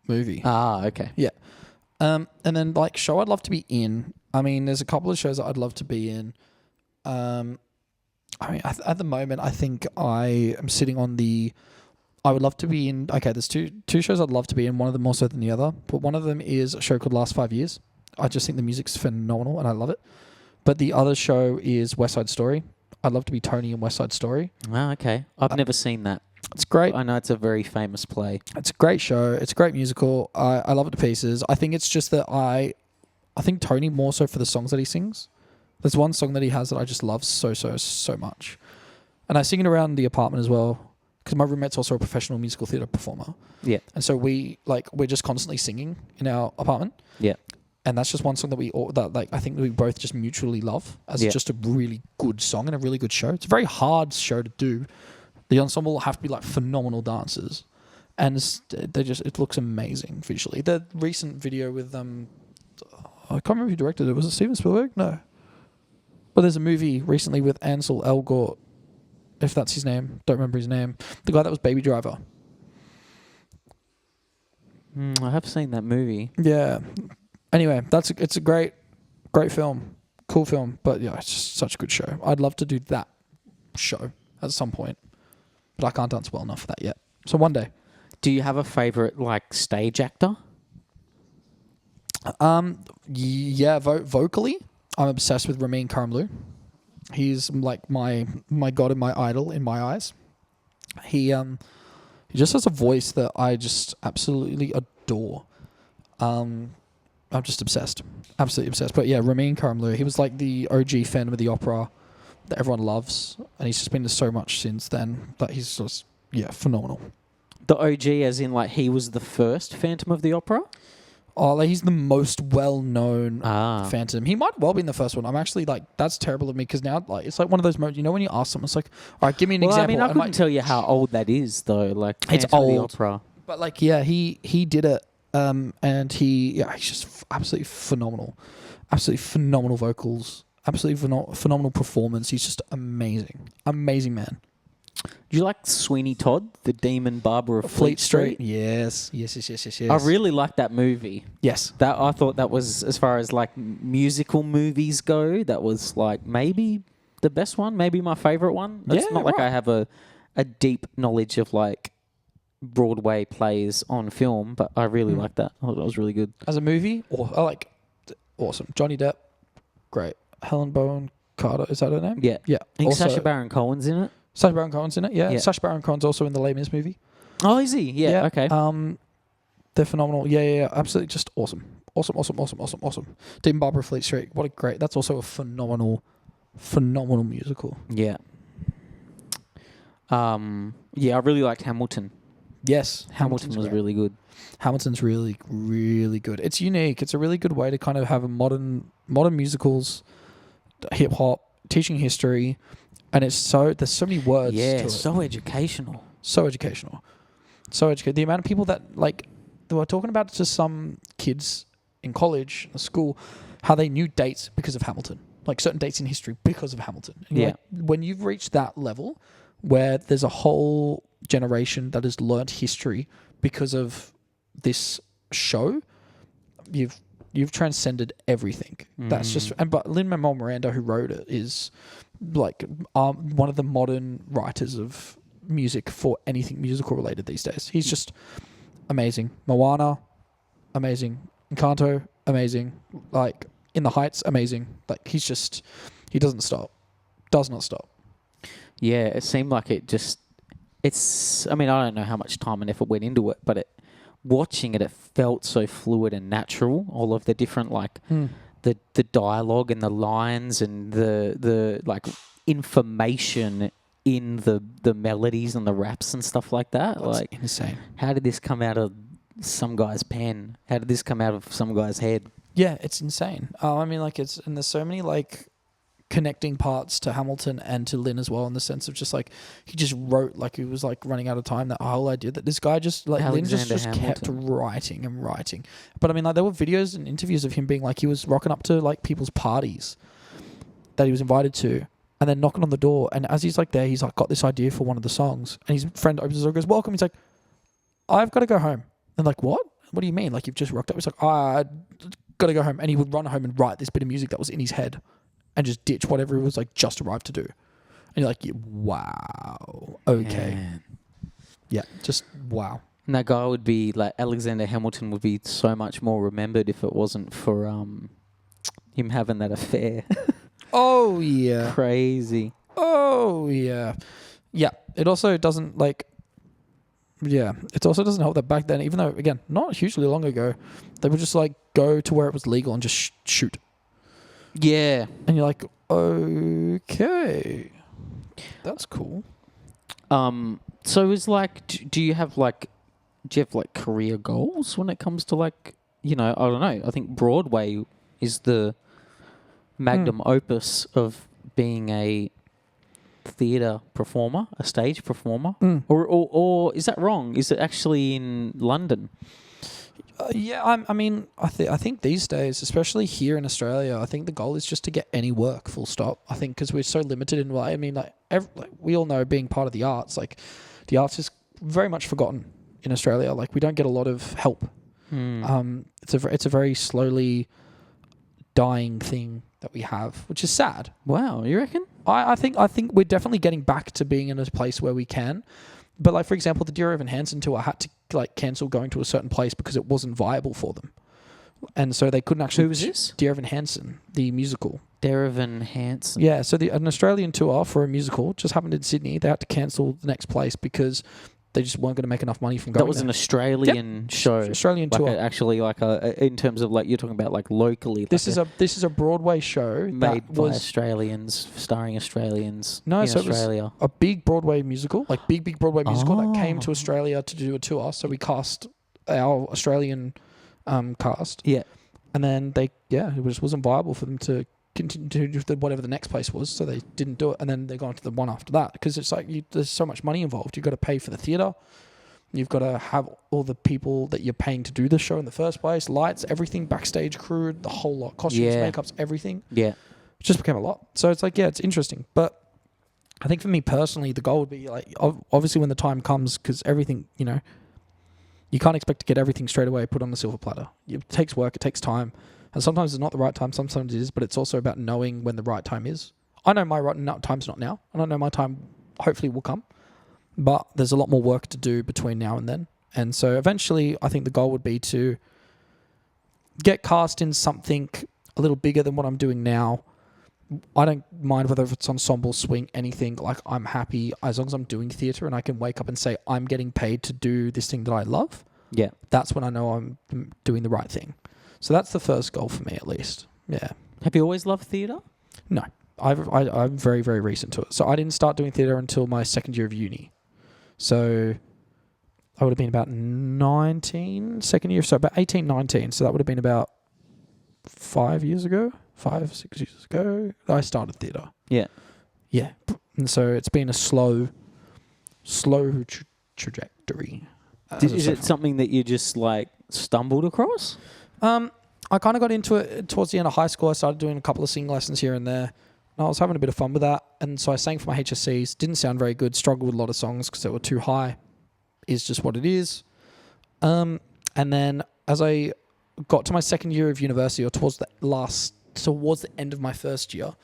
movie. Ah, okay. Yeah. And then, like, show I'd love to be in. I mean, there's a couple of shows that I'd love to be in. I mean, at the moment, I think I am sitting on the... I would love to be in... Okay, there's two shows I'd love to be in, one of them more so than the other. But one of them is a show called Last 5 Years. I just think the music's phenomenal and I love it. But the other show is West Side Story. I'd love to be Tony in West Side Story. Ah, okay. I've never seen that. It's great. I know it's a very famous play. It's a great show. It's a great musical. I love it to pieces. I think it's just that I think Tony more so for the songs that he sings. There's one song that he has that I just love so much. And I sing it around the apartment as well, because my roommate's also a professional musical theatre performer. Yeah. And so we're just constantly singing in our apartment. Yeah. And that's just one song that I think we both just mutually love as just a really good song and a really good show. It's a very hard show to do. The ensemble have to be like phenomenal dancers, and it looks amazing visually. The recent video with I can't remember who directed it. Was it Steven Spielberg? No. But there's a movie recently with Ansel Elgort, if that's his name. Don't remember his name. The guy that was Baby Driver. I have seen that movie. Yeah. Anyway, it's a great film, cool film. But yeah, it's just such a good show. I'd love to do that show at some point. But I can't dance well enough for that yet. So one day. Do you have a favourite, like, stage actor? Yeah, vocally, I'm obsessed with Ramin Karimloo. He's like my god and my idol in my eyes. He just has a voice that I just absolutely adore. I'm just obsessed. Absolutely obsessed. But yeah, Ramin Karimloo, he was like the OG Phantom of the Opera that everyone loves, and he's just been to so much since then. But he's just phenomenal. The OG, as in like he was the first Phantom of the Opera? Oh, like he's the most well-known Phantom. He might well be in the first one. I'm actually like, that's terrible of me, because now like it's like one of those moments, you know, when you ask someone, it's like, all right, give me an example. I mean, I couldn't tell you how old that is though. Like Phantom it's old, of the Opera. But like, yeah, he did it, and he's just absolutely phenomenal, absolutely phenomenal vocals. Absolutely phenomenal performance. He's just amazing. Amazing man. Do you like Sweeney Todd, the demon barber of Fleet Street? Yes. I really like that movie. Yes. I thought that was, as far as like musical movies go, that was like maybe the best one, maybe my favourite one. It's not like I have a deep knowledge of like Broadway plays on film, but I really like that. I thought that was really good. As a movie, awesome. Johnny Depp, great. Helen Bowen Carter, is that her name? Yeah. Yeah. I think Sacha Baron Cohen's in it. Sacha Baron Cohen's in it, yeah. Sacha Baron Cohen's also in the Les Mis movie. Oh, is he? Yeah, okay. They're phenomenal. Yeah. Absolutely just awesome. Awesome. Demon Barber of Fleet Street. What a great... That's also a phenomenal musical. Yeah. I really liked Hamilton. Yes. Hamilton was really good. Hamilton's really, really good. It's unique. It's a really good way to kind of have a modern musicals, hip hop, teaching history, and there's so many words. Yeah, to it. so educational. So educational. The amount of people that they were talking about to some kids in college, in school, how they knew dates because of Hamilton, like certain dates in history because of Hamilton. And like, when you've reached that level where there's a whole generation that has learnt history because of this show, you've transcended everything. That's just but Lin-Manuel Miranda, who wrote it, is like one of the modern writers of music for anything musical related these days. He's just amazing. Moana, amazing. Encanto, amazing. Like In the Heights, amazing. Like he doesn't stop. Does not stop. Yeah, it seemed like I mean, I don't know how much time and effort went into it, but watching it felt so fluid and natural. All of the different the dialogue and the lines and the like information in the melodies and the raps and stuff like that. That's like insane. how did this come out of some guy's pen? How did this come out of some guy's head? Yeah, it's insane. I mean, like and there's so many like connecting parts to Hamilton and to Lynn as well, in the sense of just like he just wrote like he was like running out of time. That whole idea that this guy just like Lynn just kept writing and writing. But I mean, like there were videos and interviews of him being like he was rocking up to like people's parties that he was invited to, and then knocking on the door. And as he's like there, he's like got this idea for one of the songs, and his friend opens the door and goes, "Welcome." He's like, "I've got to go home." And like, "What? What do you mean? Like you've just rocked up?" He's like, "I got to go home." And he would run home and write this bit of music that was in his head, and just ditch whatever he was like just arrived to do. And you're like, yeah, wow, okay, Man. yeah, just wow. And that guy would be like Alexander Hamilton would be so much more remembered if it wasn't for him having that affair. Oh yeah, Crazy. oh yeah, yeah. It also doesn't like. Yeah, it also doesn't help that back then, even though, again, not hugely long ago, they would just like go to where it was legal and just shoot. Yeah. And you're like, okay, that's cool. So is like, do you have like career goals when it comes to like, I don't know. I think Broadway is the magnum opus of being a theatre performer, a stage performer, or is that wrong? Is it actually in London? Yeah, I mean, I think these days, especially here in Australia, I think the goal is just to get any work, full stop. I think because we're so limited in, I mean, like we all know, being part of the arts, like the arts is very much forgotten in Australia. Like we don't get a lot of help. It's a very slowly dying thing that we have, which is sad. Wow, you reckon? I think we're definitely getting back to being in a place where we can. But like, for example, the Dear Evan Hansen tour had to like cancel going to a certain place because it wasn't viable for them. And so they couldn't actually... Who was this? Dear Evan Hansen, the musical. Dear Evan Hansen. Yeah, so an Australian tour for a musical just happened in Sydney. They had to cancel the next place because they just weren't going to make enough money from going That was there. an Australian show. Australian tour. Actually, like in terms of like you're talking about like locally. This is a Broadway show made that by was Australians, starring Australians no, in so Australia. It was a big Broadway musical, like big Broadway musical that came to Australia to do a tour. So we cast our Australian cast. Yeah. And then it just wasn't viable for them to continue to do whatever the next place was, so they didn't do it. And then they got into the one after that because it's like there's so much money involved. You've got to pay for the theatre. You've got to have all the people that you're paying to do the show in the first place, lights, everything, backstage crew, the whole lot, costumes, makeups, everything. Yeah. It just became a lot. So it's like, yeah, it's interesting. But I think for me personally, the goal would be like, obviously when the time comes, because everything, you can't expect to get everything straight away put on the silver platter. It takes work, it takes time. And sometimes it's not the right time, sometimes it is, but it's also about knowing when the right time is. I know my right time's not now. I don't know my time hopefully will come. But there's a lot more work to do between now and then. And so eventually I think the goal would be to get cast in something a little bigger than what I'm doing now. I don't mind whether it's ensemble, swing, anything. Like I'm happy as long as I'm doing theatre and I can wake up and say I'm getting paid to do this thing that I love. Yeah. That's when I know I'm doing the right thing. So that's the first goal for me at least. Yeah. Have you always loved theatre? No. I'm very, very recent to it. So I didn't start doing theatre until my second year of uni. So I would have been about 19, second year, so about 18, 19. So that would have been about 5 years ago, 6 years ago, I started theatre. Yeah. Yeah. And so it's been a slow trajectory. Is it something that you just like stumbled across? I kind of got into it towards the end of high school. I started doing a couple of singing lessons here and there. And I was having a bit of fun with that. And so I sang for my HSCs. Didn't sound very good. Struggled with a lot of songs because they were too high. Is just what it is. And then as I got to my second year of university, or towards the end of my first year,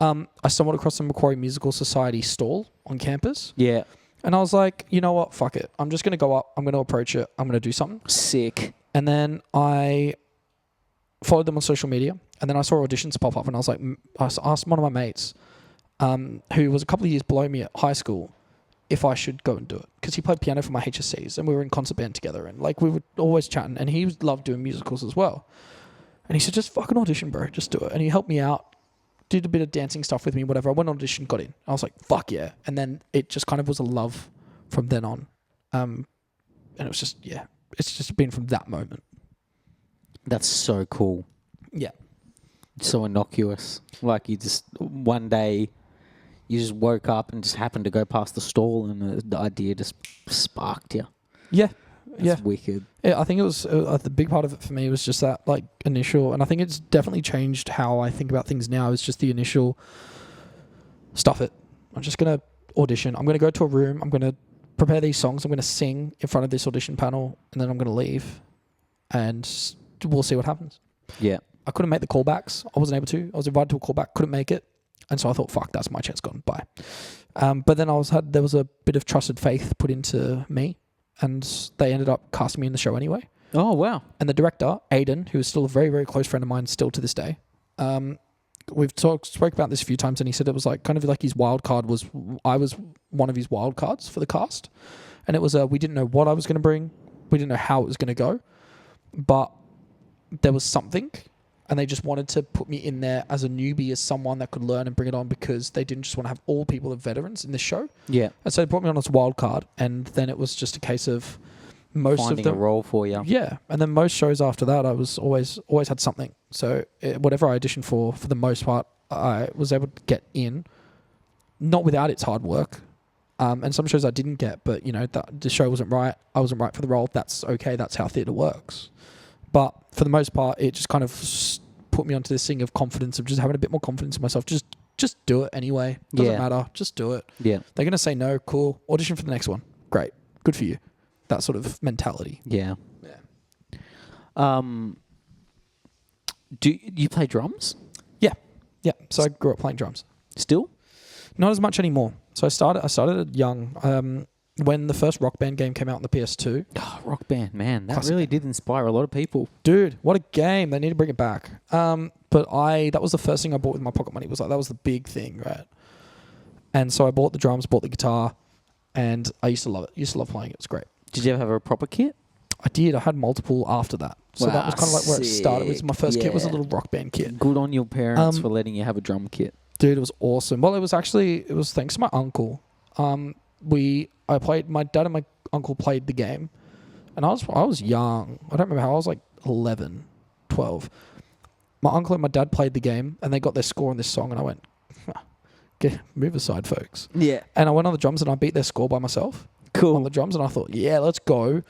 I stumbled across the Macquarie Musical Society stall on campus. Yeah. And I was like, you know what? Fuck it. I'm just going to go up. I'm going to approach it. I'm going to do something. Sick. And then I followed them on social media. And then I saw auditions pop up. And I was like, I asked one of my mates, who was a couple of years below me at high school, if I should go and do it. Because he played piano for my HSCs. And we were in concert band together. And like we were always chatting. And he loved doing musicals as well. And he said, just fucking audition, bro. Just do it. And he helped me out, did a bit of dancing stuff with me, whatever. I went on audition, got in. I was like, fuck yeah. And then it just kind of was a love from then on. And it was just, yeah, it's just been from that moment. That's so cool. Yeah. So innocuous. Like you just, one day, you just woke up and just happened to go past the stall and the idea just sparked you. Yeah. That's wicked. Yeah, I think it was the big part of it for me was just that like initial, and I think it's definitely changed how I think about things now. Is just the initial stuff. I'm just gonna audition. I'm gonna go to a room. I'm gonna prepare these songs. I'm gonna sing in front of this audition panel, and then I'm gonna leave, and we'll see what happens. Yeah. I couldn't make the callbacks. I wasn't able to. I was invited to a callback. Couldn't make it, and so I thought, fuck, that's my chance gone. Bye. But then there was a bit of trusted faith put into me. And they ended up casting me in the show anyway. Oh, wow. And the director, Aidan, who is still a very, very close friend of mine still to this day, we've spoke about this a few times, and he said it was like kind of like his wild card was, I was one of his wild cards for the cast. And it was, we didn't know what I was going to bring. We didn't know how it was going to go. But there was something, and they just wanted to put me in there as a newbie, as someone that could learn and bring it on, because they didn't just want to have all people of veterans in this show. Yeah. And so they brought me on as a wild card, and then it was just a case of finding a role for you. Yeah. And then most shows after that, I was always had something. So whatever I auditioned for the most part, I was able to get in, not without its hard work. And some shows I didn't get, but the show wasn't right. I wasn't right for the role. That's okay. That's how theatre works. But for the most part, it just kind of put me onto this thing of confidence, of just having a bit more confidence in myself. Just do it anyway. Doesn't matter. Just do it. Yeah. They're going to say no. Cool. Audition for the next one. Great. Good for you. That sort of mentality. Yeah. Yeah. Do you play drums? Yeah. Yeah. So I grew up playing drums. Still? Not as much anymore. So I started young. When the first Rock Band game came out on the PS2. Oh, Rock Band, man. That Classic. really did inspire a lot of people. Dude, what a game. They need to bring it back. But that was the first thing I bought with my pocket money. That was the big thing, right? And so I bought the drums, bought the guitar, and I used to love it. Used to love playing it. It was great. Did you ever have a proper kit? I did. I had multiple after that. So that was kind of like where it started. My first kit was a little Rock Band kit. Good on your parents for letting you have a drum kit. Dude, it was awesome. Well, it was thanks to my uncle. My dad and my uncle played the game, and I was young. I don't remember how. I was like 11, 12. My uncle and my dad played the game, and they got their score on this song, and I went, move aside, folks. Yeah. And I went on the drums, and I beat their score by myself. Cool. On the drums, and I thought, yeah, let's go.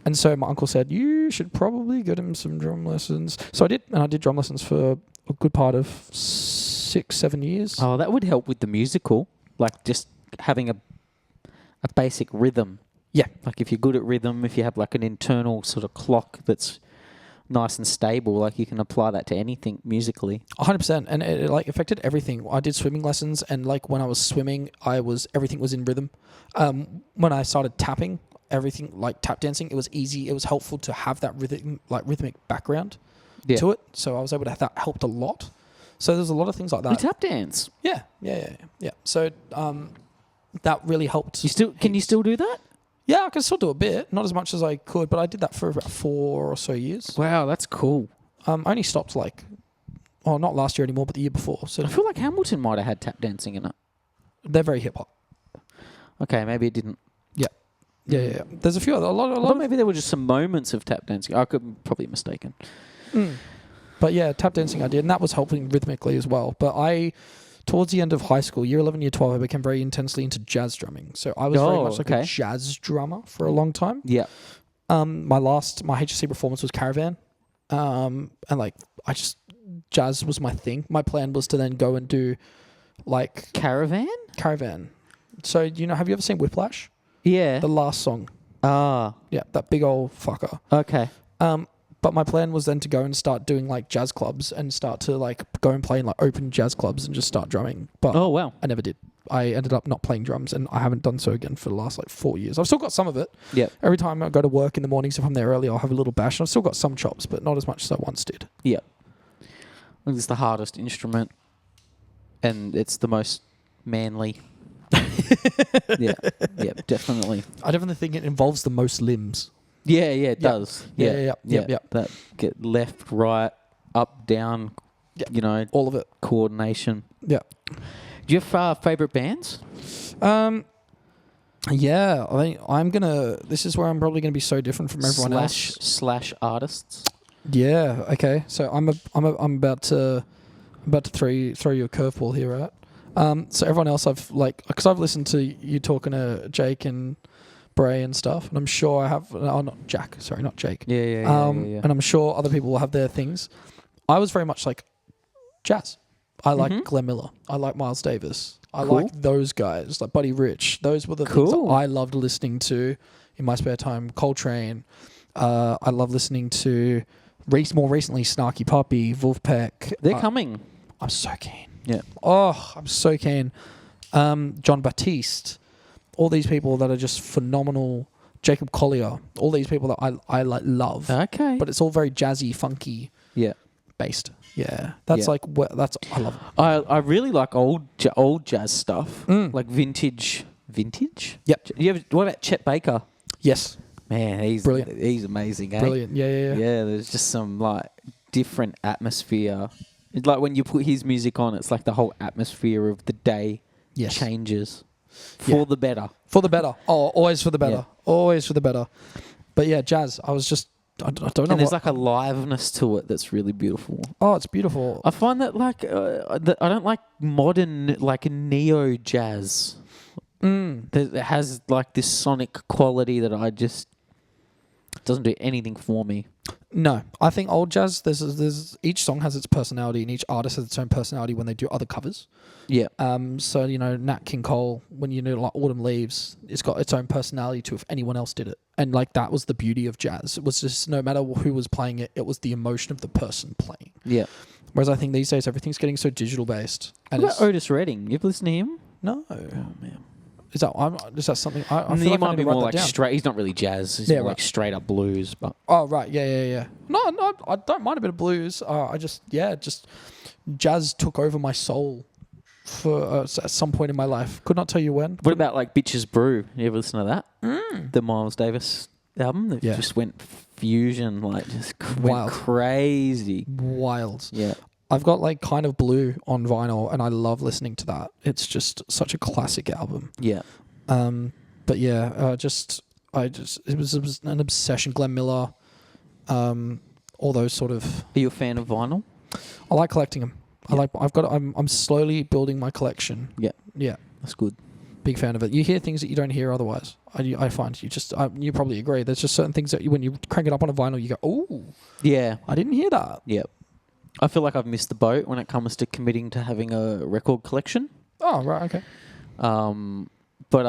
And so my uncle said, you should probably get him some drum lessons. So I did, and I did drum lessons for a good part of 6-7 years. Oh, that would help with the musical, like just having a basic rhythm. Yeah. Like if you're good at rhythm, if you have like an internal sort of clock that's nice and stable, like you can apply that to anything musically. 100%. And it like affected everything. I did swimming lessons, and like when I was swimming, everything was in rhythm. When I started tapping, everything like tap dancing, it was easy. It was helpful to have that rhythmic background to it. So I was able to have that helped a lot. So there's a lot of things like that. You tap dance? Yeah. So that really helped. Can you still do that? Yeah, I can still do a bit. Not as much as I could, but I did that for about 4 or so years. Wow, that's cool. I only stopped not last year anymore, but the year before. So I feel like Hamilton might have had tap dancing in it. They're very hip hop. Okay, maybe it didn't. Yeah. There's a lot. Maybe there were just some moments of tap dancing. I could be probably mistaken. But yeah, tap dancing I did, and that was helping rhythmically as well. But towards the end of high school, year 11, year 12, I became very intensely into jazz drumming. So I was very much like a jazz drummer for a long time. Yeah. My HSC performance was Caravan. And jazz was my thing. My plan was to then go and do like... Caravan. So, have you ever seen Whiplash? Yeah. The last song. Ah. Yeah, that big old fucker. Okay. But my plan was then to go and start doing like jazz clubs and start to like go and play in like open jazz clubs and just start drumming. But oh wow, I never did. I ended up not playing drums, and I haven't done so again for the last like 4 years. I've still got some of it. Yeah. Every time I go to work in the mornings, if I'm there early, I'll have a little bash. I've still got some chops, but not as much as I once did. Yeah. I think it's the hardest instrument, and it's the most manly. Yeah, definitely. I definitely think it involves the most limbs. Yeah, it does. Yeah. That get left, right, up, down, you know, all of it. coordination. Yeah. Do you have favourite bands? Yeah, this is where I'm probably gonna be so different from everyone else. Slash artists. Yeah. Okay. So I'm about to throw you a curveball here, right? So everyone else because I've listened to you talking to Jake and Bray and stuff, and I'm sure I have. Oh, not Jack. Sorry, not Jake. Yeah. And I'm sure other people will have their things. I was very much like jazz. I like Glenn Miller. I like Miles Davis. I like those guys, like Buddy Rich. Those were the things that I loved listening to in my spare time. Coltrane. I love listening to more recently Snarky Puppy, Wolfpack. They're coming. I'm so keen. Yeah. Oh, I'm so keen. John Batiste. All these people that are just phenomenal. Jacob Collier. All these people that I love. Okay. But it's all very jazzy, funky. Yeah. Based. Yeah. That's I love it. I really like old jazz stuff. Like vintage. Vintage? Yep. What about Chet Baker? Yes. Man, he's Brilliant. He's amazing, eh? Brilliant. Yeah. Yeah, there's just some like different atmosphere. It's like when you put his music on, it's like the whole atmosphere of the day changes for the better. For the better. Oh, always for the better. Yeah. Always for the better. But yeah, jazz. I don't know. And there's like a liveness to it that's really beautiful. Oh, it's beautiful. I find that I don't like modern like neo jazz. That has like this sonic quality that I just doesn't do anything for me. No, I think old jazz. There's each song has its personality, and each artist has its own personality when they do other covers. Yeah. So Nat King Cole, when you know like Autumn Leaves, it's got its own personality to if anyone else did it, and like that was the beauty of jazz. It was just no matter who was playing it, it was the emotion of the person playing. Yeah. Whereas I think these days everything's getting so digital based. And what about Otis Redding? You've listened to him? No. Oh man. Is that something? I feel he like might be more like straight. He's not really jazz. He's more like straight up blues. But oh right, yeah. No, I don't mind a bit of blues. Just jazz took over my soul for at some point in my life. Could not tell you when. What about like Bitches Brew? You ever listen to that? The Miles Davis album that just went fusion, like just went crazy. Wild. Yeah. I've got like Kind of Blue on vinyl, and I love listening to that. It's just such a classic album. Yeah. But yeah, it was an obsession. Glenn Miller, all those sort of. Are you a fan of vinyl? I like collecting them. Yeah. I'm slowly building my collection. Yeah. Yeah. That's good. Big fan of it. You hear things that you don't hear otherwise. I find you probably agree. There's just certain things that when you crank it up on a vinyl, you go, oh, yeah, I didn't hear that. Yeah. I feel like I've missed the boat when it comes to committing to having a record collection. Oh, right, okay. But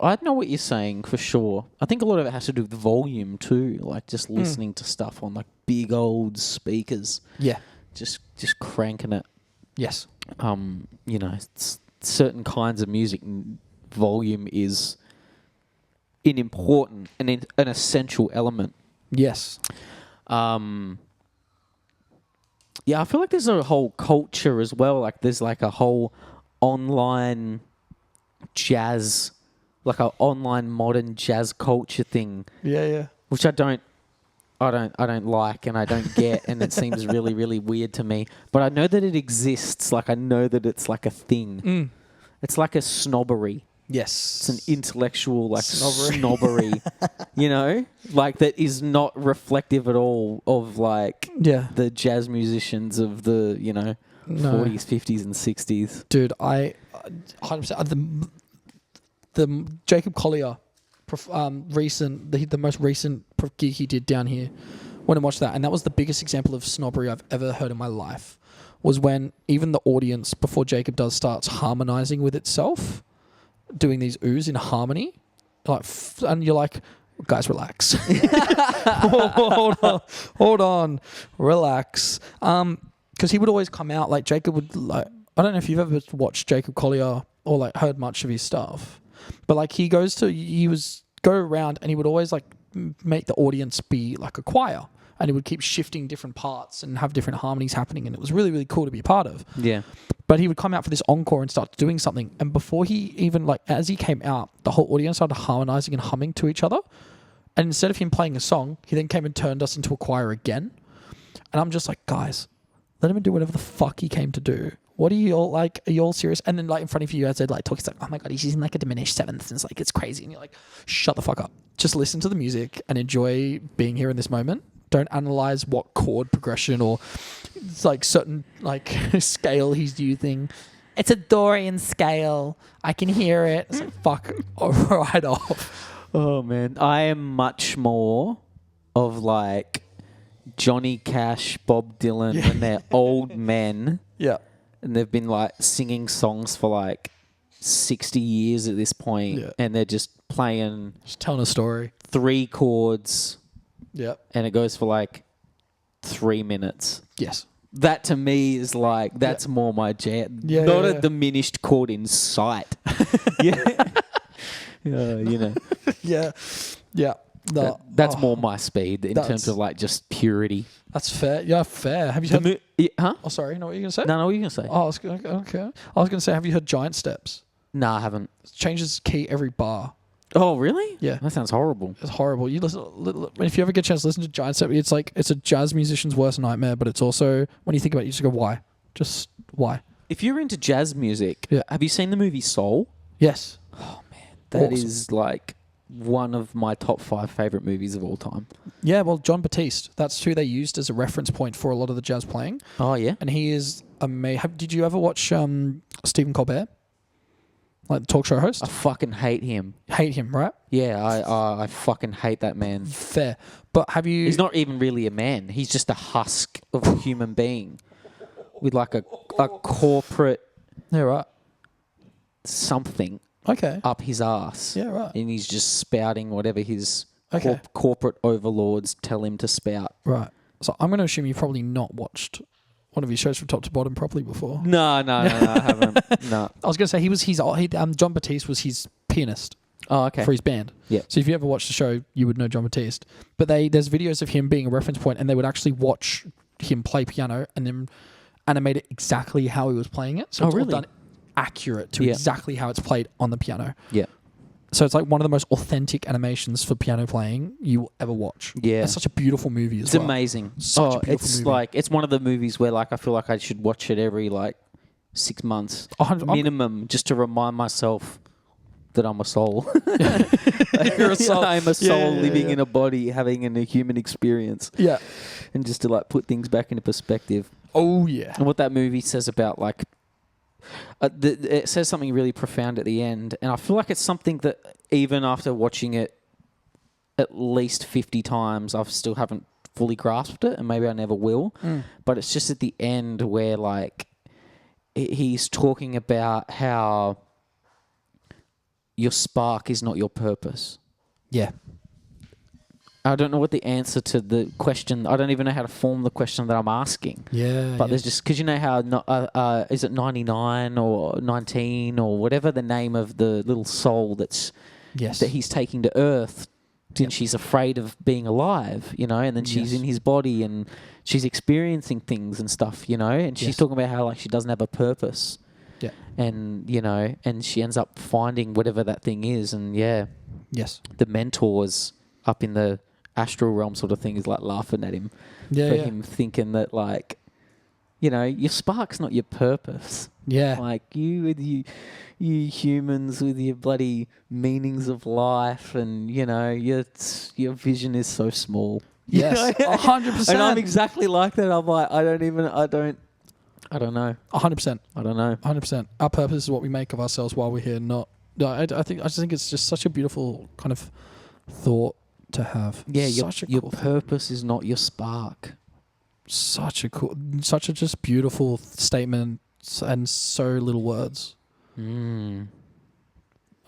I know what you're saying for sure. I think a lot of it has to do with volume too, like just listening to stuff on like big old speakers. Yeah. Just cranking it. Yes. Certain kinds of music volume is an important and an essential element. Yes. Yeah, I feel like there's a whole culture as well. Like there's like a whole online jazz, like an online modern jazz culture thing. Yeah. Which I don't like and I don't get, and it seems really, really weird to me. But I know that it exists. Like I know that it's like a thing. It's like a snobbery. Yes. It's an intellectual like snobbery, like that is not reflective at all of like the jazz musicians of the, 40s, 50s and 60s. Dude, I 100% the Jacob Collier the most recent gig he did down here, went and watched that, and that was the biggest example of snobbery I've ever heard in my life, was when even the audience before Jacob does starts harmonizing with itself, doing these oohs in harmony, and you're like, guys, relax. hold on, relax. Because he would always come out like Jacob would like. I don't know if you've ever watched Jacob Collier or like heard much of his stuff, but like he would go around and he would always like make the audience be like a choir, and he would keep shifting different parts and have different harmonies happening, and it was really, really cool to be a part of. Yeah. But he would come out for this encore and start doing something. And before he even, as he came out, the whole audience started harmonizing and humming to each other. And instead of him playing a song, he then came and turned us into a choir again. And I'm just like, guys, let him do whatever the fuck he came to do. What are you all like? Are you all serious? And then like in front of you, as they're like talking, it's like, oh my God, he's using like a diminished seventh. And it's like, it's crazy. And you're like, shut the fuck up. Just listen to the music and enjoy being here in this moment. Don't analyze what chord progression or it's like certain like scale he's using. It's a Dorian scale. I can hear it. It's like, fuck right off. Oh man, I am much more of like Johnny Cash, Bob Dylan when they're old men Yeah. and they've been like singing songs for like 60 years at this point, Yeah. and they're just playing Just telling a story. 3 chords Yeah. and it goes for like 3 minutes. Yes. That to me is like, that's more my jam. Yeah, Not yeah, a yeah. diminished chord in sight. Yeah. You know, Yeah. Yeah. No, that's more my speed in That's- terms of like just purity. That's fair. Yeah, fair. Have you heard? Huh? Oh, sorry. You know what you're gonna say? No, what are you going to say? Oh, I was gonna, okay. I was gonna say, have you heard Giant Steps? No, I haven't. It changes key every bar. Oh, really? Yeah. That sounds horrible. It's horrible. You listen. If you ever get a chance to listen to Giant Steps, it's like it's a jazz musician's worst nightmare. But it's also when you think about it, you just go, why? Just why? If you're into jazz music, Yeah. have you seen the movie Soul? Yes. That Awesome. is like one of my top 5 favorite movies of all time. Yeah. Well, John Batiste. That's who they used as a reference point for a lot of the jazz playing, Oh, yeah? and he is amazing. Did you ever watch Stephen Colbert, like the talk show host? I fucking hate him. Hate him, right? Yeah, I fucking hate that man. Fair. But have you? He's not even really a man. He's just a husk of a human being with like a corporate Yeah. Right. something Okay. up his ass. Yeah, right. And he's just spouting whatever his Okay. corporate overlords tell him to spout. Right. So I'm going to assume you've probably not watched one of his shows from top to bottom properly before. No, I haven't. No. I was going to say John Batiste was his pianist Oh, okay. for his band. Yeah. So if you ever watched the show, you would know John Batiste. But there's videos of him being a reference point, and they would actually watch him play piano and then animate it exactly how he was playing it. So Oh, it's really? all done accurate to Yeah. exactly how it's played on the piano. Yeah. So it's like one of the most authentic animations for piano playing you will ever watch. Yeah. It's such a beautiful movie as It's well. amazing. Such a beautiful it's movie. like it's one of the movies where like I feel like I should watch it every like 6 months 100 minimum, just to remind myself that I'm a soul. You're a soul. I'm a soul yeah, living yeah. in a body, having a human experience, Yeah. and just to like put things back into perspective. Oh, yeah. And what that movie says about like, it says something really profound at the end, and I feel like it's something that even after watching it at least 50 times, I still haven't fully grasped it, and maybe I never will. But it's just at the end where like he's talking about how your spark is not your purpose. Yeah. I don't know what the answer to the question. I don't even know how to form the question that I'm asking. Yeah. But there's just because you know how is it 99 or 19 or whatever the name of the little soul that he's taking to Earth, and she's afraid of being alive, you know, and then she's Yes. in his body and she's experiencing things and stuff, you know, and she's Yes. talking about how like she doesn't have a purpose, Yeah. and you know, and she ends up finding whatever that thing is, and yeah, Yes. the mentors up in the astral realm sort of thing is like laughing at him Yeah. for Yeah. him thinking that like, you know, your spark's not your purpose. Yeah. Like you with you humans with your bloody meanings of life, and you know your vision is so small. Yes. You know? 100%. And I'm exactly like that. I'm like I don't know. 100%. I don't know. 100%. Our purpose is what we make of ourselves while we're here. Not. No, I just think it's just such a beautiful kind of thought to have. Yeah, such your cool thing. purpose is not your spark. Such a just beautiful statement and so little words. Mm.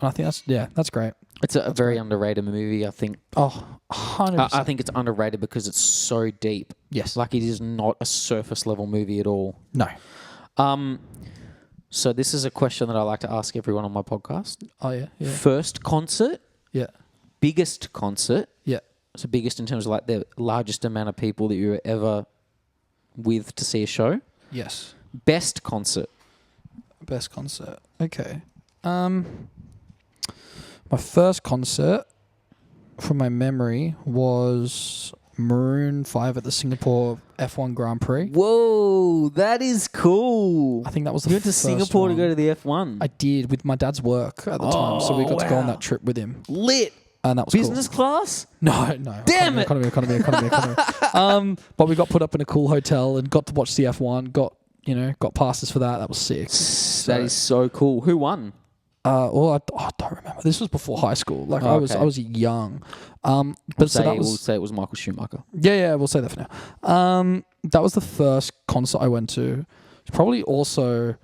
And I think that's great. It's a very underrated movie, I think. Oh, 100%. I think it's underrated because it's so deep. Yes. Like it is not a surface level movie at all. No. So this is a question that I like to ask everyone on my podcast. Oh, yeah. Yeah. First concert, Yeah. biggest concert. Yeah. So biggest in terms of like the largest amount of people that you were ever with to see a show. Yes. Best concert. Best concert. Okay. My first concert from my memory was Maroon 5 at the Singapore F1 Grand Prix. Whoa, that is cool. I think that was the You went to first Singapore one. to go to the F1. I did with my dad's work at the time, so we got to go on that trip with him, Lit. and that was Business cool. class? No. Damn Economy. But we got put up in a cool hotel and got to watch the F1. Got passes for that. That was sick. That is so cool. Who won? I don't remember. This was before high school. Like Oh, okay. I was young. We'll That was say it was Michael Schumacher. yeah. We'll say that for now. That was the first concert I went to. It's probably also,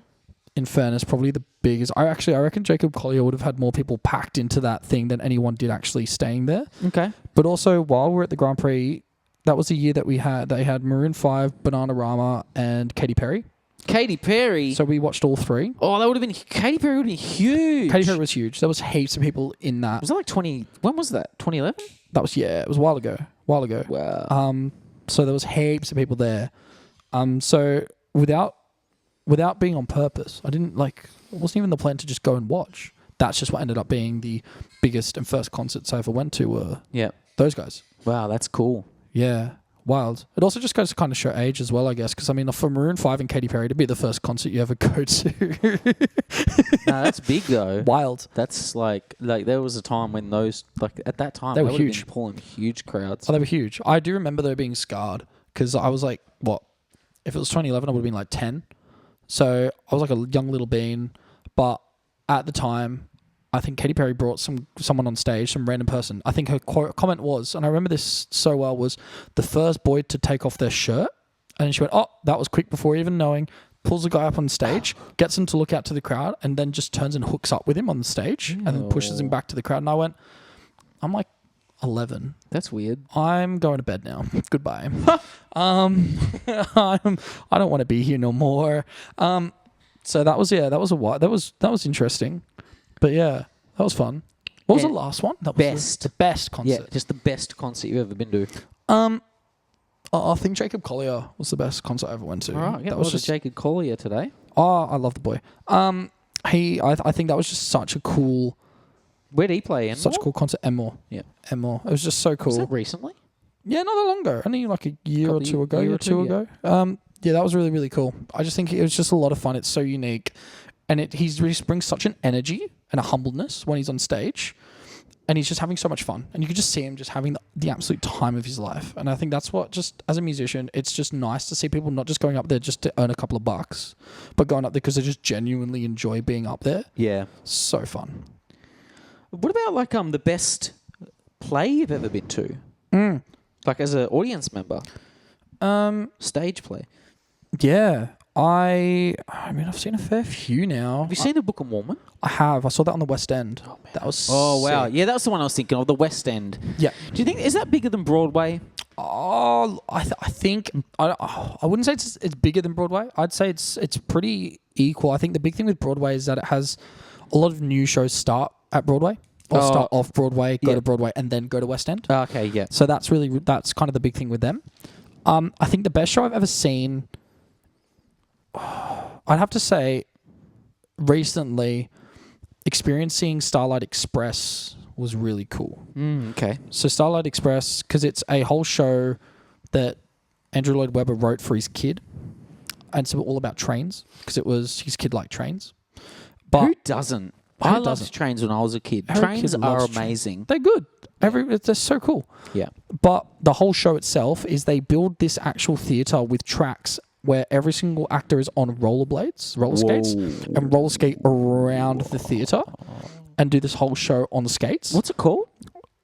in fairness, probably the biggest. I reckon Jacob Collier would have had more people packed into that thing than anyone did actually staying there. Okay. But also, while we were at the Grand Prix, that was the year that they had Maroon 5, Bananarama, and Katy Perry. Katy Perry. So we watched all three. Oh, that would have been Katy Perry would have been huge. Katy Perry was huge. There was heaps of people in that. Was that like 20? When was that? 2011? That was it was a while ago. Wow. So there was heaps of people there. So without being on purpose, it wasn't even the plan to just go and watch. That's just what ended up being the biggest and first concerts I ever went to were those guys. Wow, that's cool. Yeah. Wild. It also just goes to kind of show age as well, I guess, because for Maroon 5 and Katy Perry to be the first concert you ever go to. No, that's big though. Wild. That's like there was a time when those at that time They were would have huge. been pulling huge crowds. Oh, they were huge. I do remember though being scarred because I was like, what? If it was 2011, I would have been like 10. So I was like a young little bean. But at the time, I think Katy Perry brought someone on stage, some random person. I think her comment was, and I remember this so well, was the first boy to take off their shirt. And then she went, oh, that was quick before even knowing. Pulls the guy up on stage, gets him to look out to the crowd, and then just turns and hooks up with him on the stage and then pushes him back to the crowd. And I'm like 11. That's weird. I'm going to bed now. Goodbye. I don't want to be here no more. So that was interesting. But yeah, that was fun. What was the last one? That was the best concert. Yeah, just the best concert you've ever been to. I think Jacob Collier was the best concert I ever went to. All right, that was just Jacob Collier today. Oh, I love the boy. I think that was just such a cool. Where did he play? Enmore? Such a cool concert. Enmore. Yeah. Enmore. It was just so cool. Was that recently? Yeah, not that long ago. Only like a year or two ago. Yeah. Yeah, that was really, really cool. I just think it was just a lot of fun. It's so unique. And he just brings such an energy and a humbleness when he's on stage. And he's just having so much fun. And you can just see him just having the absolute time of his life. And I think that's what, just as a musician, it's just nice to see people not just going up there just to earn a couple of bucks, but going up there because they just genuinely enjoy being up there. Yeah. So fun. What about like the best play you've ever been to? Like as an audience member? Stage play. Yeah. I mean, I've seen a fair few now. Have you seen The Book of Mormon? I have. I saw that on the West End. Oh, man. That was wow. sick. Yeah, that was the one I was thinking of, the West End. Yeah. Do you think, is that bigger than Broadway? Oh, I think I wouldn't say it's bigger than Broadway. I'd say it's pretty equal. I think the big thing with Broadway is that it has a lot of new shows start at Broadway or start off Broadway, go to Broadway, and then go to West End. Okay, yeah. So that's kind of the big thing with them. I think the best show I've ever seen, I'd have to say, recently, experiencing Starlight Express was really cool. Okay. So Starlight Express, because it's a whole show that Andrew Lloyd Webber wrote for his kid, and it's all about trains, because it was his kid liked trains. But Who doesn't? I loved trains when I was a kid. Every Trains kid are loves amazing. they're good. They're so cool. Yeah. But the whole show itself is they build this actual theatre with tracks where every single actor is on roller skates, and roller skate around the theatre and do this whole show on skates. What's it called?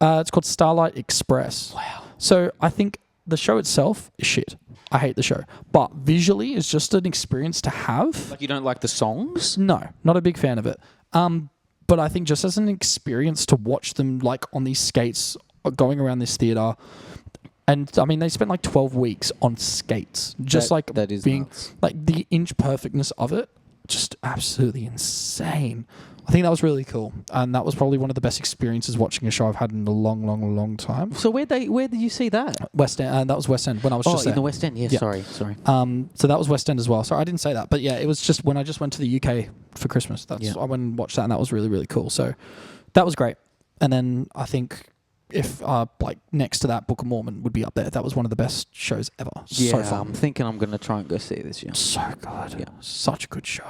It's called Starlight Express. Wow. So I think the show itself is shit. I hate the show. But visually, it's just an experience to have. Like you don't like the songs? No, not a big fan of it. But I think just as an experience to watch them like on these skates going around this theatre. And I mean, they spent like 12 weeks on skates, just that is being nuts. like the inch perfectness of it, just absolutely insane. I think that was really cool, and that was probably one of the best experiences watching a show I've had in a long, long, long time. So where did you see that? West End, that was West End when I was just in there. the West End. Yeah, Yeah. sorry. So that was West End as well. So I didn't say that, but yeah, it was just when I just went to the UK for Christmas. I went and watched that, and that was really, really cool. So that was great. And then I think if like next to that, Book of Mormon would be up there. That was one of the best shows ever. Yeah, So fun. I'm thinking I'm going to try and go see it this year. So good. Yeah. Such a good show.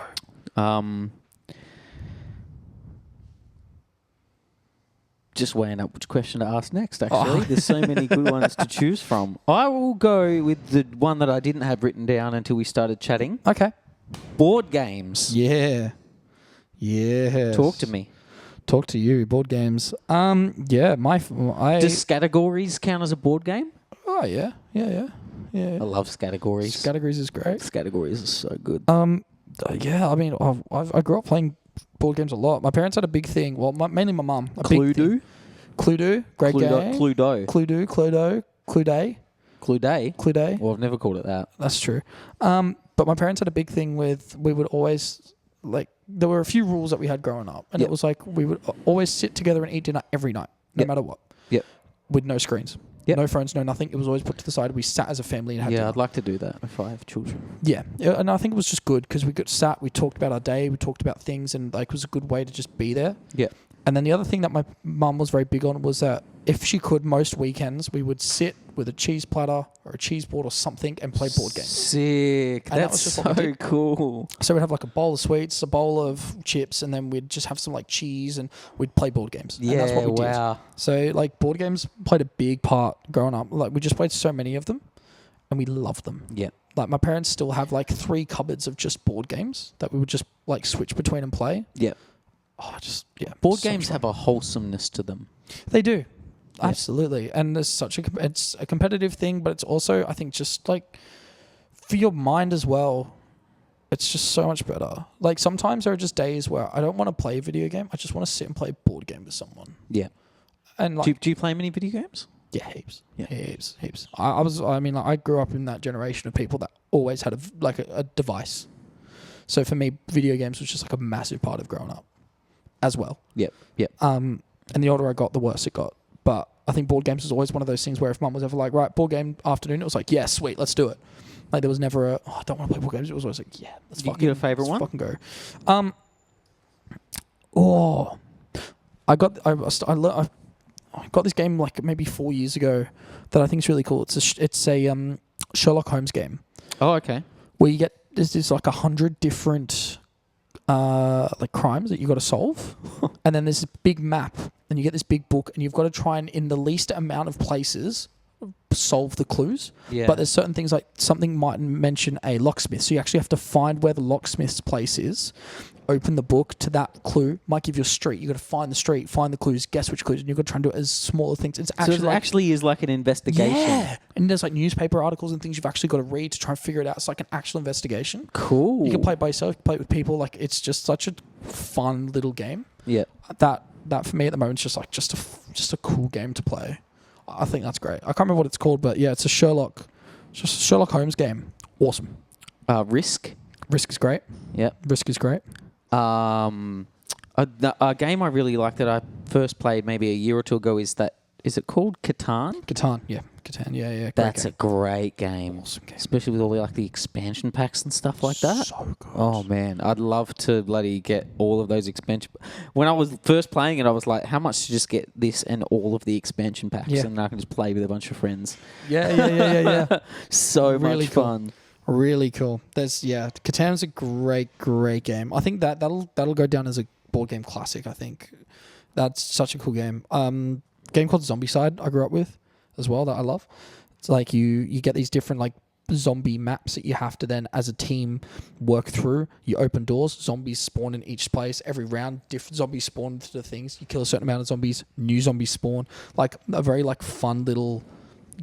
Just weighing up which question to ask next, actually. There's so many good ones to choose from. I will go with the one that I didn't have written down until we started chatting. Okay. Board games. Yeah. Yeah. Talk to me. Talk to you. Board games. Yeah. Does Categories count as a board game? Oh yeah. Yeah. I love Categories. Categories is great. Categories is so good. Yeah. I mean, I grew up playing board games a lot. My parents had a big thing. Well, mainly my mum. Cluedo. Cluedo. Great game. Cluedo. Cluedo. Well, I've never called it that. That's true. But my parents had a big thing with, we would always, like, there were a few rules that we had growing up. And it was like, we would always sit together and eat dinner every night, no matter what. Yep. With no screens. Yep. No phones, no nothing. It was always put to the side. We sat as a family and had dinner. I'd like to do that if I have children. Yeah. And I think it was just good because we got sat, we talked about our day, we talked about things, and like it was a good way to just be there. Yeah. And then the other thing that my mum was very big on was that if she could, most weekends, we would sit with a cheese platter or a cheese board or something and play board games. Sick. And That's so cool. So we'd have like a bowl of sweets, a bowl of chips, and then we'd just have some like cheese and we'd play board games. Yeah, and that's what we wow. did. So like board games played a big part growing up. Like we just played so many of them and we loved them. Yeah. Like my parents still have like 3 cupboards of just board games that we would just like switch between and play. Yeah. Board games have a wholesomeness to them. They do. Yeah. Absolutely. And there's it's a competitive thing, but it's also, I think, just like for your mind as well, it's just so much better. Like sometimes there are just days where I don't want to play a video game. I just want to sit and play a board game with someone. Yeah. And like, do you play many video games? Yeah, heaps. Yeah. Heaps. I grew up in that generation of people that always had a device. So for me, video games was just like a massive part of growing up as well. Yep. And the older I got, the worse it got. But I think board games was always one of those things where if mum was ever like, right, board game afternoon, it was like, yeah, sweet, let's do it. Like there was never I don't want to play board games. It was always like, yeah, let's fucking get a favorite one? Fucking go. I got this game like maybe 4 years ago that I think is really cool. It's a Sherlock Holmes game. Oh, okay. Where you get there's like 100 different like crimes that you got to solve, and then there's this big map, and you get this big book, and you've got to try and in the least amount of places solve the clues. Yeah. But there's certain things like something might mention a locksmith, so you actually have to find where the locksmith's place is. Open the book to that clue. Might give you a street. You got to find the street, find the clues, guess which clues, and you've got to try and do it as small things. It's actually so it actually is like an investigation. Yeah, and there's like newspaper articles and things you've actually got to read to try and figure it out. It's like an actual investigation. Cool. You can play it by yourself, play it with people. Like it's just such a fun little game. Yeah. That for me at the moment is just a cool game to play. I think that's great. I can't remember what it's called, but yeah, it's a Sherlock Holmes game. Awesome. Risk. Risk is great. Yeah. Risk is great. A game I really like that I first played maybe a year or two ago is it called Catan? Catan, yeah. Great That's game. a great game. Awesome game. Especially with all the expansion packs and stuff like that. So good. Oh man, I'd love to bloody get all of those expansion. When I was first playing it, I was like, how much to just get this and all of the expansion packs, and then I can just play with a bunch of friends. Yeah. So Really much cool. fun. Really cool. Catan's a great game. I think that'll go down as a board game classic. I think that's such a cool game. Game called Zombicide I grew up with as well that I love. It's like you get these different like zombie maps that you have to then as a team work through. You open doors, zombies spawn in each place. Every round, different zombies spawn into the things. You kill a certain amount of zombies, new zombies spawn. Like a very like fun little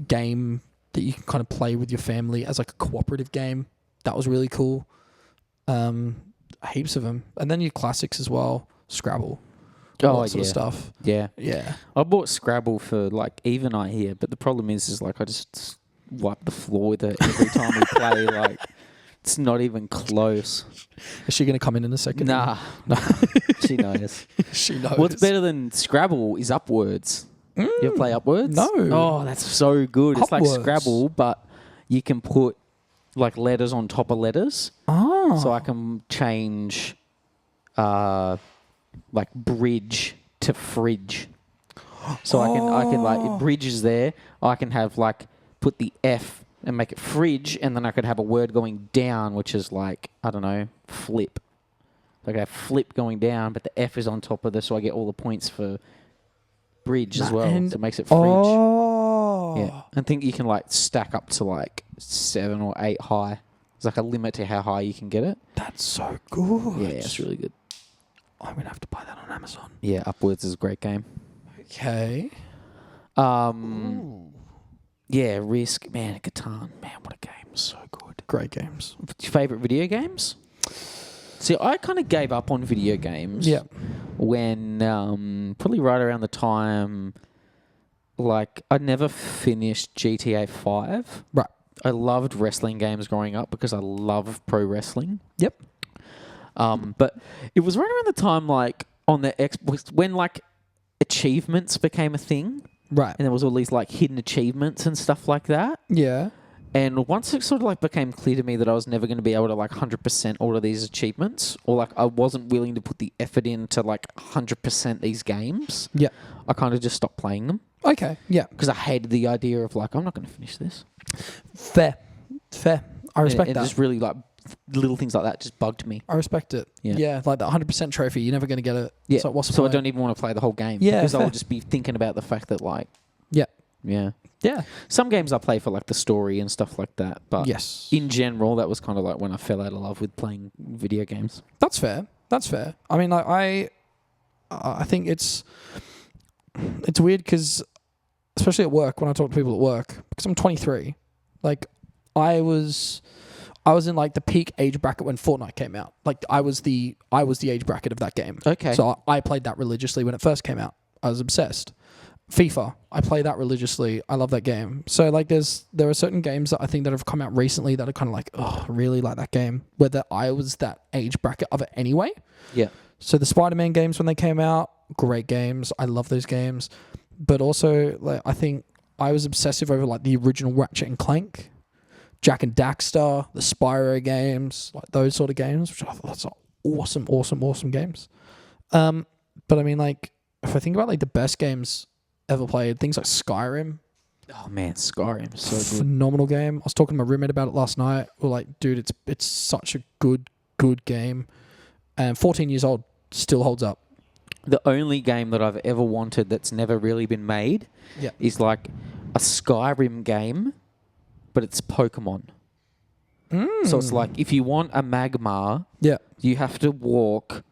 game that you can kind of play with your family as like a cooperative game. That was really cool. Heaps of them. And then your classics as well. Scrabble. All that sort of stuff. Yeah. Yeah. I bought Scrabble for like Eve and I here, but the problem is like I just wipe the floor with it every time we play. Like it's not even close. Is she going to come in a second? Nah. No. She knows. She knows. What's better than Scrabble is Upwards. You ever play Upwards? No. Oh, that's so good. It's Upwards. like Scrabble, but you can put like letters on top of letters. Oh. So I can change like bridge to fridge. So I can like bridges there. I can have like put the F and make it fridge, and then I could have a word going down, which is like, I don't know, flip. I could have flip going down, but the F is on top of this, so I get all the points for bridge as well. So it makes it fridge. Oh. Yeah. I think you can like stack up to like 7 or 8 high. There's like a limit to how high you can get it. That's so good. Yeah, it's really good. I'm going to have to buy that on Amazon. Yeah, Upwards is a great game. Okay. Yeah, Risk. Man, Catan. Man, what a game. So good. Great games. Favorite video games? See, I kind of gave up on video games. Yeah. When probably right around the time, like, I never finished GTA 5. Right. I loved wrestling games growing up because I love pro wrestling. Yep. But it was right around the time, like, on the Xbox, when, like, achievements became a thing. Right. And there was all these, like, hidden achievements and stuff like that. Yeah. And once it sort of, like, became clear to me that I was never going to be able to, like, 100% all of these achievements, or, like, I wasn't willing to put the effort in to, like, 100% these games, Yeah. I kind of just stopped playing them. Okay. Yeah. Because I hated the idea of, like, I'm not going to finish this. Fair. I respect and that. just really, like, little things like that just bugged me. I respect it. Yeah. Yeah. Like the 100% trophy, you're never going to get it. Yeah. So what's the So I point? don't even want to play the whole game. Yeah, Because fair. I'll just be thinking about the fact that, like, Yeah. yeah. Yeah. Some games I play for, like, the story and stuff like that. But Yes. in general, that was kind of like when I fell out of love with playing video games. That's fair. I mean, like, I think it's weird because, especially at work, when I talk to people at work, because I'm 23, like, I was in like the peak age bracket when Fortnite came out. Like, I was the age bracket of that game. Okay. So I played that religiously when it first came out. I was obsessed. FIFA, I play that religiously. I love that game. So, like, there are certain games that I think that have come out recently that are kind of like, oh, really like that game. Whether I was that age bracket of it anyway. Yeah. So the Spider-Man games when they came out, great games. I love those games. But also, like, I think I was obsessive over like the original Ratchet and Clank, Jack and Daxter, the Spyro games, like those sort of games, which I thought that's awesome games. But I mean, like, if I think about like the best games ever played, things like Skyrim, Oh man, Skyrim is so good. phenomenal game. I was talking to my roommate about it last night. We're like, dude, it's such a good game, and 14 years old, still holds up. The only game that I've ever wanted that's never really been made Yeah. is like a Skyrim game, but it's Pokemon. So it's like if you want a Magmar, Yeah. you have to walk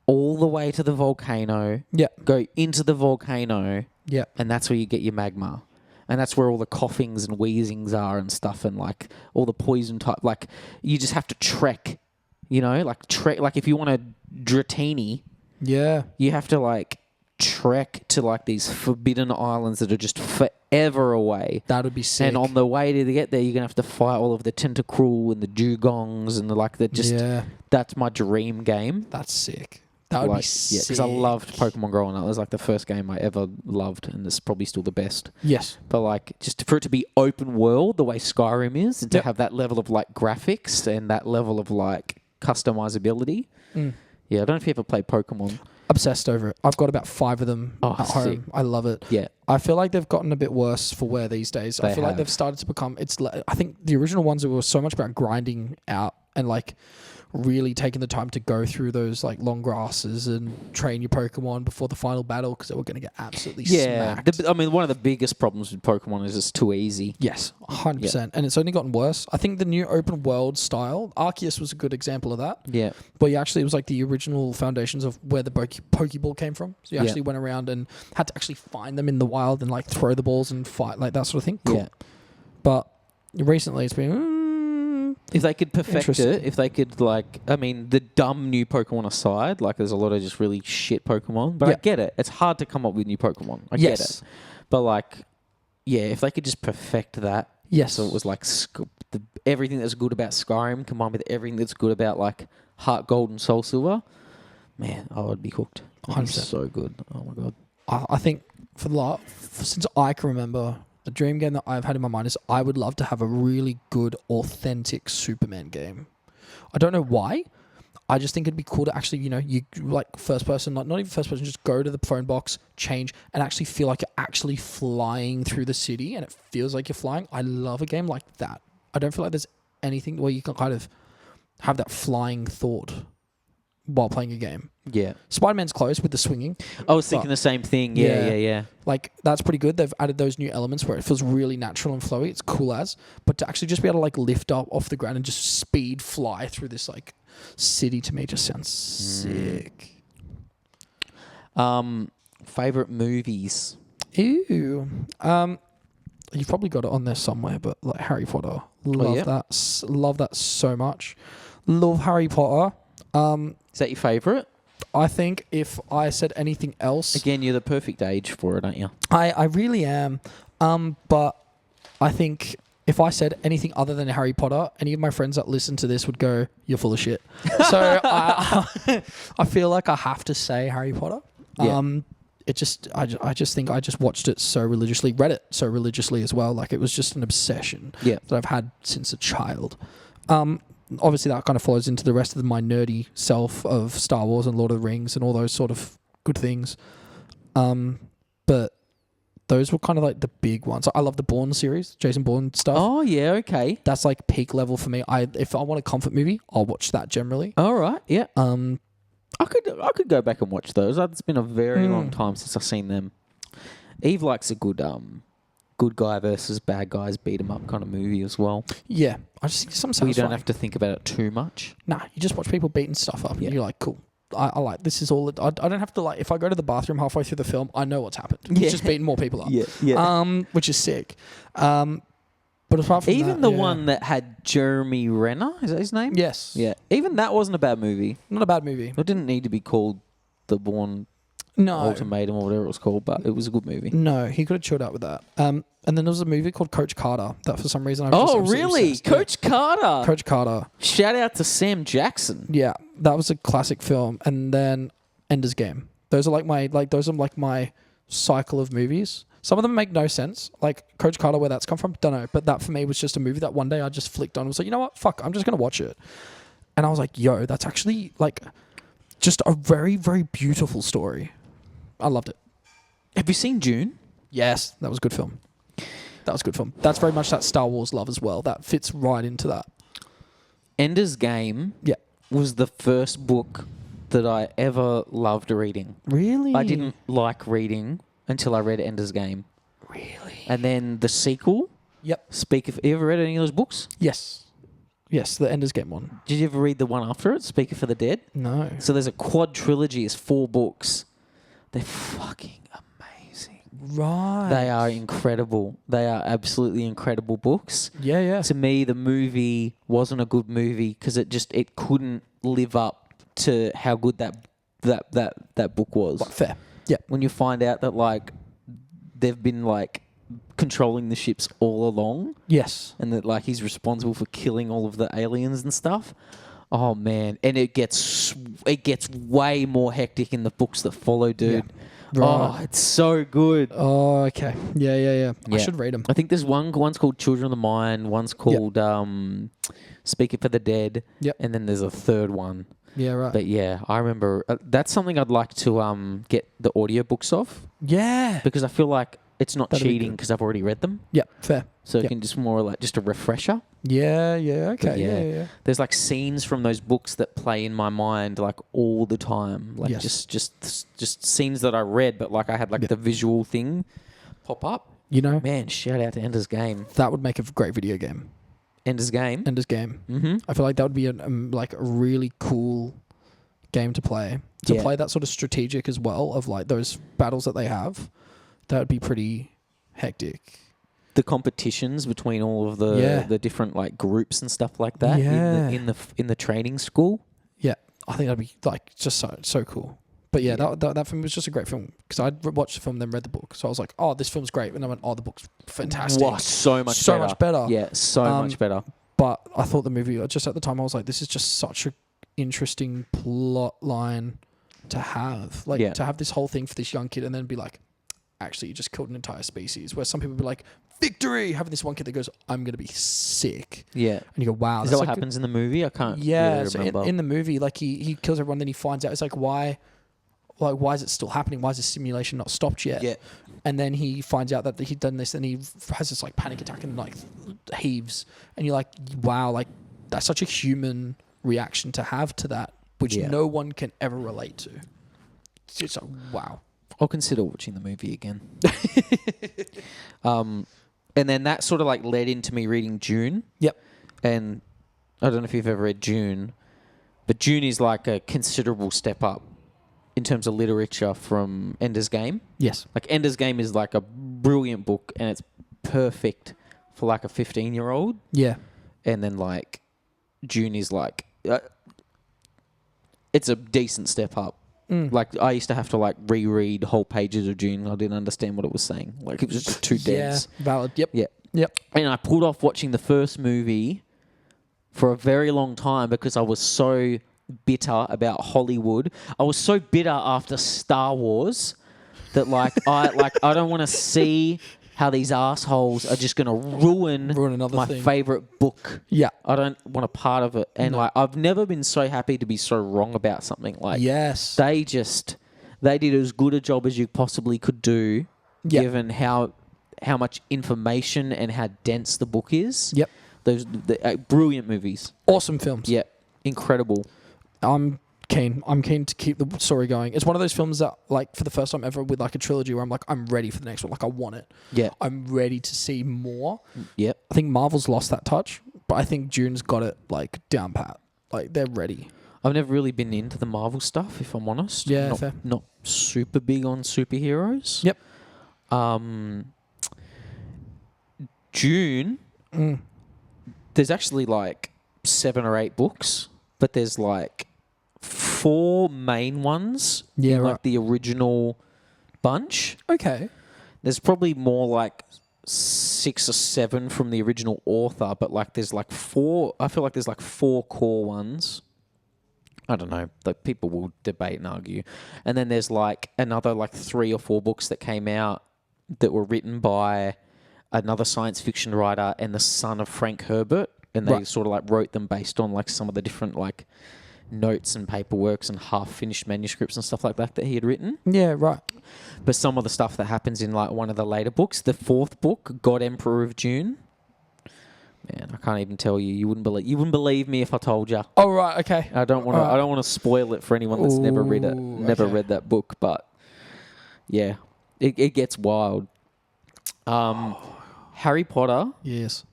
all the way to the volcano, Yeah. go into the volcano, Yeah. and that's where you get your Magmar. And that's where all the coughings and wheezings are and stuff, and like all the poison type. Like you just have to trek, you know, like trek. Like if you want a Dratini, Yeah. you have to like trek to like these forbidden islands that are just forever away. That would be sick. And on the way to get there, you're gonna have to fight all of the Tentacruel and the Dugongs and the like. That just Yeah. that's my dream game. That's sick. That would Like, be sick. yeah, because I loved Pokemon growing up. It was like the first game I ever loved, and it's probably still the best. Yes. But like, just for it to be open world the way Skyrim is, and to Yep. have that level of like graphics and that level of like customizability. Yeah, I don't know if you ever played Pokemon. Obsessed over it. I've got about 5 of them Oh, at home. sick. I love it. Yeah, I feel like they've gotten a bit worse for wear these days. I They feel like have. they've started to become. I think the original ones were so much about grinding out and like really taking the time to go through those like long grasses and train your Pokemon before the final battle because they were going to get absolutely smacked. I mean, one of the biggest problems with Pokemon is it's too easy. Yes, 100%. And it's only gotten worse. I think the new open world style, Arceus was a good example of that. Yeah, But it was like the original foundations of where the Pokeball came from. So you actually went around and had to actually find them in the wild and like throw the balls and fight, like that sort of thing. Cool. Yeah. But recently it's been... If they could perfect Interesting. it, if they could, like, I mean, the dumb new Pokemon aside, like, there's a lot of just really shit Pokemon, but I Yeah. get it. It's hard to come up with new Pokemon. I get Yes. it. But, like, yeah, if they could just perfect that. Yes. So it was like everything that's good about Skyrim combined with everything that's good about, like, Heart Gold and Soul Silver, man, I would be hooked. It'd be 100%. so good. Oh, my God. I think since I can remember, the dream game that I've had in my mind is I would love to have a really good, authentic Superman game. I don't know why. I just think it'd be cool to actually, you like first person, not even first person, just go to the phone box, change, and actually feel like you're actually flying through the city, and it feels like you're flying. I love a game like that. I don't feel like there's anything where you can kind of have that flying thought while playing a game. Yeah. Spider-Man's close with the swinging. I was thinking the same thing. Yeah. Like, that's pretty good. They've added those new elements where it feels really natural and flowy. It's cool as. But to actually just be able to, like, lift up off the ground and just speed fly through this, like, city to me just sounds sick. Favorite movies? Ew. You've probably got it on there somewhere, but, like, Harry Potter. Love that. Love that so much. Love Harry Potter. Is that your favorite? I think if I said anything else... Again, you're the perfect age for it, aren't you? I really am. But I think if I said anything other than Harry Potter, any of my friends that listen to this would go, "You're full of shit." So I feel like I have to say Harry Potter. Yeah. I just think I just watched it so religiously, read it so religiously as well. Like, it was just an obsession that I've had since a child. Obviously, that kind of flows into the rest of my nerdy self of Star Wars and Lord of the Rings and all those sort of good things. But those were kind of like the big ones. I love the Bourne series, Jason Bourne stuff. Oh, yeah, okay. That's like peak level for me. If I want a comfort movie, I'll watch that generally. All right, yeah. I could go back and watch those. It's been a very long time since I've seen them. Eve likes a good guy versus bad guys beat 'em up kind of movie as well. Yeah, I just think some We don't have to think about it too much. Nah, you just watch people beating stuff up, and you're like, cool. I like this. Is all. I don't have to, like, if I go to the bathroom halfway through the film, I know what's happened. Yeah. He's just beating more people up. Yeah. Which is sick. But apart from even that, the one that had Jeremy Renner, is that his name? Yes. Yeah. Even that wasn't a bad movie. Not a bad movie. It didn't need to be called The Bourne Ultimatum or whatever it was called, but it was a good movie. No, he could have chilled out with that. And then there was a movie called Coach Carter that for some reason I was just really? obsessed. Coach Carter. Coach Carter. Shout out to Sam Jackson. Yeah, that was a classic film. And then Ender's Game. Those are like my cycle of movies. Some of them make no sense. Like Coach Carter, where that's come from, don't know. But that for me was just a movie that one day I just flicked on and was like, you know what? Fuck, I'm just going to watch it. And I was like, yo, that's actually like just a very, very beautiful story. I loved it. Have you seen June? Yes, that was a good film. That's very much that Star Wars love as well. That fits right into that. Ender's Game was the first book that I ever loved reading. Really? I didn't like reading until I read Ender's Game. Really? And then the sequel. Yep. You ever read any of those books? Yes. Yes, the Ender's Game one. Did you ever read the one after it, Speaker for the Dead? No. So there's a quad trilogy. It's 4 books. They're fucking amazing. Right. They are incredible. They are absolutely incredible books. Yeah, yeah. To me, the movie wasn't a good movie because it couldn't live up to how good that book was. Fair. Yeah. When you find out that like they've been like controlling the ships all along. Yes. And that like he's responsible for killing all of the aliens and stuff. Oh man, and it gets way more hectic in the books that follow, dude. Yeah. Right. Oh, it's so good. Oh, okay. Yeah. I should read them. I think there's one's called Children of the Mind, one's called Speaker for the Dead, and then there's a third one. Yeah, right. But yeah, I remember that's something I'd like to get the audiobooks of. Yeah. Because I feel like it's not That'd be cheating good. because I've already read them. Yeah, fair. So it can just more like just a refresher. Yeah, okay. But Yeah. There's like scenes from those books that play in my mind like all the time. Like just scenes that I read, but like I had like the visual thing pop up. You know, Man, shout out to Ender's Game. that would make a great video game. Ender's Game. Ender's Game. Mm-hmm. I feel like that would be like a really cool game to play. To play that sort of strategic as well of like those battles that they have. That would be pretty hectic. The competitions between all of the different like groups and stuff like that in the training school. Yeah, I think that'd be like just so cool. But yeah, that film was just a great film because I'd watched the film then read the book, so I was like, oh, this film's great, and I went, oh, the book's fantastic. Wow, so much better. Yeah, so much better. But I thought the movie just at the time I was like, this is just such an interesting plot line to have, like to have this whole thing for this young kid, and then be like, actually you just killed an entire species. Where some people be like, victory! Having this one kid that goes, I'm going to be sick. Yeah. And you go, wow. Is that what happens in the movie? I can't Yeah, really so remember. in the movie, like he kills everyone, then he finds out, it's like, why is it still happening? Why is the simulation not stopped yet? Yeah. And then he finds out that he'd done this, and he has this like panic attack and like heaves, and you're like, wow, like that's such a human reaction to have to that, which no one can ever relate to. It's like, wow. I'll consider watching the movie again. And then that sort of like led into me reading Dune. Yep. And I don't know if you've ever read Dune, but Dune is like a considerable step up in terms of literature from Ender's Game. Yes. Like Ender's Game is like a brilliant book and it's perfect for like a 15-year-old. Yeah. And then like Dune is like, it's a decent step up. Like I used to have to like reread whole pages of Dune. I didn't understand what it was saying. Like it was just too dense. Yeah, valid. Yep. Yeah. Yep. And I pulled off watching the first movie for a very long time because I was so bitter about Hollywood. I was so bitter after Star Wars that I don't want to see how these assholes are just going to ruin another my thing. favorite book. Yeah. I don't want a part of it. And like I've never been so happy to be so wrong about something. Like Yes. they did as good a job as you possibly could do, given how much information and how dense the book is. Yep. Those brilliant movies. Awesome films. Yeah, incredible. I'm keen to keep the story going. It's one of those films that, like, for the first time ever with like a trilogy where I'm like, I'm ready for the next one. Like, I want it. Yeah. I'm ready to see more. Yep. I think Marvel's lost that touch, but I think Dune's got it like down pat. Like, they're ready. I've never really been into the Marvel stuff, if I'm honest. Yeah, fair. Not super big on superheroes. Yep. Dune, there's actually like 7 or 8 books, but there's like 4 main ones Yeah, in right. like the original bunch. Okay. There's probably more like 6 or 7 from the original author, but like there's like 4. I feel like there's like 4 core ones. I don't know. Like people will debate and argue, and then there's like another like 3 or 4 books that came out that were written by another science fiction writer and the son of Frank Herbert, and they sort of like wrote them based on like some of the different like notes and paperworks and half finished manuscripts and stuff like that he had written. Yeah, right. But some of the stuff that happens in like one of the later books, the 4th book, God Emperor of Dune. Man, I can't even tell you. You wouldn't believe me if I told you. Oh, right. Okay. I don't want to spoil it for anyone that's never read it, read that book. But yeah, it gets wild. Harry Potter. Yes.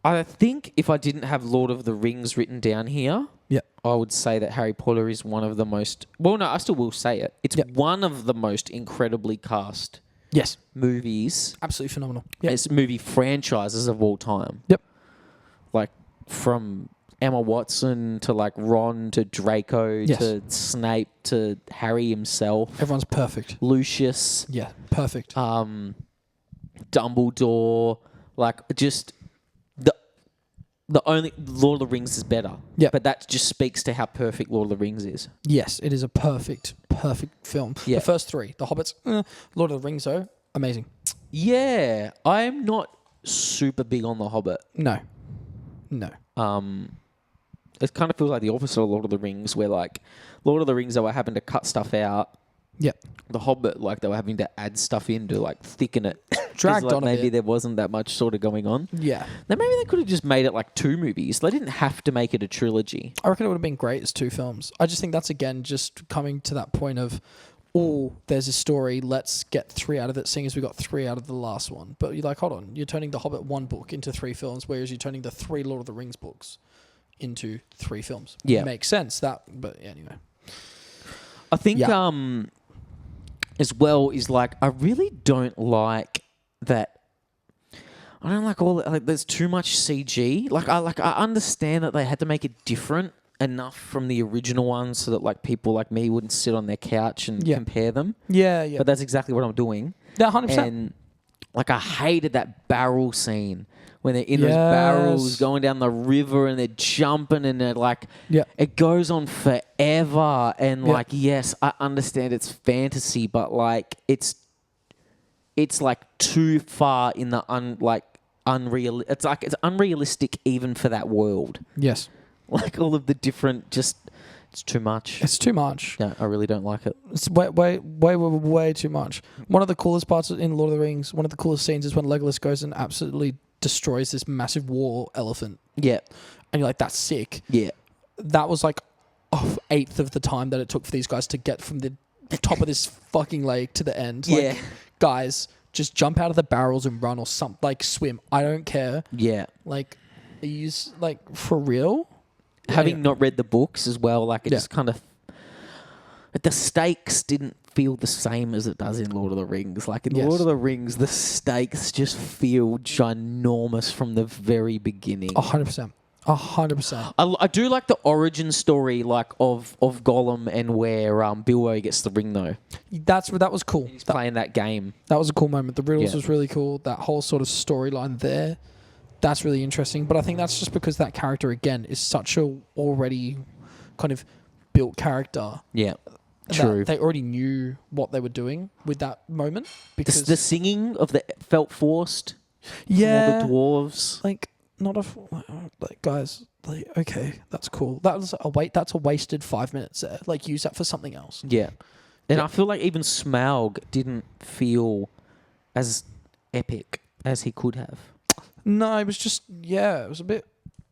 I think if I didn't have Lord of the Rings written down here, I would say that Harry Potter is one of the most... Well, no, I still will say it. It's one of the most incredibly cast movies. Absolutely phenomenal. Yep. It's movie franchises of all time. Yep. Like from Emma Watson to like Ron to Draco to Snape to Harry himself. Everyone's perfect. Lucius. Yeah, perfect. Dumbledore. Like just... The only Lord of the Rings is better. Yeah. But that just speaks to how perfect Lord of the Rings is. Yes, it is a perfect film. Yeah. The first 3, The Hobbits, Lord of the Rings, though, amazing. Yeah. I'm not super big on The Hobbit. No. It kind of feels like the opposite of Lord of the Rings, where like Lord of the Rings, they were having to cut stuff out. Yep. The Hobbit, like they were having to add stuff in to like thicken it. Dragged like, on a maybe bit. there wasn't that much sort of going on. Yeah. Then maybe they could have just made it like 2 movies. They didn't have to make it a trilogy. I reckon it would have been great as 2 films. I just think that's, again, just coming to that point of, there's a story, let's get 3 out of it, seeing as we got 3 out of the last one. But you're like, hold on, you're turning The Hobbit 1 book into 3 films, whereas you're turning the 3 Lord of the Rings books into 3 films. Yeah. It makes sense, but anyway. I think as well is like, I really don't like that. I don't like all that, like there's too much CG. I understand that they had to make it different enough from the original ones so that like people like me wouldn't sit on their couch and compare them. Yeah. But that's exactly what I'm doing. Yeah, 100%. And like I hated that barrel scene when they're in those barrels going down the river and they're jumping and they're like, it goes on forever. And like, yes, I understand it's fantasy, but like it's it's like too far in the unreal. It's like it's unrealistic even for that world. Yes. Like all of the different, it's too much. It's too much. Yeah, I really don't like it. It's way too much. One of the coolest parts in Lord of the Rings, one of the coolest scenes is when Legolas goes and absolutely destroys this massive war elephant. Yeah, And you're like, that's sick. yeah, That was like a eighth of the time that it took for these guys to get from the top of this fucking lake to the end. Like, Yeah. guys, just jump out of the barrels and run or something. Like, swim. I don't care. yeah. Like, are you like, for real? Having not read the books as well, like it Yeah. just kind of the stakes didn't feel the same as it does in Lord of the Rings. Like in Yes. Lord of the Rings, the stakes just feel ginormous from the very beginning. 100%. 100%. I do like the origin story, like of Gollum and where Bilbo gets the ring though. That was cool. He's playing that game. That was a cool moment. The riddles Yeah. was really cool. That whole sort of storyline there, that's really interesting. But I think that's just because that character, again, is such a already kind of built character. Yeah, that true. They already knew what they were doing with that moment. Because The singing of the felt forced. yeah, From all the dwarves. like not a like guys. Like okay, that's cool. That's a wasted 5 minutes there. Like use that for something else. Yeah. And Yeah. I feel like even Smaug didn't feel as epic as he could have. No, it was just it was a bit.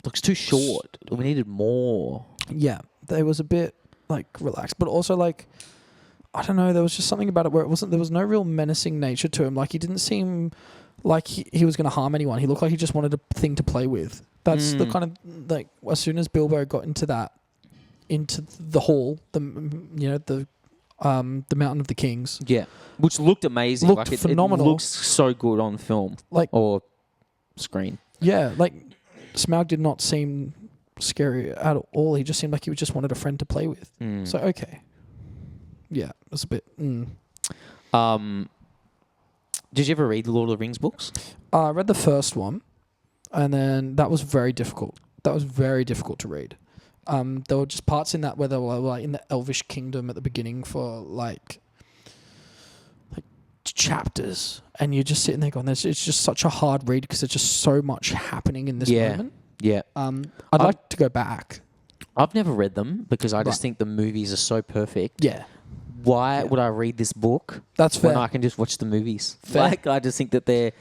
Looks too short. We needed more. Yeah, there was a bit like relaxed, but also like I don't know. There was just something about it where it wasn't. There was no real menacing nature to him. Like he didn't seem like he was going to harm anyone. He looked like he just wanted a thing to play with. That's the kind of like as soon as Bilbo got into the hall, the Mountain of the Kings. Yeah. Which looked amazing. Looked like phenomenal. It looks so good on film. Like or screen. yeah, like Smaug did not seem scary at all. He just seemed like he just wanted a friend to play with. So okay, yeah, it was a bit. Did you ever read the Lord of the Rings books? I read the first one, and then that was very difficult. That was very difficult to read. There were just parts in that where they were like in the Elvish kingdom at the beginning for like chapters, and you're just sitting there going, "It's just such a hard read because there's just so much happening in this moment." Yeah. I'd like to go back. I've never read them because I just Right. think the movies are so perfect. Yeah, Why would I read this book that's fair. when I can just watch the movies? Fair. Like, I just think that they're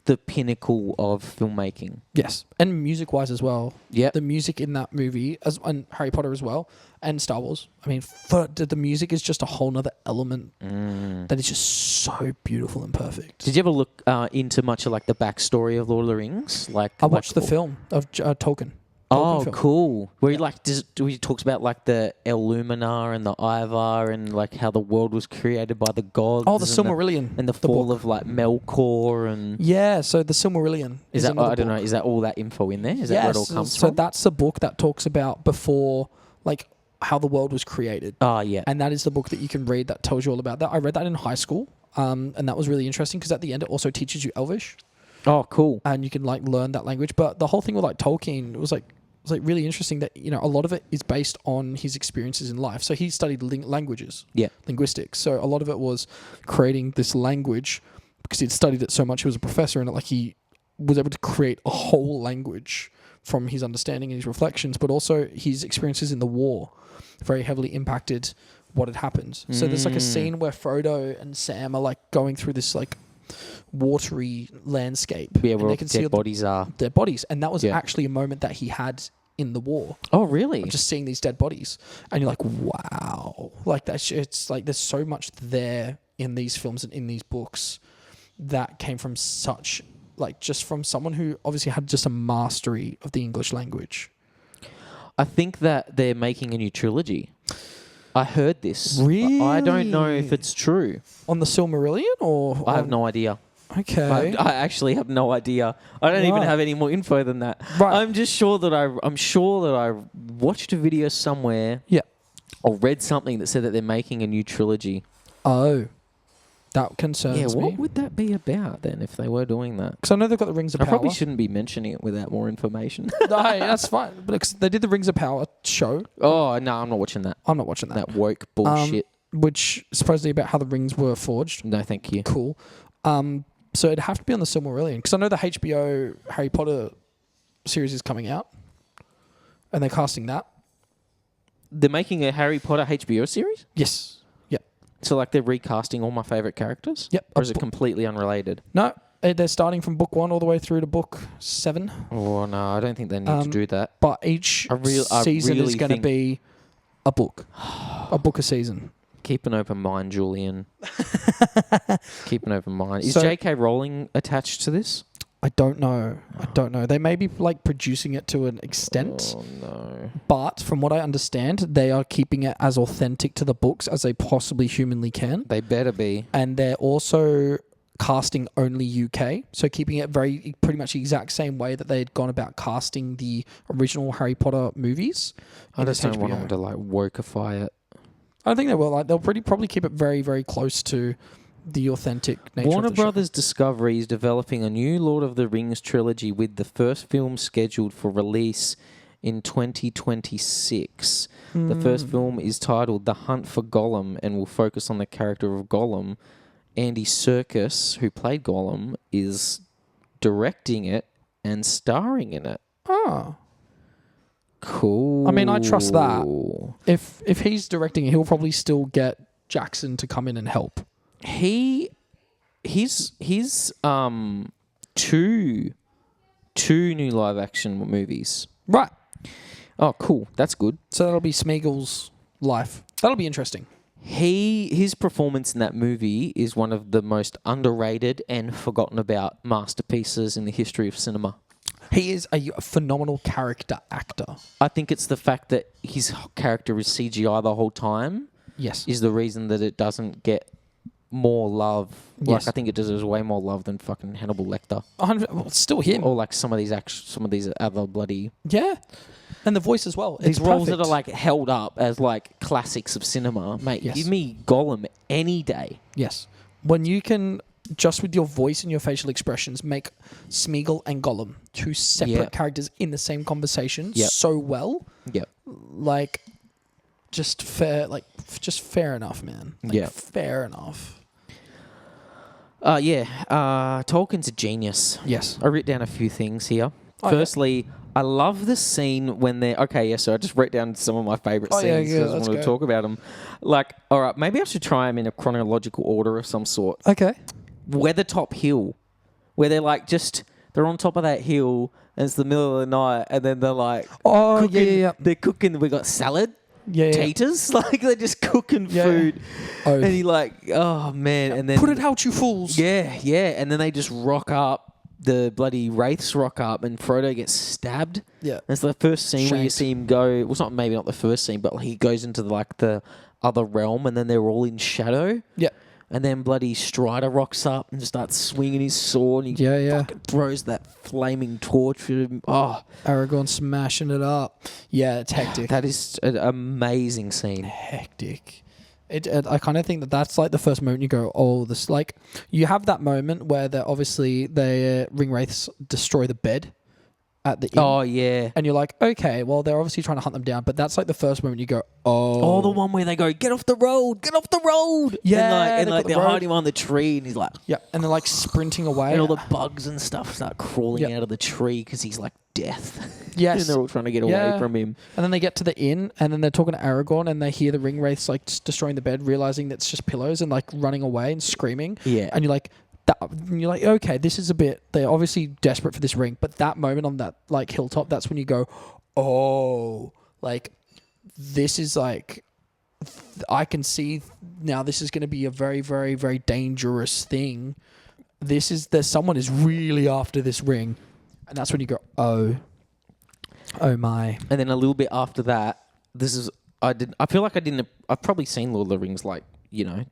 the pinnacle of filmmaking. Yes, and music-wise as well. Yep. The music in that movie, and Harry Potter as well, and Star Wars. I mean, the music is just a whole nother element that is just so beautiful and perfect. Did you ever look into much of like the backstory of Lord of the Rings? Like I watched the film of Tolkien. Oh, film. cool! Where he like he talks about like the Illuminar and the Ivar and like how the world was created by the gods. Oh, the and Silmarillion. and the fall of like Melkor and Yeah, so the Silmarillion is that another I don't book. know. Is that all that info in there? Is that where it all comes so from? that's the book that talks about before, like, how the world was created. Oh yeah. And that is the book that you can read that tells you all about that. I read that in high school, and that was really interesting because at the end it also teaches you Elvish, Oh, cool. and you can like learn that language. But the whole thing with like Tolkien was like really interesting that a lot of it is based on his experiences in life. So he studied languages, Yeah. linguistics. So a lot of it was creating this language because he'd studied it so much. He was a professor in it, like he was able to create a whole language from his understanding and his reflections, but also his experiences in the war very heavily impacted what had happened. So there's like a scene where Frodo and Sam are like going through this like watery landscape. Yeah, and where they all can the see dead all the- bodies are. their bodies, and that was Yeah. actually a moment that he had in the war, Oh, really? just seeing these dead bodies, and you're like, wow, like that's it's like there's so much there in these films and in these books that came from such like just from someone who obviously had just a mastery of the English language. I think that they're making a new trilogy. I heard this. I don't know if Really? it's true. On the Silmarillion, or I have no idea. Okay, I actually have no idea. I don't even Right. have any more info than that. Right. I'm just sure that I'm sure that I watched a video somewhere yeah. or read something that said that they're making a new trilogy. Oh, that concerns Yeah, what me would that be about then if they were doing that? because I know they've got the Rings of I Power. probably shouldn't be mentioning it without more information. No, that's fine. But 'cause they did the Rings of Power show. Oh, no, I'm not watching that. I'm not watching that. That woke bullshit. Which supposedly about how the rings were forged. No, thank you. Cool. So it'd have to be on the Silmarillion because I know the HBO Harry Potter series is coming out, and they're casting that. They're making a Harry Potter HBO series? Yes. Yep. So, like, they're recasting all my favourite characters? Yep. Or is it completely unrelated? No, they're starting from book 1 all the way through to book 7. Oh, no, I don't think they need to do that. But each I season really is going to think- be a book. A book a season. Keep an open mind, Julian. Keep an open mind. Is So- J.K. Rowling attached to this? I don't know. They may be like producing it to an extent. Oh, no. But from what I understand, they are keeping it as authentic to the books as they possibly humanly can. They better be. And they're also casting only UK. So keeping it pretty much the exact same way that they had gone about casting the original Harry Potter movies. I in just don't want HBO. them to, like, wokeify it. I don't think they will. Like, they'll probably keep it very, very close to the authentic nature Warner of the show. Brothers Discovery is developing a new Lord of the Rings trilogy with the first film scheduled for release in 2026. The first film is titled The Hunt for Gollum and will focus on the character of Gollum. Andy Serkis, who played Gollum, is directing it and starring in it. Oh. Cool. I mean, I trust that. If he's directing it, he'll probably still get Jackson to come in and help. He's two new live action movies. Right. Oh, cool. That's good. So that'll be Smeagol's life. That'll be interesting. His performance in that movie is one of the most underrated and forgotten about masterpieces in the history of cinema. He is a phenomenal character actor. I think it's the fact that his character is CGI the whole time Yes. is the reason that it doesn't get more love. Yes. Like, I think it deserves way more love than fucking Hannibal Lecter. 100, well, it's still him. Or like some of these other bloody Yeah. And the voice as well. these It's roles that perfect. are like held up as like classics of cinema. Mate, Yes. give me Gollum any day. Yes. When you can, just with your voice and your facial expressions, make Smeagol and Gollum two separate Yeah. characters in the same conversation Yep. so well, Yep. like, just fair enough, man. Like, Yeah. fair enough. Tolkien's a genius. Yes. I wrote down a few things here. Oh, yeah. Firstly, I love the scene when they're... Okay, yeah, so I just wrote down some of my favourite Oh, yeah, scenes. yeah, I just let's wanted to go. talk about them. Like, all right, maybe I should try them in a chronological order of some sort. Okay. Weathertop Hill, where they're like they're on top of that hill and it's the middle of the night and then they're like... Oh, cooking, yeah. They're cooking... We got salad. Yeah. Taters. Like, they're just cooking Yeah. food. Oh. And he like... Oh, man. And then... Put it out, you fools. Yeah, and then they just rock up. The bloody wraiths rock up, and Frodo gets stabbed. Yeah. It's the first scene where you Shanked. see him go. Well, it's not maybe not the first scene, but he goes into the other realm, and then they're all in shadow. Yeah. And then bloody Strider rocks up and starts swinging his sword, and he Yeah. fucking throws that flaming torch at him. Oh, Aragorn smashing it up. Yeah, it's hectic. that is an amazing scene. Hectic. I kind of think that's like the first moment you go, oh, this, like, you have that moment where the ring wraiths destroy the bed at the inn. Oh yeah. And you're like, okay, well, they're obviously trying to hunt them down, but that's like the first moment you go, oh. Oh, the one where they go, get off the road, get off the road. Yeah, and they've like got the they're road. hiding on the tree, and he's like, Yeah, and they're like sprinting away. and all the bugs and stuff start crawling Yep. out of the tree because he's like death. Yes. And they're all trying to get away Yeah. from him. And then they get to the inn, and then they're talking to Aragorn, and they hear the ring wraiths like destroying the bed, realizing that it's just pillows, and like running away and screaming. Yeah. And you're like, okay, this is a bit. They're obviously desperate for this ring, but that moment on that like hilltop, that's when you go, oh, like this is like, I can see now. This is going to be a very, very, very dangerous thing. Someone is really after this ring, and that's when you go, oh my. And then a little bit after that, I've probably seen Lord of the Rings like,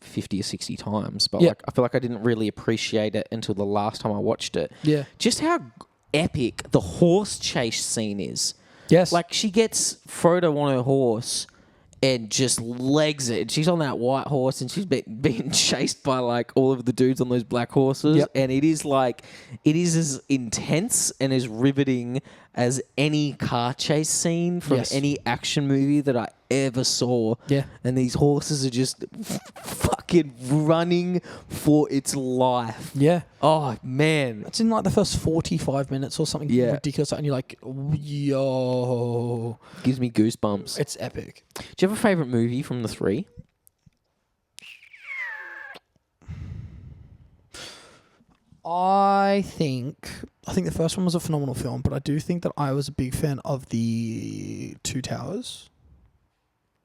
50 or 60 times, but Yeah. like I feel like I didn't really appreciate it until the last time I watched it. Yeah. Just how epic the horse chase scene is. Yes. Like, she gets Frodo on her horse and just legs it. She's on that white horse and she's being chased by like all of the dudes on those black horses. Yep. And it is as intense and as riveting as any car chase scene from Yes. any action movie that I ever saw. Yeah. And these horses are just fucking running for its life. Yeah. Oh man. It's in like the first 45 minutes or something Yeah. ridiculous, and you're like, yo, Gives me goosebumps. it's epic. Do you have a favourite movie from the three? I think the first one was a phenomenal film, but I do think that I was a big fan of the Two Towers.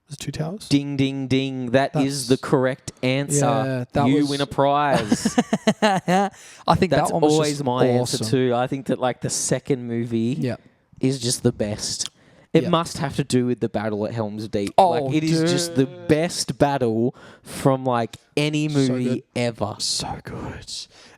Was it Two Towers? Ding, ding, ding. That is That's- the correct answer. Yeah, that you was- win a prize. I think That's that one was always just my awesome. answer too. I think that like the second movie Yeah. is just the best. It Yeah. must have to do with the battle at Helm's Deep. Oh, like it is just the best battle from like any movie good. ever. So good.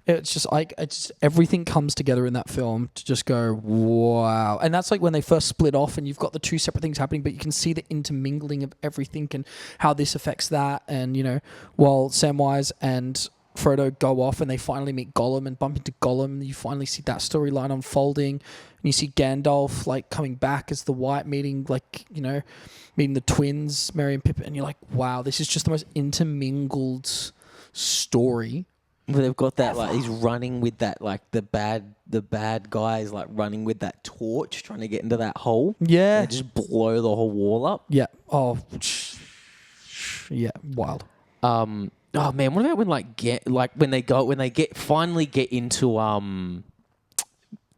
It's just like everything comes together in that film to just go wow. And that's like when they first split off and you've got the two separate things happening, but you can see the intermingling of everything and how this affects that. And while Samwise and Frodo go off and they finally meet Gollum and bump into Gollum, you finally see that storyline unfolding. And you see Gandalf like coming back as the White, meeting the twins, Merry and Pippin, and you're like, wow, this is just the most intermingled story. But they've got that like he's running with that like the bad guys like running with that torch trying to get into that hole. Yeah. They just blow the whole wall up. Yeah. Oh, yeah. Wild. Oh man, what about when when they finally get into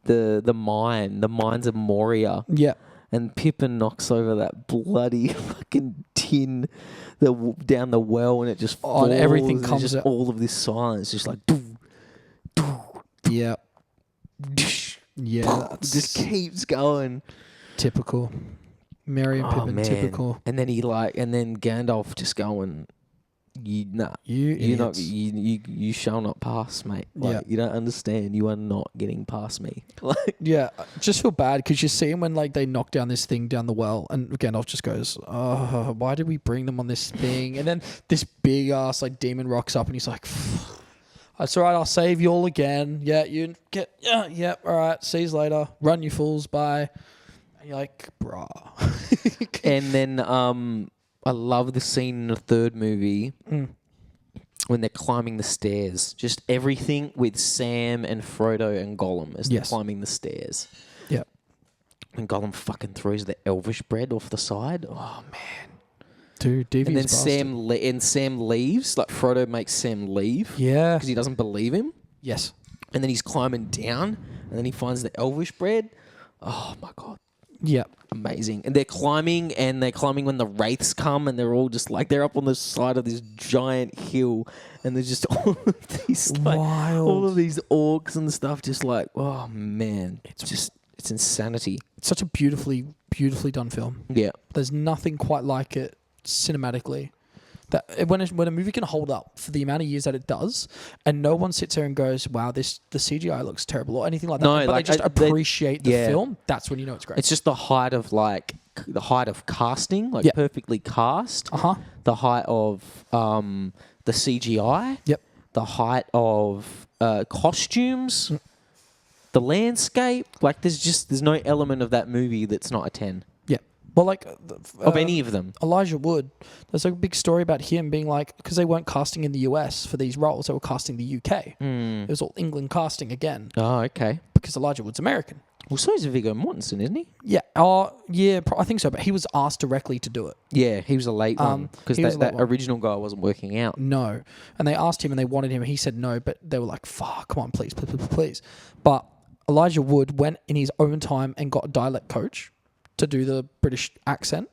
the mines of Moria, Yeah. and Pippin knocks over that bloody fucking tin down the well, and it just falls, and everything and comes just out. all of this silence, just like Yeah. Yeah. it just keeps going. Typical. Merry and Pippin, man. typical. And then and then Gandalf just going, you shall not pass, mate. Like, Yeah. you don't understand. You are not getting past me. Like, Yeah, I just feel bad because you see him when like they knock down this thing down the well, and Gandalf just goes, "Oh, why did we bring them on this thing?" And then this big ass like demon rocks up, and he's like, "That's all right, I'll save you all again. Yeah, you get, yeah, all right. See you later. Run, you fools. Bye." And you're like, "Bruh." and then I love the scene in the third movie when they're climbing the stairs. Just everything with Sam and Frodo and Gollum as they're Yes. climbing the stairs. Yeah. And Gollum fucking throws the elvish bread off the side. Oh man! Dude, devious And then bastard. Sam leaves. Like Frodo makes Sam leave. Yeah. Because he doesn't believe him. Yes. And then he's climbing down, and then he finds the elvish bread. Oh my god! Yeah. Amazing. And they're climbing when the wraiths come, and they're all just like they're up on the side of this giant hill, and there's just all of these Wild. all of these orcs and stuff, just like, oh man, it's insanity. It's such a beautifully done film. Yeah. There's nothing quite like it cinematically. That when a movie can hold up for the amount of years that it does, and no one sits there and goes, "Wow, the CGI looks terrible" or anything like that. No, but like, they just they- appreciate the yeah. film. That's when you know it's great. It's just the height of casting, like Yeah. perfectly cast. Uh-huh. The height of the CGI. Yep. The height of costumes. The landscape. Like there's no element of that movie that's not a 10 Yeah. Well, like of any of them. Elijah Wood. There's a big story about him being like, because they weren't casting in the US for these roles, they were casting the UK. It was all England casting again Oh, okay. because Elijah Wood's American. Well, so is Viggo Mortensen, isn't he? Yeah. Yeah. I think so. But he was asked directly to do it. Yeah, he was a late one because he was a late that one. original guy wasn't working out. No. And they asked him and they wanted him and he said no, but they were like, fuck, come on, please, please, please, please. But Elijah Wood went in his own time and got a dialect coach to do the British accent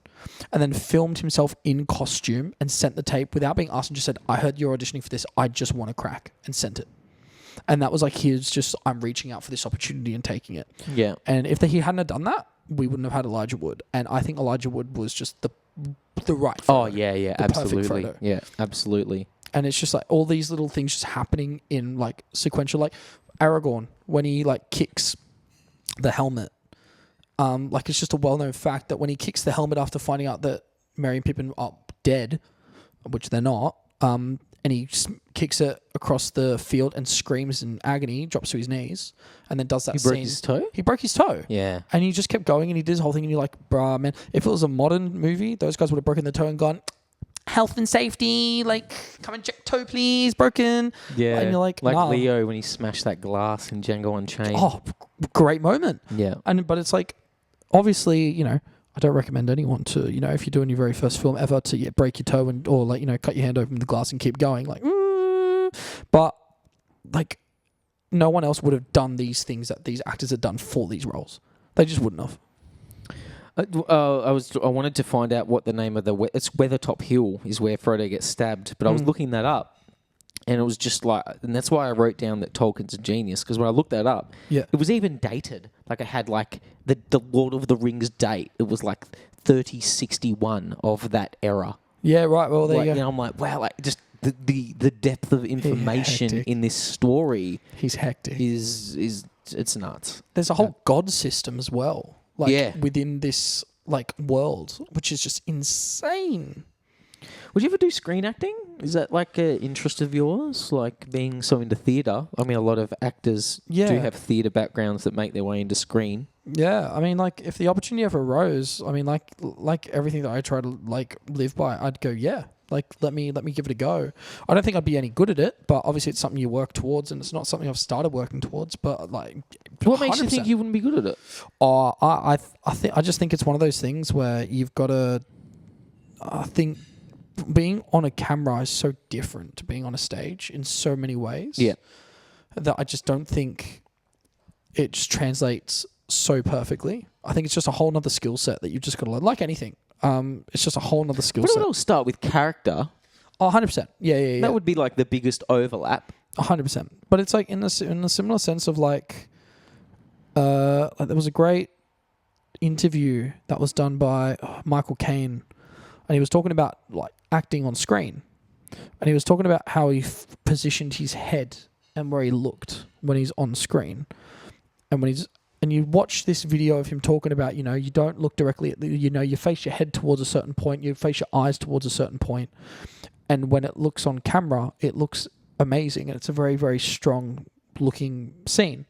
and then filmed himself in costume and sent the tape without being asked and just said, I heard you're auditioning for this. I just want to crack, and sent it. And that was like, I'm reaching out for this opportunity and taking it. Yeah. And if he hadn't have done that, we wouldn't have had Elijah Wood. And I think Elijah Wood was just the right Frodo. Oh, yeah, The perfect absolutely. Frodo. Yeah, absolutely. And it's just like all these little things just happening in like sequential, like Aragorn when he like kicks the helmet. Like it's just a well-known fact that when he kicks the helmet after finding out that Merry and Pippin are dead, which they're not, and he kicks it across the field and screams in agony, drops to his knees, and then does that He scene. broke his toe? He broke his toe. Yeah. And he just kept going and he did his whole thing and you're like, bruh, man, if it was a modern movie, those guys would have broken their toe and gone, health and safety, like, come and check toe, please, broken. Yeah. And you're like nah. Leo when he smashed that glass in Django Unchained. Oh, great moment. Yeah. But it's like, obviously, you know, I don't recommend anyone to, you know, if you're doing your very first film ever, to break your toe or like, you know, cut your hand open with the glass and keep going. Like, but like, no one else would have done these things that these actors had done for these roles. They just wouldn't have. I wanted to find out what the name of it's Weathertop Hill is where Frodo gets stabbed, but I was looking that up. And it was just like, and that's why I wrote down that Tolkien's a genius, because when I looked that up, it was even dated. Like, it had like the Lord of the Rings date. It was like 3061 of that era. Yeah, right. Well, there like, you go. You know, I'm like, wow, like just the depth of information in this story. He's hectic. Is it's nuts. There's a whole god system as well. Like within this like world, which is just insane. Would you ever do screen acting? Is that like an interest of yours? Like being so into theatre? I mean, a lot of actors do have theatre backgrounds that make their way into screen. Yeah, I mean, like if the opportunity ever arose, I mean, like everything that I try to like live by, I'd go, yeah, like let me give it a go. I don't think I'd be any good at it, but obviously it's something you work towards, and it's not something I've started working towards. But like, what makes you think you wouldn't be good at it? Oh, I just think it's one of those things where you've got to. I think being on a camera is so different to being on a stage in so many ways. Yeah, that I just don't think it just translates so perfectly. I think it's just a whole nother skill set that you've just got to learn. Like anything, it's just a whole nother skill set. But it will start with character. Oh, 100%. Yeah. That would be like the biggest overlap. 100%. But it's like in a similar sense of like there was a great interview that was done by Michael Caine, and he was talking about like acting on screen, and he was talking about how he positioned his head and where he looked when he's on screen, and you watch this video of him talking about, you know, you don't look directly at you face your head towards a certain point, you face your eyes towards a certain point, and when it looks on camera, it looks amazing, and it's a very, very strong looking scene.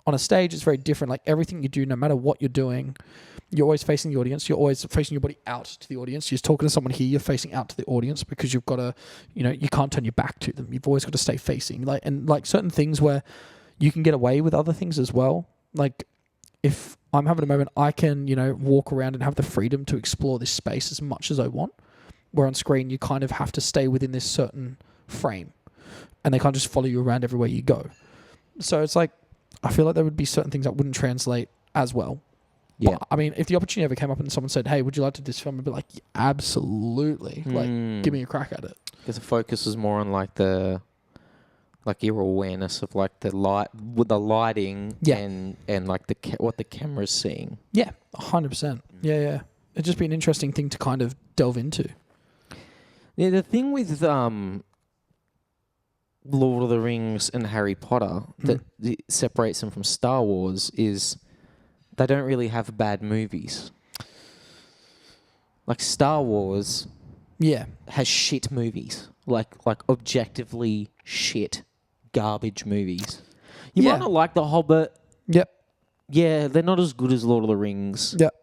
On a stage, it's very different. Like everything you do, no matter what you're doing, you're always facing the audience. You're always facing your body out to the audience. You're talking to someone here, you're facing out to the audience because you've got to, you know, you can't turn your back to them. You've always got to stay facing. Like, and like certain things where you can get away with other things as well. Like if I'm having a moment, I can, you know, walk around and have the freedom to explore this space as much as I want. Where on screen, you kind of have to stay within this certain frame, and they can't just follow you around everywhere you go. So it's like, I feel like there would be certain things that wouldn't translate as well. Yeah. But, I mean, if the opportunity ever came up and someone said, hey, would you like to do this film? I'd be like, yeah, absolutely. Like, give me a crack at it. Because the focus is more on like your awareness of like the light, with the lighting and like what the camera's seeing. Yeah, 100%. Yeah. It'd just be an interesting thing to kind of delve into. Yeah, the thing with Lord of the Rings and Harry Potter that separates them from Star Wars is they don't really have bad movies. Like Star Wars has shit movies. Like objectively shit garbage movies. You might not like The Hobbit. Yep. Yeah, they're not as good as Lord of the Rings. Yep.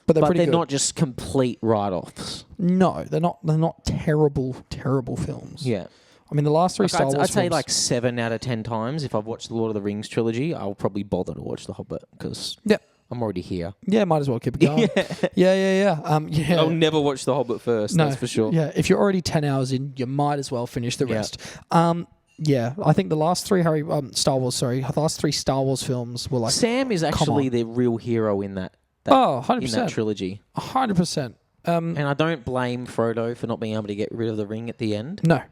But they're not just complete write-offs. No, they're not terrible films. Yeah. I mean, the last three Star Wars I'd say films, like 7 out of 10 times if I've watched the Lord of the Rings trilogy, I'll probably bother to watch The Hobbit because I'm already here. Yeah, might as well keep it going. Yeah. I'll never watch The Hobbit first, that's for sure. Yeah, if you're already 10 hours in, you might as well finish the rest. Yeah, I think the last three the last three Star Wars films were like... Sam is actually the real hero in that 100%. In that trilogy. 100%. And I don't blame Frodo for not being able to get rid of the ring at the end. No.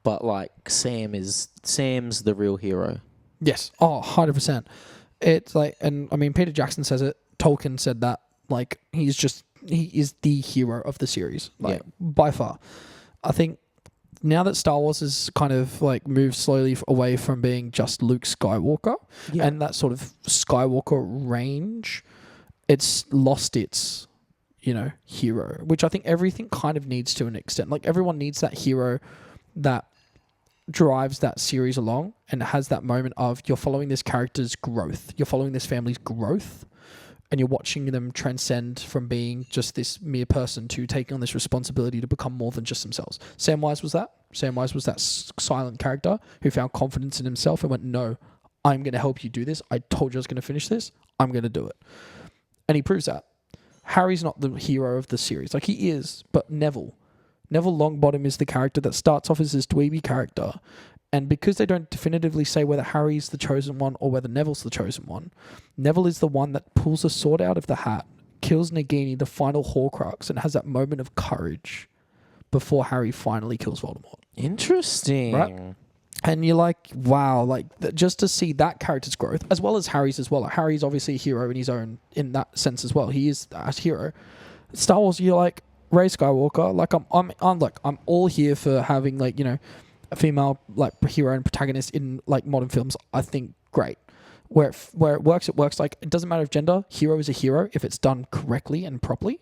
But like Sam's the real hero. Yes. 100%. It's like, and I mean, Peter Jackson says it. Tolkien said that. Like, he is the hero of the series. Like, by far. I think now that Star Wars has kind of like moved slowly away from being just Luke Skywalker and that sort of Skywalker range, it's lost its, you know, hero, which I think everything kind of needs to an extent. Like everyone needs that hero that drives that series along and has that moment of you're following this character's growth, you're following this family's growth, and you're watching them transcend from being just this mere person to taking on this responsibility to become more than just themselves. Samwise was that. Samwise was that silent character who found confidence in himself and went, no, I'm going to help you do this. I told you I was going to finish this. I'm going to do it. And he proves that. Harry's not the hero of the series. Like, he is, but Neville Longbottom is the character that starts off as this dweeby character. And because they don't definitively say whether Harry's the chosen one or whether Neville's the chosen one, Neville is the one that pulls the sword out of the hat, kills Nagini, the final Horcrux, and has that moment of courage before Harry finally kills Voldemort. Interesting. Right? And you're like, wow, like just to see that character's growth, as well as Harry's as well. Like, Harry's obviously a hero in his own, in that sense as well. He is a hero. Star Wars, you're like, Rey Skywalker, like I'm all here for having, like, you know, a female like hero and protagonist in like modern films. I think great. Where it works, it works. Like, it doesn't matter if gender. Hero is a hero if it's done correctly and properly.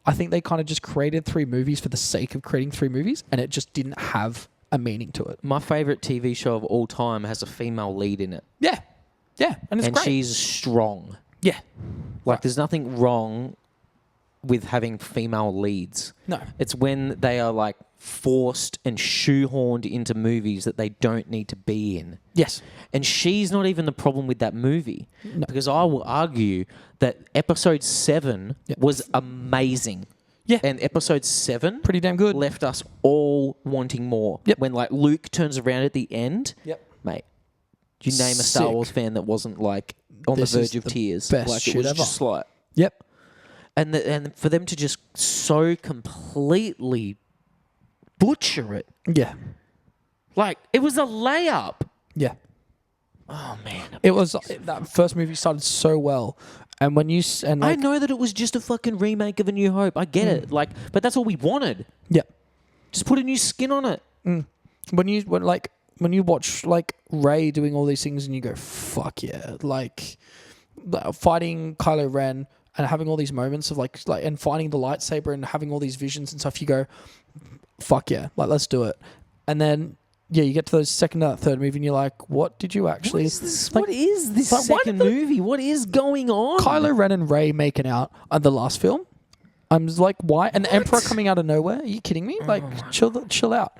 I think they kind of just created 3 movies for the sake of creating 3 movies, and it just didn't have a meaning to it. My favorite TV show of all time has a female lead in it. Yeah, and it's great. She's strong. Yeah, Like, there's nothing wrong with having female leads. no, It's when they are like forced and shoehorned into movies that they don't need to be in. yes, And she's not even the problem with that movie. No. Because I will argue that episode 7 was amazing. Yeah. And episode 7 pretty damn good. left us all wanting more. Yep. When like Luke turns around at the end, Yep. mate, you name a Star Sick. Wars fan that wasn't like on This the is verge of the tears. best Like, shit it was ever. just like, Yep. and for them to just so completely butcher it, Yeah. like it was a layup. Yeah. Oh man, It was that first movie started so well, and when you and like, I know that it was just a fucking remake of A New Hope. I get it, like, but that's all we wanted. yeah, Just put a new skin on it. when you watch like Rey doing all these things and you go, fuck yeah, like fighting Kylo Ren and having all these moments of like and finding the lightsaber and having all these visions and stuff, you go, fuck yeah, like let's do it. And then yeah, you get to those second or third movie and you're like, what did you actually? What is this like, why second did movie? What is going on? Kylo Ren and Rey making out on the last film. I'm just like, why? And the Emperor coming out of nowhere? Are you kidding me? Like, chill out.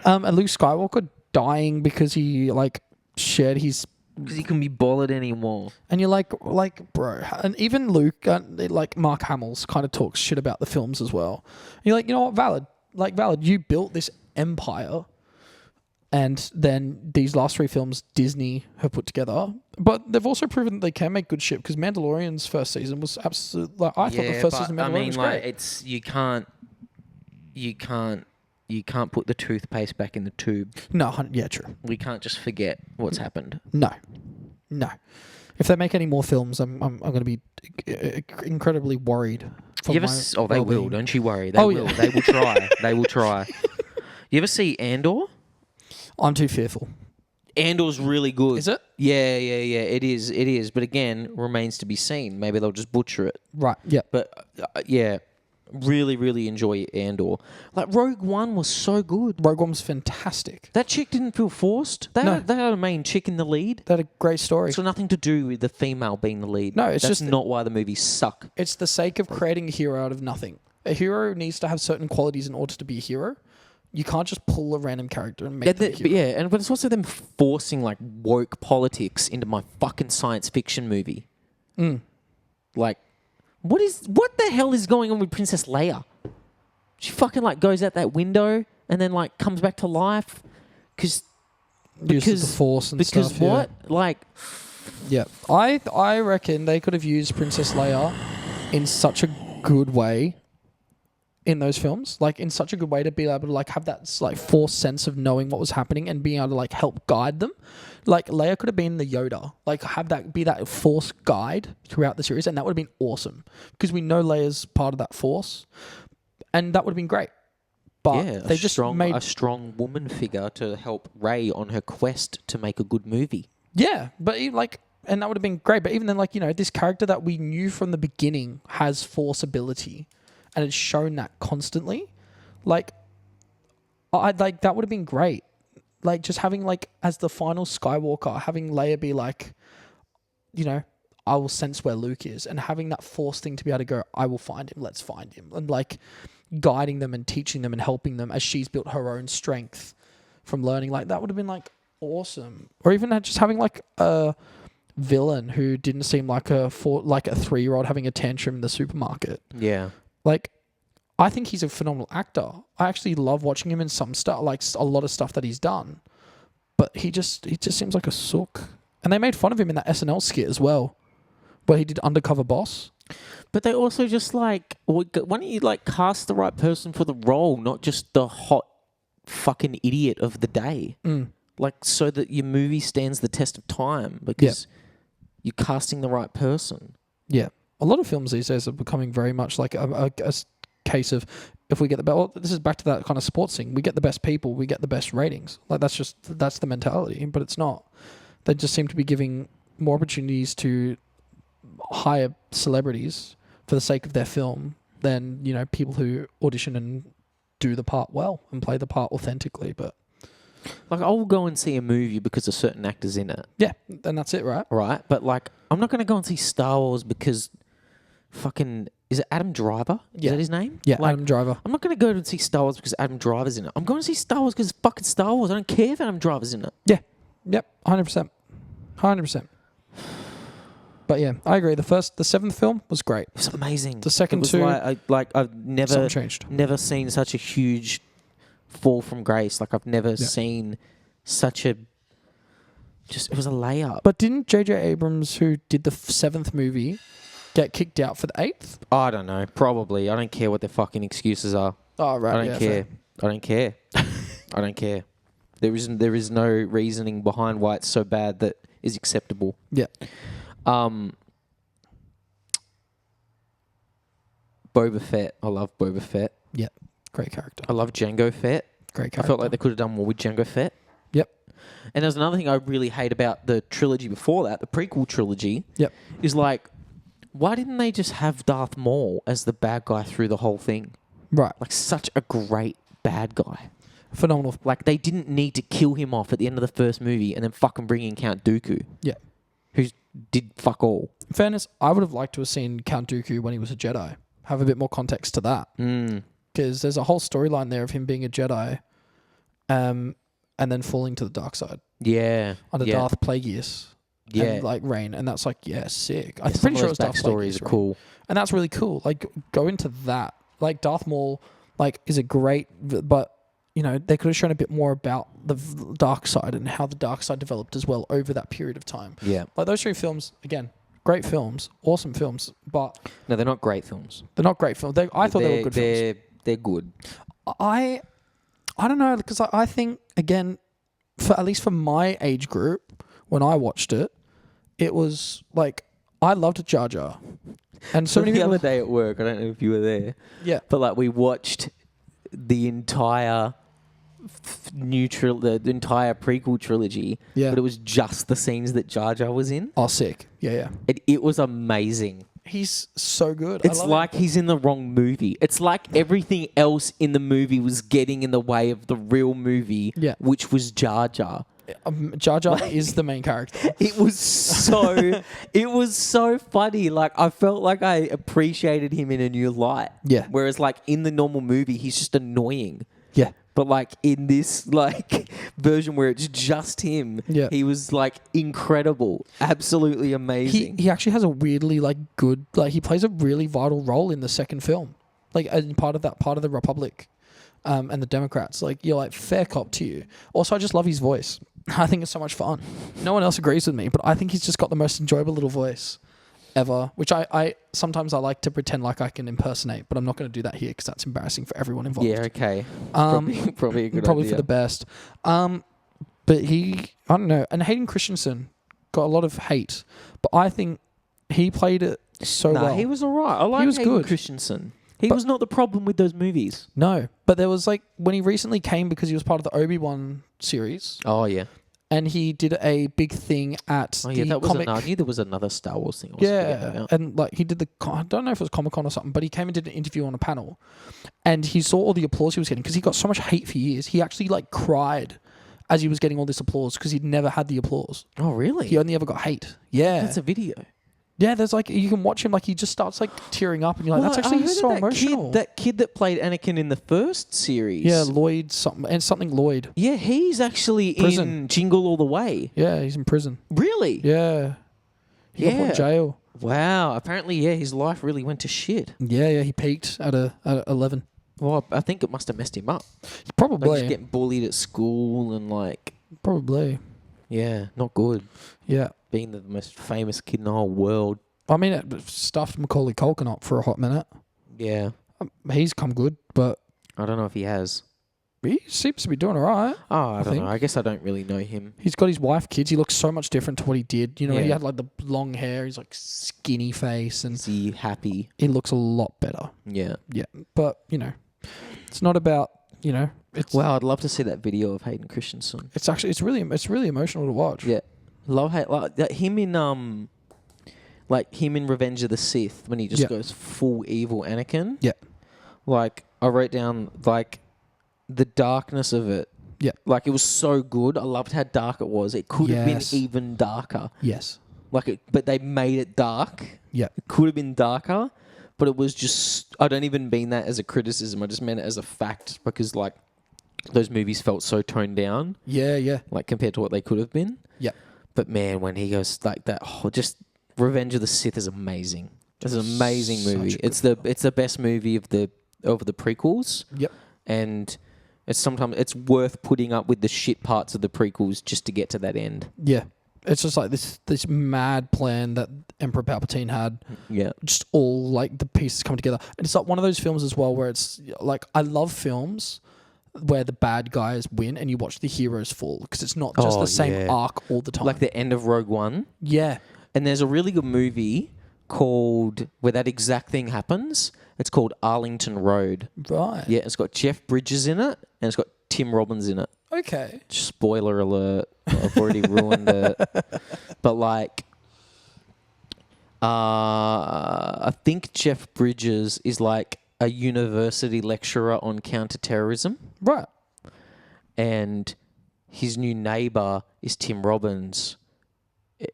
And Luke Skywalker dying because he like shared his. Because he can be bothered anymore. And you're like, bro. And even Luke, like Mark Hamill's kind of talks shit about the films as well. And you're like, you know what? Valid. You built this empire. And then these last 3 films Disney have put together. But they've also proven that they can make good shit, because Mandalorian's first season was absolutely... Like, I thought the first season of Mandalorian was great. It's you can't put the toothpaste back in the tube. No, yeah, true. We can't just forget what's happened. No. If they make any more films, I'm going to be incredibly worried. You ever they will. well-being. Don't you worry. They Oh, will. yeah. They will try. They will try. You ever see Andor? I'm too fearful. Andor's really good. Is it? Yeah. It is. But again, remains to be seen. Maybe they'll just butcher it. Right, yeah. But yeah, really enjoy Andor. Like Rogue One was so good. Rogue One was fantastic. That chick didn't feel forced. They had a main chick in the lead. They had a great story. It's got nothing to do with the female being the lead. No, it's That's just- not why the movies suck. It's the sake of creating a hero out of nothing. A hero needs to have certain qualities in order to be a hero. You can't just pull a random character and make them a hero. But it's also them forcing like woke politics into my fucking science fiction movie. Like, what the hell is going on with Princess Leia? She fucking like goes out that window and then like comes back to life because Uses the Force and because stuff. what like Yeah. I reckon they could have used Princess Leia in such a good way in those films, like in such a good way to be able to like have that like Force sense of knowing what was happening and being able to like help guide them. Like Leia could have been the Yoda, like have that be that Force guide throughout the series, and that would have been awesome because we know Leia's part of that Force, and that would have been great. But yeah, they just made a strong woman figure to help Rey on her quest to make a good movie. Yeah, but like, and that would have been great. But even then, like, you know, this character that we knew from the beginning has Force ability, and it's shown that constantly. Like, I like that would have been great. Like, just having like as the final Skywalker, having Leia be like, you know, I will sense where Luke is, and having that force thing to be able to go, I will find him. Let's find him, and like guiding them and teaching them and helping them as she's built her own strength from learning. Like that would have been like awesome. Or even just having like a villain who didn't seem like a 3-year-old having a tantrum in the supermarket. Yeah. Like, I think he's a phenomenal actor. I actually love watching him in some stuff, like a lot of stuff that he's done. But he just seems like a sook. And they made fun of him in that SNL skit as well, where he did Undercover Boss. But they also just like, why don't you like cast the right person for the role, not just the hot fucking idiot of the day? Like, so that your movie stands the test of time because you're casting the right person. Yeah. A lot of films these days are becoming very much like a case of, if we get the best, well, this is back to that kind of sports thing. We get the best people, we get the best ratings. Like that's the mentality, but it's not. They just seem to be giving more opportunities to hire celebrities for the sake of their film than, you know, people who audition and do the part well and play the part authentically. But like, I'll go and see a movie because of certain actors in it. yeah, and that's it, right? Right? But like, I'm not going to go and see Star Wars because fucking, is it Adam Driver? Is that his name? Yeah, like, Adam Driver. I'm not going to go and see Star Wars because Adam Driver's in it. I'm going to see Star Wars because it's fucking Star Wars. I don't care if Adam Driver's in it. Yeah. Yep. 100%. 100%. But yeah, I agree. The seventh film was great. It was amazing. The second it was two, I've something changed. never seen such a huge fall from grace. Like, I've never seen such a, just, it was a layup. But didn't J.J. Abrams, who did the seventh movie, get kicked out for the eighth? I don't know. Probably. I don't care what their fucking excuses are. Oh, right. I don't care. I don't care. I don't care. There is no reasoning behind why it's so bad that is acceptable. Yeah. Boba Fett. I love Boba Fett. Yeah. Great character. I love Jango Fett. Great character. I felt like they could have done more with Jango Fett. Yep. And there's another thing I really hate about the trilogy before that, the prequel trilogy. Yep. Is like, why didn't they just have Darth Maul as the bad guy through the whole thing? Right. Like, such a great bad guy. Phenomenal. Like, they didn't need to kill him off at the end of the first movie and then fucking bring in Count Dooku. Yeah. Who did fuck all. In fairness, I would have liked to have seen Count Dooku when he was a Jedi. Have a bit more context to that. Because there's a whole storyline there of him being a Jedi and then falling to the dark side. Yeah. Under Darth Plagueis. Yeah. And like Reign. And that's like, sick. I'm Some pretty of sure those it was Darth backstories Plagueis. are cool. And that's really cool. Like, go into that. Like, Darth Maul, like, is a great, but, you know, they could have shown a bit more about the dark side and how the dark side developed as well over that period of time. Yeah. Like, those three films, again, great films, awesome films, but No, they're not great films. they're not great films. I thought they were good films. They're good. I don't know, because I think, again, for at least for my age group, when I watched it, it was like, I loved Jar Jar. And so many the people, other day at work, I don't know if you were there, yeah, but like, we watched the entire the entire prequel trilogy, Yeah. but it was just the scenes that Jar Jar was in. oh, sick, yeah. It was amazing. He's so good. I It's love like he's in the wrong movie. It's like everything else in the movie was getting in the way of the real movie, which was Jar Jar. Jar Jar is the main character. It was so funny. Like, I felt like I appreciated him in a new light. Yeah. Whereas, like, in the normal movie, he's just annoying. Yeah. But like, in this like version where it's just him, he was like incredible, absolutely amazing. He actually has a weirdly like good, like, he plays a really vital role in the second film, like, as part of the Republic, and the Democrats. Like, you're like, fair cop to you. Also, I just love his voice. I think it's so much fun. No one else agrees with me, but I think he's just got the most enjoyable little voice ever, which I sometimes I like to pretend like I can impersonate, but I'm not going to do that here because that's embarrassing for everyone involved. Yeah, okay. Probably a good probably idea. for the best. But I don't know. And Hayden Christensen got a lot of hate, but I think he played it so well. He was alright. I like He was Hayden good. Christensen. He was not the problem with those movies. No, but there was like, when he recently came because he was part of the Obi-Wan series, Oh yeah. and he did a big thing at Oh yeah. the That was comic. I knew there was another Star Wars thing. I was forgetting Yeah, about. and like he did I don't know if it was Comic-Con or something, but he came and did an interview on a panel, and he saw all the applause he was getting because he got so much hate for years. He actually like cried as he was getting all this applause because he'd never had the applause. Oh really? He only ever got hate. Yeah, That's a video. Yeah, there's like you can watch him like he just starts like tearing up, and you're like, Well, that's I actually heard so that emotional. That kid that played Anakin in the first series. Yeah, Lloyd something Lloyd. Yeah, he's actually Prison. in Jingle All the Way. Yeah, he's in prison. Really? Yeah, he got put in Yeah. jail. Wow. Apparently, yeah, his life really went to shit. Yeah, he peaked at 11. Well, I think it must have messed him up. Like Probably, just getting bullied at school and like, probably. yeah, not good. Yeah, Being the most famous kid in the whole world. I mean, it stuffed Macaulay Culkin up for a hot minute. Yeah. He's come good, but I don't know if he has. he seems to be doing all right. Oh, I don't think. know. I guess I don't really know him. He's got his wife, kids. He looks so much different to what he did. You know, he Yeah. had like the long hair. He's like skinny face, and Is he happy? he looks a lot better. Yeah. Yeah, but you know, it's not about It's Wow, I'd love to see that video of Hayden Christensen. It's actually it's really emotional to watch. Yeah. Love like that him in like him in Revenge of the Sith when he just Yeah. goes full evil Anakin. Yeah. Like I wrote down like the darkness of it. Yeah. Like it was so good. I loved how dark it was. It could have been Yes. even darker. Yes. But they made it dark. Yeah. It could have been darker, but it was just I don't even mean that as a criticism. I just meant it as a fact because like those movies felt so toned down, Yeah. Yeah. like compared to what they could have been. Yeah. But man, when he goes like that, just Revenge of the Sith is amazing. It's an amazing Such a movie. good It's the best movie of the prequels, Yep. and it's worth putting up with the shit parts of the prequels just to get to that end. Yeah. It's just like this mad plan that Emperor Palpatine had. Yeah, Just all like the pieces come together, and it's like one of those films as well where it's like I love films where the bad guys win and you watch the heroes fall because it's not just Oh, the same yeah. arc all the time. like the end of Rogue One. yeah. And there's a really good movie called where that exact thing happens. It's called Arlington Road. Right. Yeah, it's got Jeff Bridges in it, and it's got Tim Robbins in it. Okay. Spoiler alert. I've already ruined it. But like, I think Jeff Bridges is like a university lecturer on counterterrorism, Right. and his new neighbor is Tim Robbins,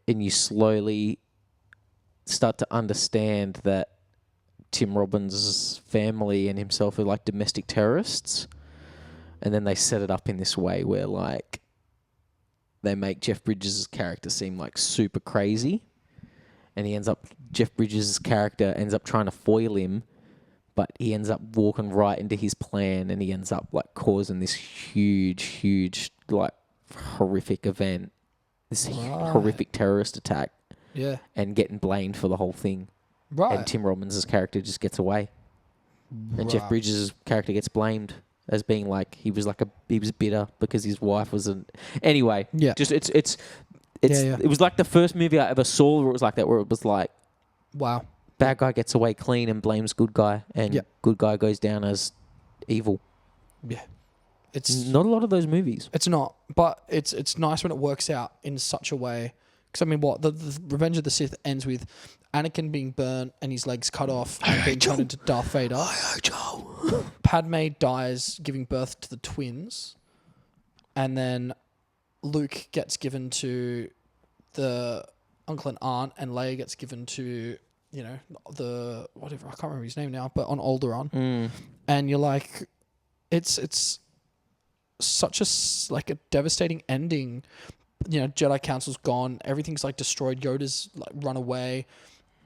and you slowly start to understand that Tim Robbins' family and himself are like domestic terrorists. And then they set it up in this way where like they make Jeff Bridges' character seem like super crazy. And Jeff Bridges' character ends up trying to foil him, but he ends up walking right into his plan and he ends up like causing this huge, like horrific event, this horrific terrorist attack Yeah. and getting blamed for the whole thing. Right. And Tim Robbins' character just gets away. And Jeff Right. Bridges' character gets blamed as being like he was bitter because his wife wasn't. Anyway, Yeah. just it's Yeah. it was like the first movie I ever saw where it was like that, where it was like Wow. bad guy gets away clean and blames good guy, and Yeah. good guy goes down as evil. Yeah. It's Not a lot of those movies. It's not, but it's nice when it works out in such a way. Because I mean, what the Revenge of the Sith ends with Anakin being burnt and his legs cut off and being turned into Darth Vader. Padme dies giving birth to the twins, and then Luke gets given to the uncle and aunt, and Leia gets given to the whatever, I can't remember his name now, but on Alderaan. And you're like, it's such a devastating ending. Jedi Council's gone. Everything's like destroyed. Yoda's like run away.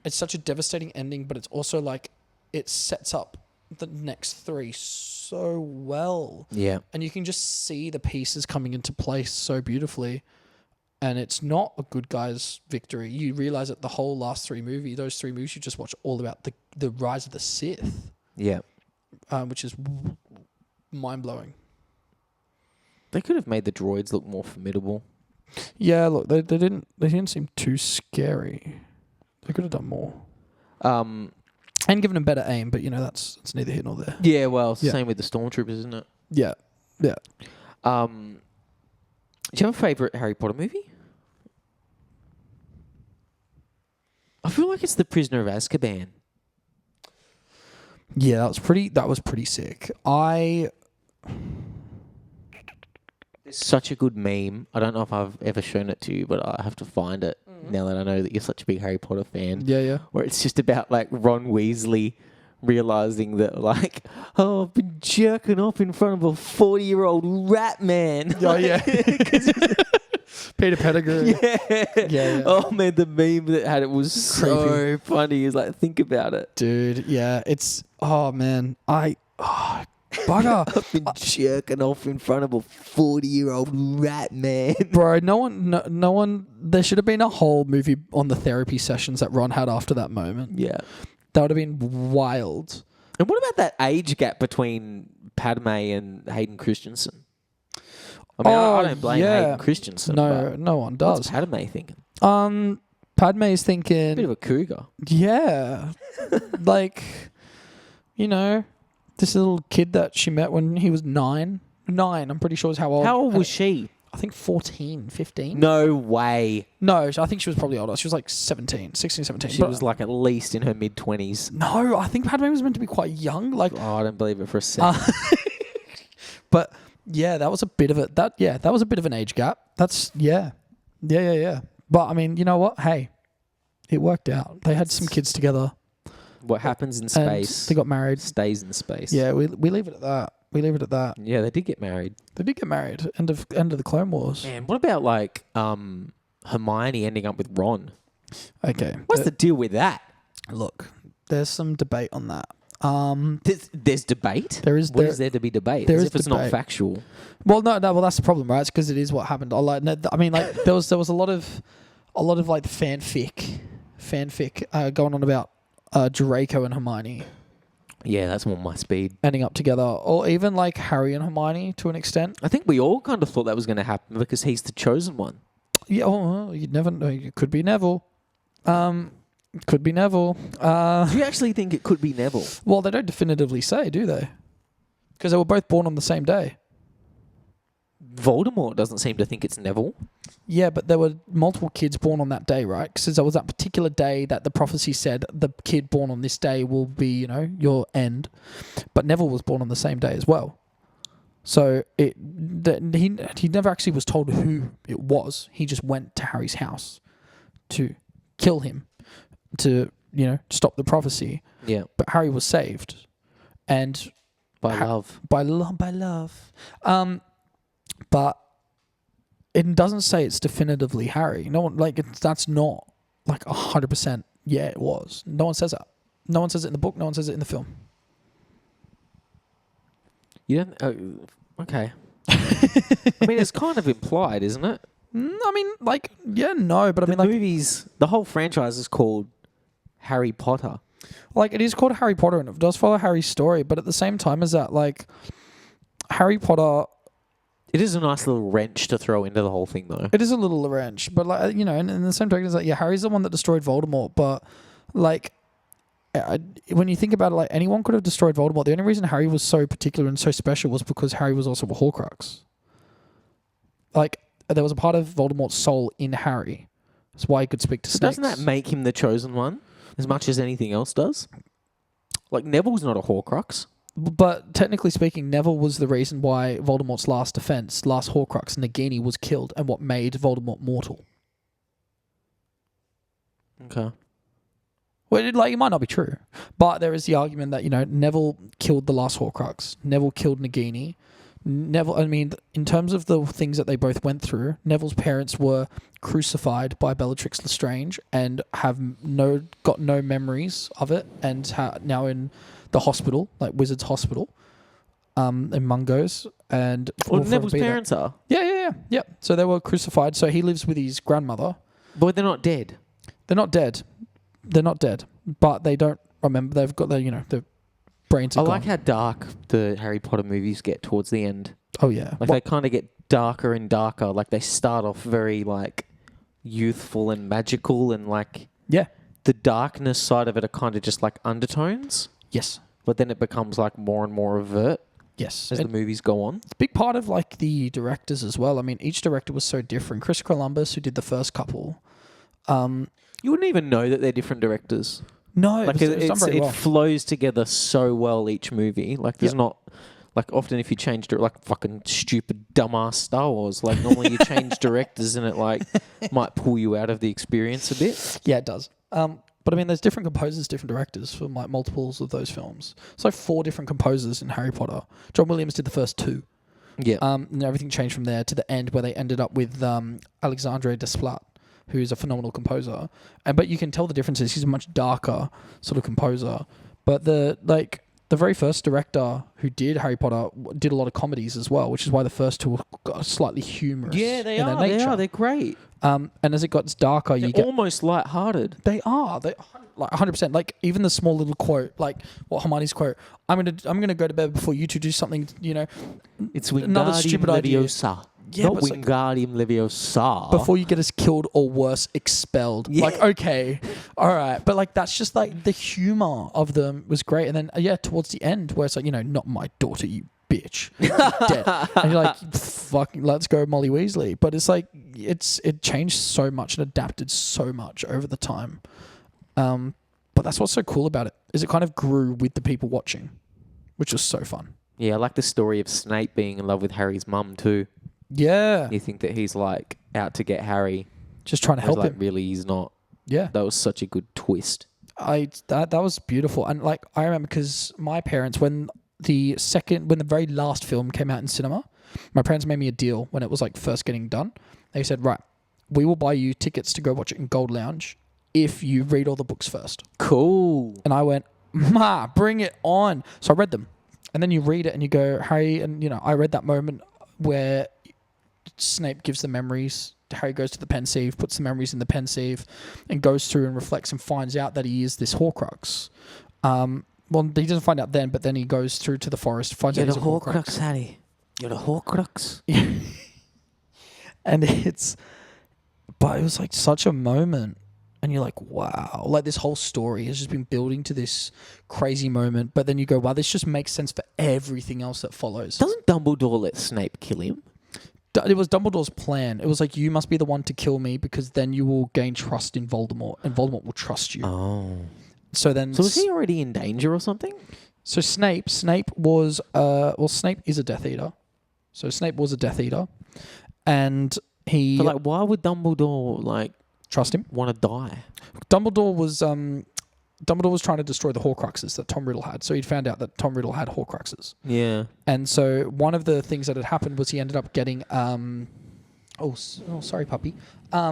It's such a devastating ending, but it's also like it sets up the next three so well. Yeah. And you can just see the pieces coming into place so beautifully. And it's not a good guy's victory. You realize that the whole last those three movies you just watched, all about the rise of the Sith, Yeah. which is mind blowing. They could have made the droids look more formidable. Yeah, look, they didn't seem too scary. They could have done more and given them better aim, but that's neither here nor there. Yeah, well, it's the Yeah. same with the Stormtroopers, isn't it? Yeah, yeah. Do you have a favourite Harry Potter movie? I feel like it's The Prisoner of Azkaban. Yeah, that was pretty sick. It's such a good meme. I don't know if I've ever shown it to you, but I have to find it. Now that I know that you're such a big Harry Potter fan. Yeah. Where it's just about like Ron Weasley realizing that like, oh, I've been jerking off in front of a 40-year-old rat man. Oh, yeah. Peter Pettigrew. Yeah. Oh man, the meme that had it was so funny. Is like, think about it, Dude. Yeah, it's man, bugger. I've been jerking off in front of a 40-year-old rat man. Bro, no one. There should have been a whole movie on the therapy sessions that Ron had after that moment. Yeah, that would have been wild. And what about that age gap between Padme and Hayden Christensen? I mean, I don't blame Hayden Christensen. No, no one does. What's Padme thinking? Padme's thinking Bit of a cougar. Yeah. Like, this little kid that she met when he was 9. 9, I'm pretty sure is how old. How old was she? I think 14, 15. No way. No, I think she was probably older. She was like 16, 17. She was like at least in her mid-20s. No, I think Padme was meant to be quite young. Like, I don't believe it for a second. But yeah, that was a bit of it. That was a bit of an age gap. That's yeah. But I mean, you know what? Hey, it worked out. They had some kids together. What happens in space? They got married. Stays in space. Yeah, we leave it at that. We leave it at that. Yeah, they did get married. They did get married. End of the Clone Wars. Man, what about like Hermione ending up with Ron? Okay, What's the deal with that? look? There's some debate on that. There's debate. There is. What is there to be debate? There As is if it's not debate. factual. Well, no. Well, that's the problem, right? It's because it is what happened. I mean, like there was a lot of like fanfic going on about Draco and Hermione Yeah, that's more my speed. ending up together, or even like Harry and Hermione to an extent. I think we all kind of thought that was going to happen because he's the chosen one. Yeah. Oh, you'd never know. It could be Neville. Could be Neville. Do you actually think it could be Neville? Well, they don't definitively say, do they? Because they were both born on the same day. Voldemort doesn't seem to think it's Neville. Yeah, but there were multiple kids born on that day, right? Because there was that particular day that the prophecy said the kid born on this day will be, your end. But Neville was born on the same day as well. So he never actually was told who it was. He just went to Harry's house to kill him, to stop the prophecy. Yeah, But Harry was saved, and by love. by love. But it doesn't say it's definitively Harry. No one that's not like 100%. Yeah, it was. No one says that. No one says it in the book. No one says it in the film. You don't. Okay. I mean, it's kind of implied, isn't it? I mean, no, but I mean, Movies. The whole franchise is called Harry Potter. like it is called Harry Potter, and it does follow Harry's story. But at the same time, is that like Harry Potter? It is a nice little wrench to throw into the whole thing, though. It is a little wrench, but and in the same token, is Harry's the one that destroyed Voldemort, but when you think about it, anyone could have destroyed Voldemort. The only reason Harry was so particular and so special was because Harry was also a Horcrux. There was a part of Voldemort's soul in Harry. That's why he could speak to snakes. Doesn't that make him the chosen one as much as anything else does? Like, Neville's not a Horcrux. But technically speaking, Neville was the reason why Voldemort's last Horcrux, Nagini, was killed and what made Voldemort mortal. Okay. Well, it might not be true, but there is the argument that, Neville killed the last Horcrux. Neville killed Nagini. In terms of the things that they both went through, Neville's parents were crucified by Bellatrix Lestrange and have got no memories of it, and now in the hospital, like Wizard's Hospital, in Mungo's, and Neville's parents are. Yeah. So they were crucified. So he lives with his grandmother. But they're not dead. They're not dead, but they don't remember. They've got their brains. I like how dark the Harry Potter movies get towards the end. Oh yeah, They kind of get darker and darker. Like, they start off very youthful and magical, and yeah, the darkness side of it are kind of just undertones. yes. But then it becomes more and more overt Yes, as the movies go on. it's a big part of the directors as well. I mean, each director was so different. Chris Columbus, who did the first couple, You wouldn't even know that they're different directors. no, it was done very it well. flows together so well, each movie. There's not Like often if you change like fucking stupid dumbass Star Wars, like normally you change directors and it like might pull you out of the experience a bit. Yeah, it does. But I mean, there's different composers, different directors for like multiples of those films. It's like 4 different composers in Harry Potter. John Williams did the first 2. Yeah. And everything changed from there to the end where they ended up with Alexandre Desplat, who's a phenomenal composer. But you can tell the differences. He's a much darker sort of composer. But the very first director who did Harry Potter did a lot of comedies as well, which is why the first 2 were slightly humorous. Yeah, they in are. their nature. They're great. And as it got darker, They're you get almost light-hearted. they are like 100%. Like even the small little quote, like what Hermione's quote, I'm gonna go to bed before you 2 do something. It's another Wingardium stupid idea. Leviosa. Yeah, Not but it's like- Wingardium Leviosa. before you get us killed or worse, expelled. Yeah. Like, okay, all right. But like, that's just like the humor of them was great. And then, towards the end where it's like, not my daughter, you bitch. Dead. And you're like, fucking, let's go Molly Weasley. But it's like, it changed so much and adapted so much over the time. But that's what's so cool about it, is it kind of grew with the people watching, which was so fun. Yeah, I like the story of Snape being in love with Harry's mum too. Yeah. You think that he's like out to get Harry. Just trying to whereas, help like, him. really he's not. Yeah. That was such a good twist. That was beautiful. And like, I remember because my parents, when the very last film came out in cinema, my parents made me a deal when it was like first getting done. They said, right, we will buy you tickets to go watch it in Gold Lounge if you read all the books first. Cool. And I went, Ma, bring it on. So I read them. And then you read it and you go, Harry, and I read that moment where Snape gives the memories. Harry goes to the pensieve, puts the memories in the pensieve, and goes through and reflects and finds out that he is this Horcrux. Well, he doesn't find out then, but then he goes through to the forest, finds out he's a Horcrux. Harry. You're the Horcrux. And but it was like such a moment. And you're like, wow, like this whole story has just been building to this crazy moment. But then you go, wow, this just makes sense for everything else that follows. Doesn't Dumbledore let Snape kill him? It was Dumbledore's plan. It was like, you must be the one to kill me because then you will gain trust in Voldemort and Voldemort will trust you. Oh. So then... So was he already in danger or something? So Snape was... Snape is a Death Eater. So Snape was a Death Eater. And he... But like, why would Dumbledore, like... Trust him? Want to die? Dumbledore was trying to destroy the Horcruxes that Tom Riddle had. So he'd found out that Tom Riddle had Horcruxes. Yeah. And so one of the things that had happened was he ended up getting... sorry, puppy.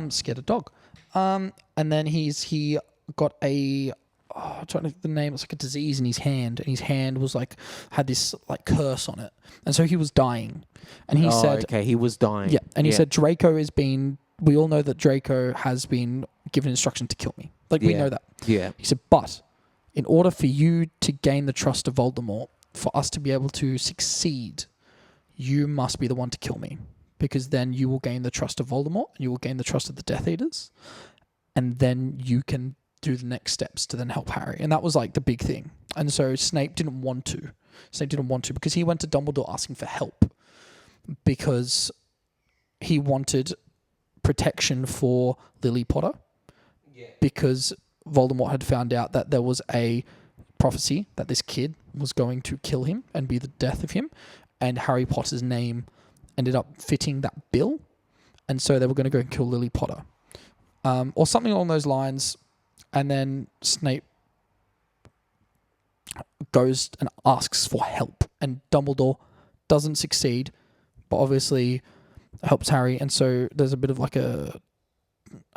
Scared a dog. And then he got a... I'm trying to think of the name. It's like a disease in his hand. And his hand was like... had this like curse on it. And so he was dying. And he said... okay, he was dying. Yeah. And he said, Draco is being... We all know that Draco has been given instruction to kill me. Like, we know that. Yeah. He said, but in order for you to gain the trust of Voldemort, for us to be able to succeed, you must be the one to kill me. Because then you will gain the trust of Voldemort, and you will gain the trust of the Death Eaters, and then you can do the next steps to then help Harry. And that was like the big thing. And so Snape didn't want to. Because he went to Dumbledore asking for help. Because he wanted... protection for Lily Potter because Voldemort had found out that there was a prophecy that this kid was going to kill him and be the death of him, and Harry Potter's name ended up fitting that bill, and so they were going to go and kill Lily Potter or something along those lines. And then Snape goes and asks for help, and Dumbledore doesn't succeed, but obviously helps Harry, and so there's a bit of like a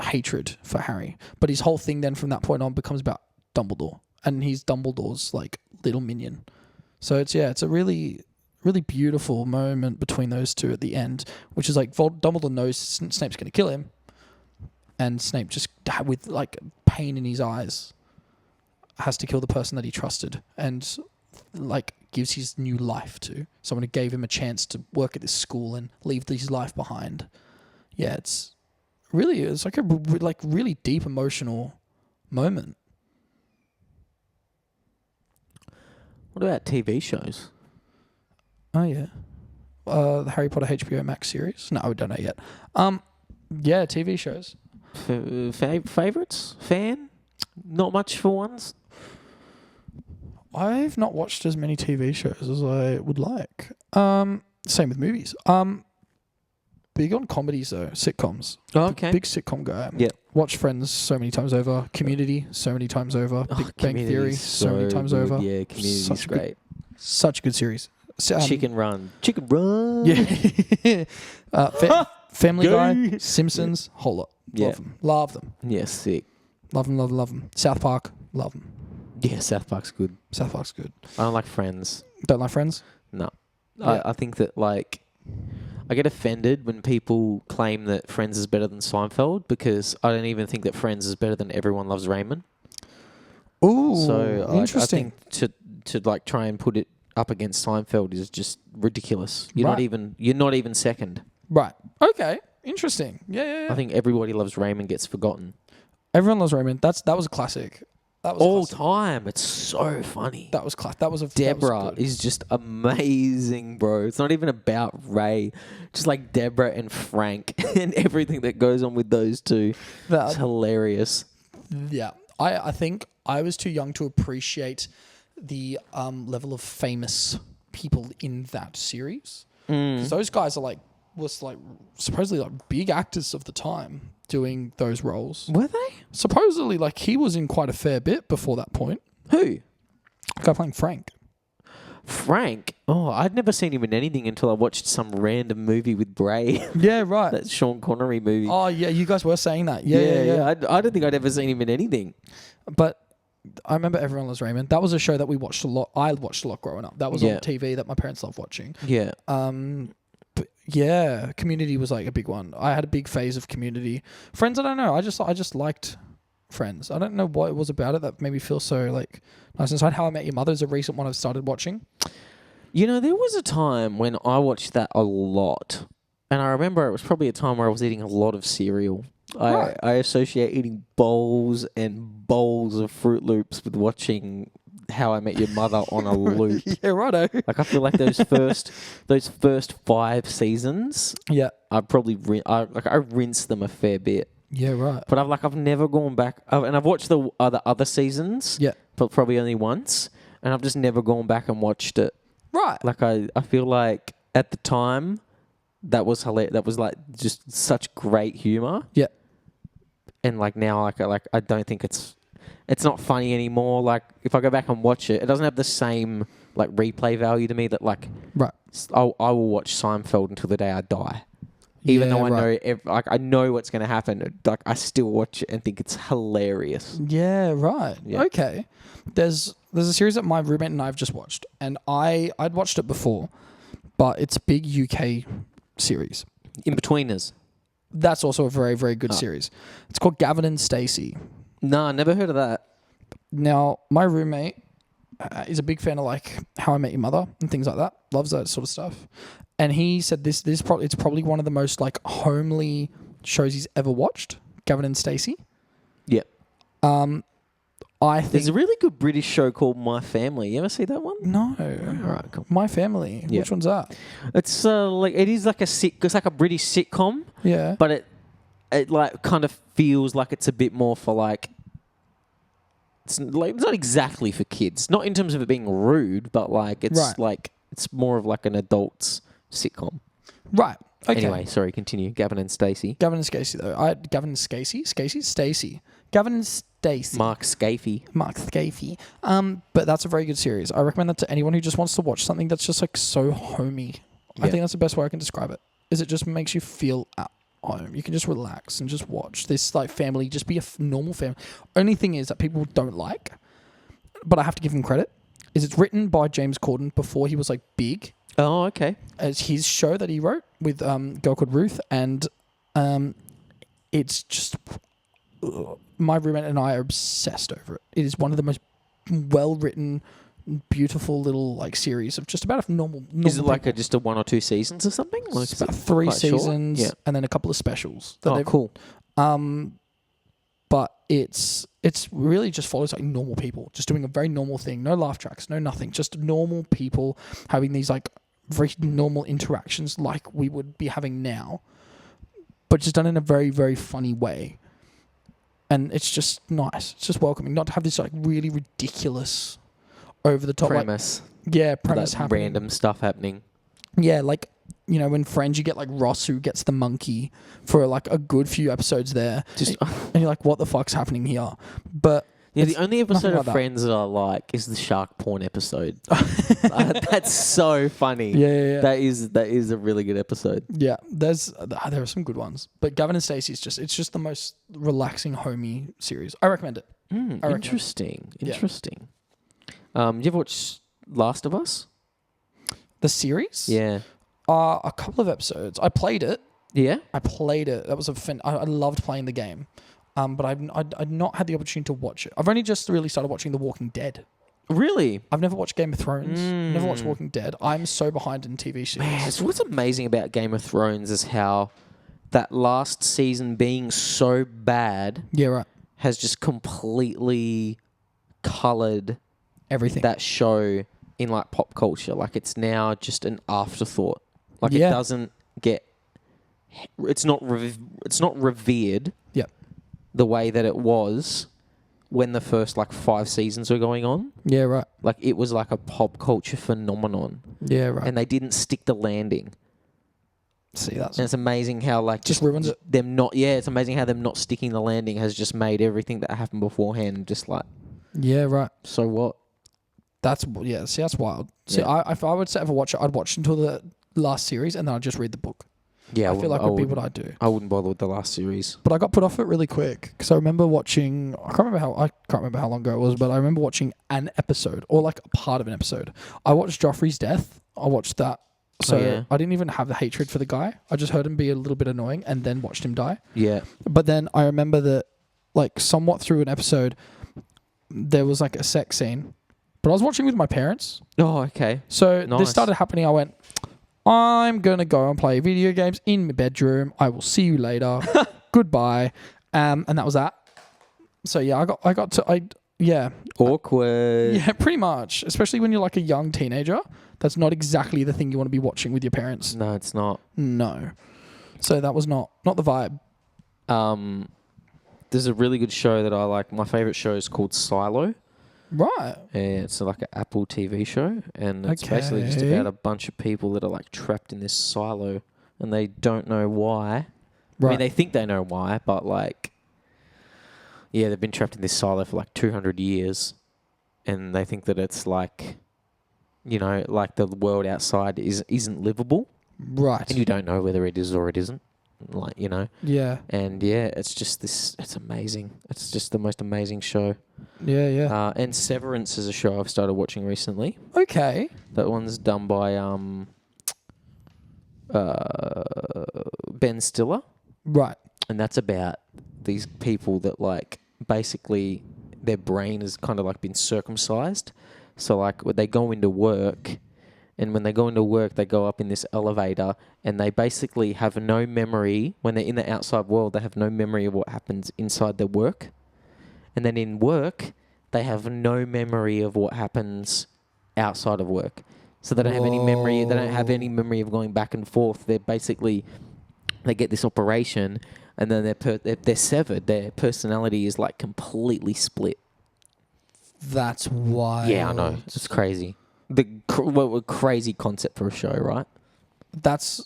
hatred for Harry. But his whole thing then from that point on becomes about Dumbledore, and he's Dumbledore's like little minion. So it's a really, really beautiful moment between those two at the end, which is like Dumbledore knows Snape's going to kill him, and Snape just with like pain in his eyes has to kill the person that he trusted, and like gives his new life to someone who gave him a chance to work at this school and leave his life behind. Yeah, it's like a really deep emotional moment. What about TV shows? Oh yeah, the Harry Potter HBO Max series. No, we don't know yet. Yeah, TV shows. Favorites? Fan? Not much for ones. I've not watched as many TV shows as I would like. Same with movies. Big on comedies though, sitcoms. Oh, okay. Big sitcom guy. Yeah. Watched Friends so many times over. Community so many times over. Big Bang Theory so many times good. over. Yeah, Community's Such a good- great. Such a good series. Chicken Run. Chicken Run. Yeah. Family Guy, Gay. Simpsons, whole lot. Yeah. Love them. Love them. Yeah, sick. Love them. Love them. Love them. South Park, love them. Yeah, South Park's good. South Park's good. I don't like Friends. Don't like Friends? No. Yeah. I think that, like, I get offended when people claim that Friends is better than Seinfeld because I don't even think that Friends is better than Everyone Loves Raymond. Ooh, So I interesting. think to like try and put it up against Seinfeld is just ridiculous. You're Right. not even second. Right. Okay. Interesting. Yeah. I think Everybody Loves Raymond gets forgotten. Everyone Loves Raymond. That was a classic. That was All a classic. time. It's so funny. That was that was a Deborah that was is just amazing, bro. It's not even about Ray. Just like Deborah and Frank and everything that goes on with those two. That- It's hilarious. Yeah. I think I was too young to appreciate the level of famous people in that series. Because those guys was supposedly like big actors of the time doing those roles. Were they? Supposedly, like he was in quite a fair bit before that point. Who? The guy playing Frank. Frank? Oh, I'd never seen him in anything until I watched some random movie with Bray. Yeah, right. That Sean Connery movie. Oh yeah, you guys were saying that. Yeah. I don't think I'd ever seen him in anything. But I remember Everyone Loves Raymond. That was a show that we watched a lot. I watched a lot growing up. That was Yeah. on TV that my parents loved watching. Yeah. But yeah, Community was like a big one. I had a big phase of Community. Friends, I don't know. I just liked Friends. I don't know what it was about it that made me feel so like nice inside. How I Met Your Mother is a recent one I've started watching. You know, there was a time when I watched that a lot. And I remember it was probably a time where I was eating a lot of cereal. Right. I associate eating bowls and bowls of Fruit Loops with watching How I Met Your Mother on a loop. Yeah, righto. Like I feel like those first 5 seasons, Yeah. I probably I rinsed them a fair bit. Yeah, right. But I've never gone back, and I've watched the other seasons. Yeah. But probably only once, and I've just never gone back and watched it. Right. Like I feel like at the time, that was hilarious. That was like just such great humor. Yeah. And like now, like I don't think it's not funny anymore. Like if I go back and watch it, it doesn't have the same like replay value to me that like Right. I will watch Seinfeld until the day I die. Even though I know I know what's going to happen, like I still watch it and think it's hilarious. Yeah, right. Yeah. Okay. There's a series that my roommate and I have just watched, and I'd watched it before, but it's a big UK series. In-Betweeners. That's also a very, very good series. It's called Gavin and Stacey. No, never heard of that. Now, my roommate is a big fan of like How I Met Your Mother and things like that. Loves that sort of stuff. And he said it's probably one of the most like homely shows he's ever watched. Gavin and Stacey. Yep. I think There's a really good British show called My Family. You ever see that one? no. All right, cool. My Family. Yeah. Which one's that? It's like it is like it's like a British sitcom, Yeah. but it like kind of feels like it's a bit more for like it's not exactly for kids. Not in terms of it being rude, but like it's Right. like it's more of like an adult's sitcom. Right. Okay. Anyway, sorry, continue. Gavin and Stacey. Gavin and Stacey though. Gavin and Stacey. Stacey. Gavin and Stacey. Mark Scafey. Mark Scafey. But that's a very good series. I recommend that to anyone who just wants to watch something that's just like so homey. I Yeah. think that's the best way I can describe it. Is it just makes you feel at home. You can just relax and just watch this like family, just be a normal family. Only thing is that people don't like, but I have to give him credit, is it's written by James Corden before he was like big. Oh, okay. It's his show that he wrote with a girl called Ruth, and it's just my roommate and I are obsessed over it. It is one of the most well-written, beautiful little like series of just about a normal Is it like people. just a 1 or 2 seasons or something? Like It's about 3 quite short? seasons, Yeah. and then a couple of specials. That Oh, they've- cool. But it's really just follows like normal people just doing a very normal thing. No laugh tracks, no nothing. Just normal people having these like very normal interactions like we would be having now, but just done in a very, very funny way. And it's just nice. It's just welcoming. Not to have this like really ridiculous, over the top Premise. premise That happening. random stuff happening. Yeah, like, you know, when Friends, you get like Ross who gets the monkey for like a good few episodes there. Just And you're like, what the fuck's happening here? But yeah, the it's only episode nothing of like that. Friends that I like is the shark porn episode. That's so funny. Yeah. That is a really good episode. Yeah, there are some good ones. But Gavin and Stacey is it's just the most relaxing, homey series. I recommend it. I recommend it. Interesting. Yeah. Interesting. Do you ever watch Last of Us? The series? Yeah. A couple of episodes. I played it. Yeah? I played it. That was I loved playing the game. But I'd not had the opportunity to watch it. I've only just really started watching The Walking Dead. Really? I've never watched Game of Thrones. Never watched Walking Dead. I'm so behind in TV series. Man, so what's amazing about Game of Thrones is how that last season being so bad Yeah, right. has just completely coloured Everything. that show in like pop culture. Like it's now just an afterthought. Like Yeah. it doesn't get. It's not revered Yeah. the way that it was when the first like 5 seasons were going on. Yeah, right. Like it was like a pop culture phenomenon, Yeah, right. and they didn't stick the landing. See, that's And it's amazing how like Just ruins it. Them not it's amazing how them not sticking the landing has just made everything that happened beforehand just like yeah, right. so what. See, that's wild. See, Yeah. if I would ever watch it, I'd watch until the last series and then I'd just read the book. Yeah, I feel like would be what I'd do. I wouldn't bother with the last series. But I got put off it really quick because I remember watching. I can't remember how long ago it was, but I remember watching an episode or like a part of an episode. I watched Joffrey's death. I watched that, so yeah. I didn't even have the hatred for the guy. I just heard him be a little bit annoying and then watched him die. Yeah. But then I remember that, like, somewhat through an episode, there was like a sex scene. But I was watching with my parents, Oh, okay. so Nice. this started happening. I went, I'm going to go and play video games in my bedroom. I will see you later. Goodbye. And that was that. So yeah, yeah, Awkward. pretty much. Especially when you're like a young teenager. That's not exactly the thing you want to be watching with your parents. No, it's not. No. So that was not the vibe. There's a really good show that I like. My favorite show is called Silo. Right. And it's like an Apple TV show, and it's basically just Okay. about a bunch of people that are like trapped in this silo, and they don't know why. I Right. mean, they think they know why, but like, yeah, they've been trapped in this silo for like 200 years, and they think that it's like, you know, like the world outside isn't livable, Right. and you don't know whether it is or it isn't, like, you know. Yeah. And yeah, it's just this. It's amazing. It's just the most amazing show. Yeah, yeah. And Severance is a show I've started watching recently. Okay. That one's done by Ben Stiller, Right. and that's about these people that like basically their brain has kind of like been circumcised. So like when they go into work, and when they go into work, they go up in this elevator, and they basically have no memory when they're in the outside world. They have no memory of what happens inside their work, and then in work, they have no memory of what happens outside of work. So they don't have any memory. They don't have any memory of going back and forth. They're basically, they get this operation, and then they're severed. Their personality is like completely split. That's wild. Yeah, I know. It's crazy. What a crazy concept for a show, right? That's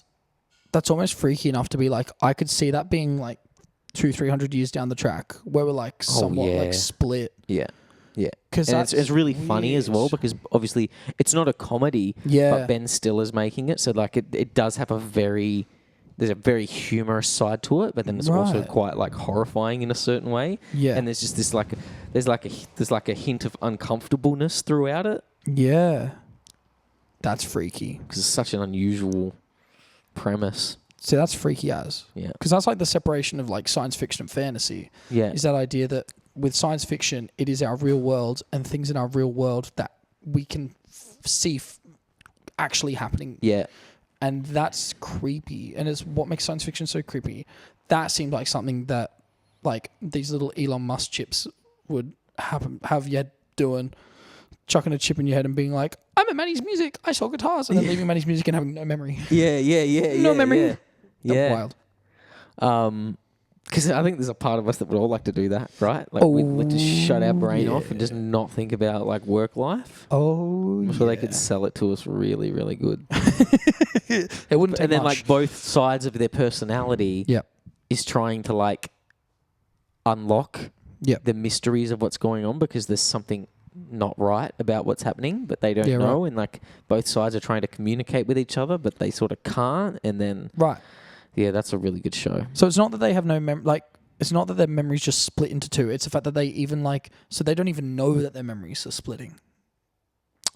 almost freaky enough to be like, I could see that being like 200-300 years down the track where we're like somewhat yeah. like split. Yeah. Yeah. 'Cause And that's it's really funny as well, weird. because obviously it's not a comedy, Yeah. but Ben Stiller's making it. So like it does have there's a very humorous side to it, but then it's also Right. quite like horrifying in a certain way. Yeah. And there's just this like there's like a hint of uncomfortableness throughout it, Yeah. That's freaky. because it's such an unusual premise. See, that's freaky as. Yeah. Because that's like the separation of like science fiction and fantasy. Yeah. Is that idea that with science fiction, it is our real world and things in our real world that we can see actually happening. Yeah. And that's creepy. And it's what makes science fiction so creepy. That seemed like something that like these little Elon Musk chips would have you doing, chucking a chip in your head and being like, I'm at Manny's Music, I saw guitars, and then leaving Manny's Music and having no memory. Yeah. No memory. Yeah. Wild. Because I think there's a part of us that would all like to do that, right? Like we'd like to shut our brain off and just not think about like work life. Oh, I'm sure they could sell it to us really, really good. It wouldn't take And then much. like both sides of their personality Yep. is trying to like unlock Yep. the mysteries of what's going on because there's something not right about what's happening, but they don't Yeah, know. right. And like both sides are trying to communicate with each other, but they sort of can't. And then, Right. yeah, that's a really good show. So it's not that they have no it's not that their memories just split into two. It's the fact that they even so they don't even know that their memories are splitting.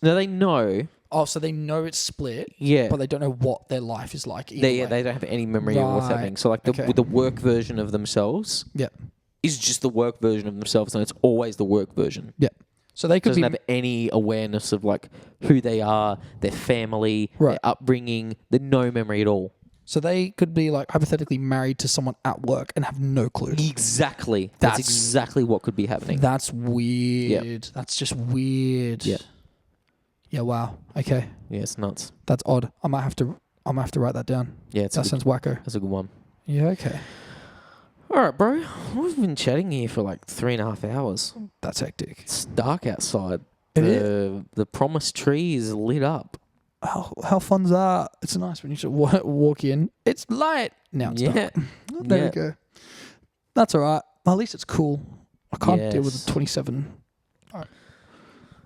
No, they know. Oh, so they know it's split, Yeah. but they don't know what their life is like. Either They way. don't have any memory of what's Right. happening. So like Okay. with the work version of themselves Yeah. is just the work version of themselves, and it's always the work version. Yeah. So they could Doesn't be have any awareness of like who they are, their family, Right. their upbringing. There's no memory at all. So they could be like hypothetically married to someone at work and have no clue. Exactly. That's That's- exactly what could be happening. That's weird. That's just weird. Yeah. Yeah. Wow. Okay. Yeah, it's nuts. That's odd. I might have to write that down. Yeah, it's That a good, sounds wacko. that's a good one. Yeah. Okay. All right, bro. We've been chatting here for like 3.5 hours. That's hectic. It's dark outside. It The promised tree is lit up. How fun's that? It's nice when you just walk in. It's light. Now it's Yeah. dark. There Yeah. we go. That's all right. Well, at least it's cool. I can't deal with Yes. the 27.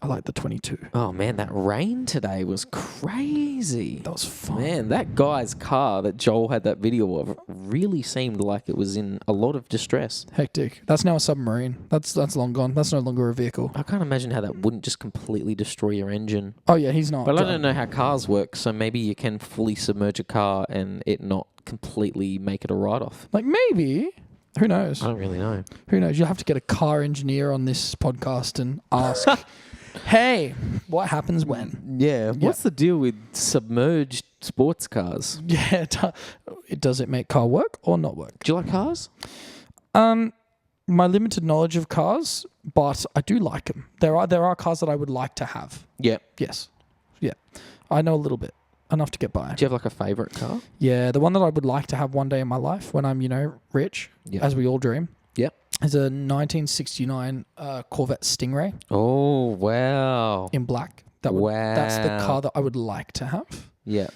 I like the 22. Oh man, that rain today was crazy. That was fun. Man, that guy's car that Joel had that video of really seemed like it was in a lot of distress. Hectic. That's now a submarine. That's long gone. That's no longer a vehicle. I can't imagine how that wouldn't just completely destroy your engine. Oh yeah, he's not. But I don't know how cars work, so maybe you can fully submerge a car and it not completely make it a write-off. Like maybe. Who knows? I don't really know. Who knows? You'll have to get a car engineer on this podcast and ask, hey, what happens when? Yeah, what's the deal with submerged sports cars? Yeah, does it make car work or not work? Do you like cars? My limited knowledge of cars, but I do like them. There are cars that I would like to have. Yeah. Yes. Yeah. I know a little bit. Enough to get by. Do you have like a favourite car? Yeah, the one that I would like to have one day in my life when I'm, rich, Yeah. as we all dream, Yep. is a 1969 Corvette Stingray Oh, wow. in black. That's the car that I would like to have. Yeah.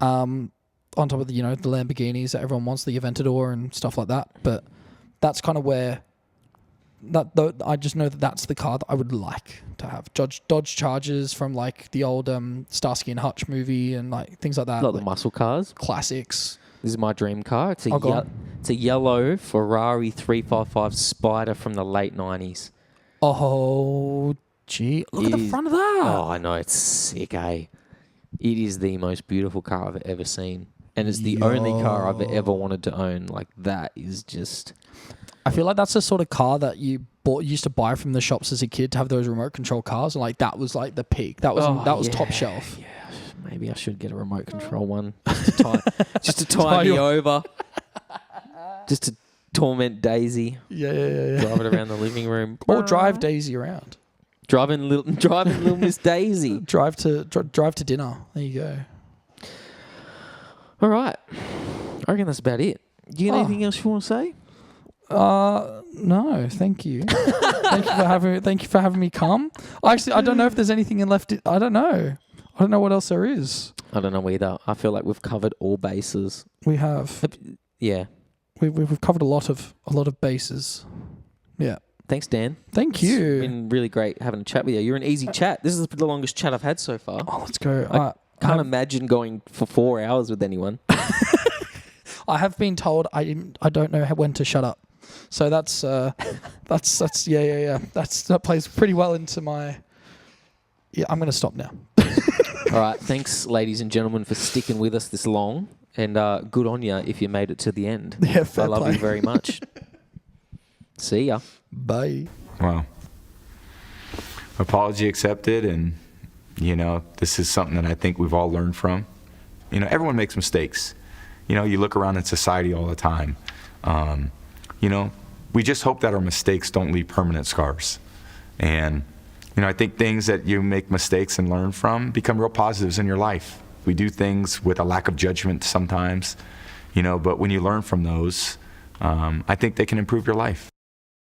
On top of the Lamborghinis that everyone wants, the Aventador and stuff like that. But that's kind of where I just know that that's the car that I would like to have. Dodge Chargers from like the old Starsky and Hutch movie and like things like that. Not the like muscle cars. classics. This is my dream car. It's a Oh, go on. it's a yellow Ferrari 355 Spider from the late 90s. Oh, gee. Look at the Is- front of that. Oh, I know. It's sick, eh? It is the most beautiful car I've ever seen. And it's the only car I've ever wanted to own. Like, that is just... I feel like that's the sort of car that you used to buy from the shops as a kid to have those remote control cars. And like that was like the peak. That was top shelf. Yeah, maybe I should get a remote control one just to tie Tie me you- over. Just to torment Daisy. Yeah. Drive it around the living room. Or drive Daisy around. Driving little Miss Daisy. Drive to dinner. There you go. All right. I reckon that's about it. Do you got Oh. anything else you want to say? No, thank you. Thank you for having me come. Actually, I don't know if there's anything left. I don't know. I don't know what else there is. I don't know either. I feel like we've covered all bases. We have. Yeah. We've covered a lot of bases. Yeah. Thanks, Dan. Thank It's you. been really great having a chat with you. You're an easy chat. This is the longest chat I've had so far. Oh, let's go. I can't imagine going for 4 hours with anyone. I have been told I don't know when to shut up. So that's yeah. That plays pretty well into my. Yeah, I'm going to stop now. All right. Thanks, ladies and gentlemen, for sticking with us this long. And good on you if you made it to the end. Yeah, I fair love play. you very much. See ya. Bye. Wow. Apology accepted, and this is something that I think we've all learned from. Everyone makes mistakes. You look around in society all the time. We just hope that our mistakes don't leave permanent scars. And I think things that you make mistakes and learn from become real positives in your life. We do things with a lack of judgment sometimes, but when you learn from those, I think they can improve your life.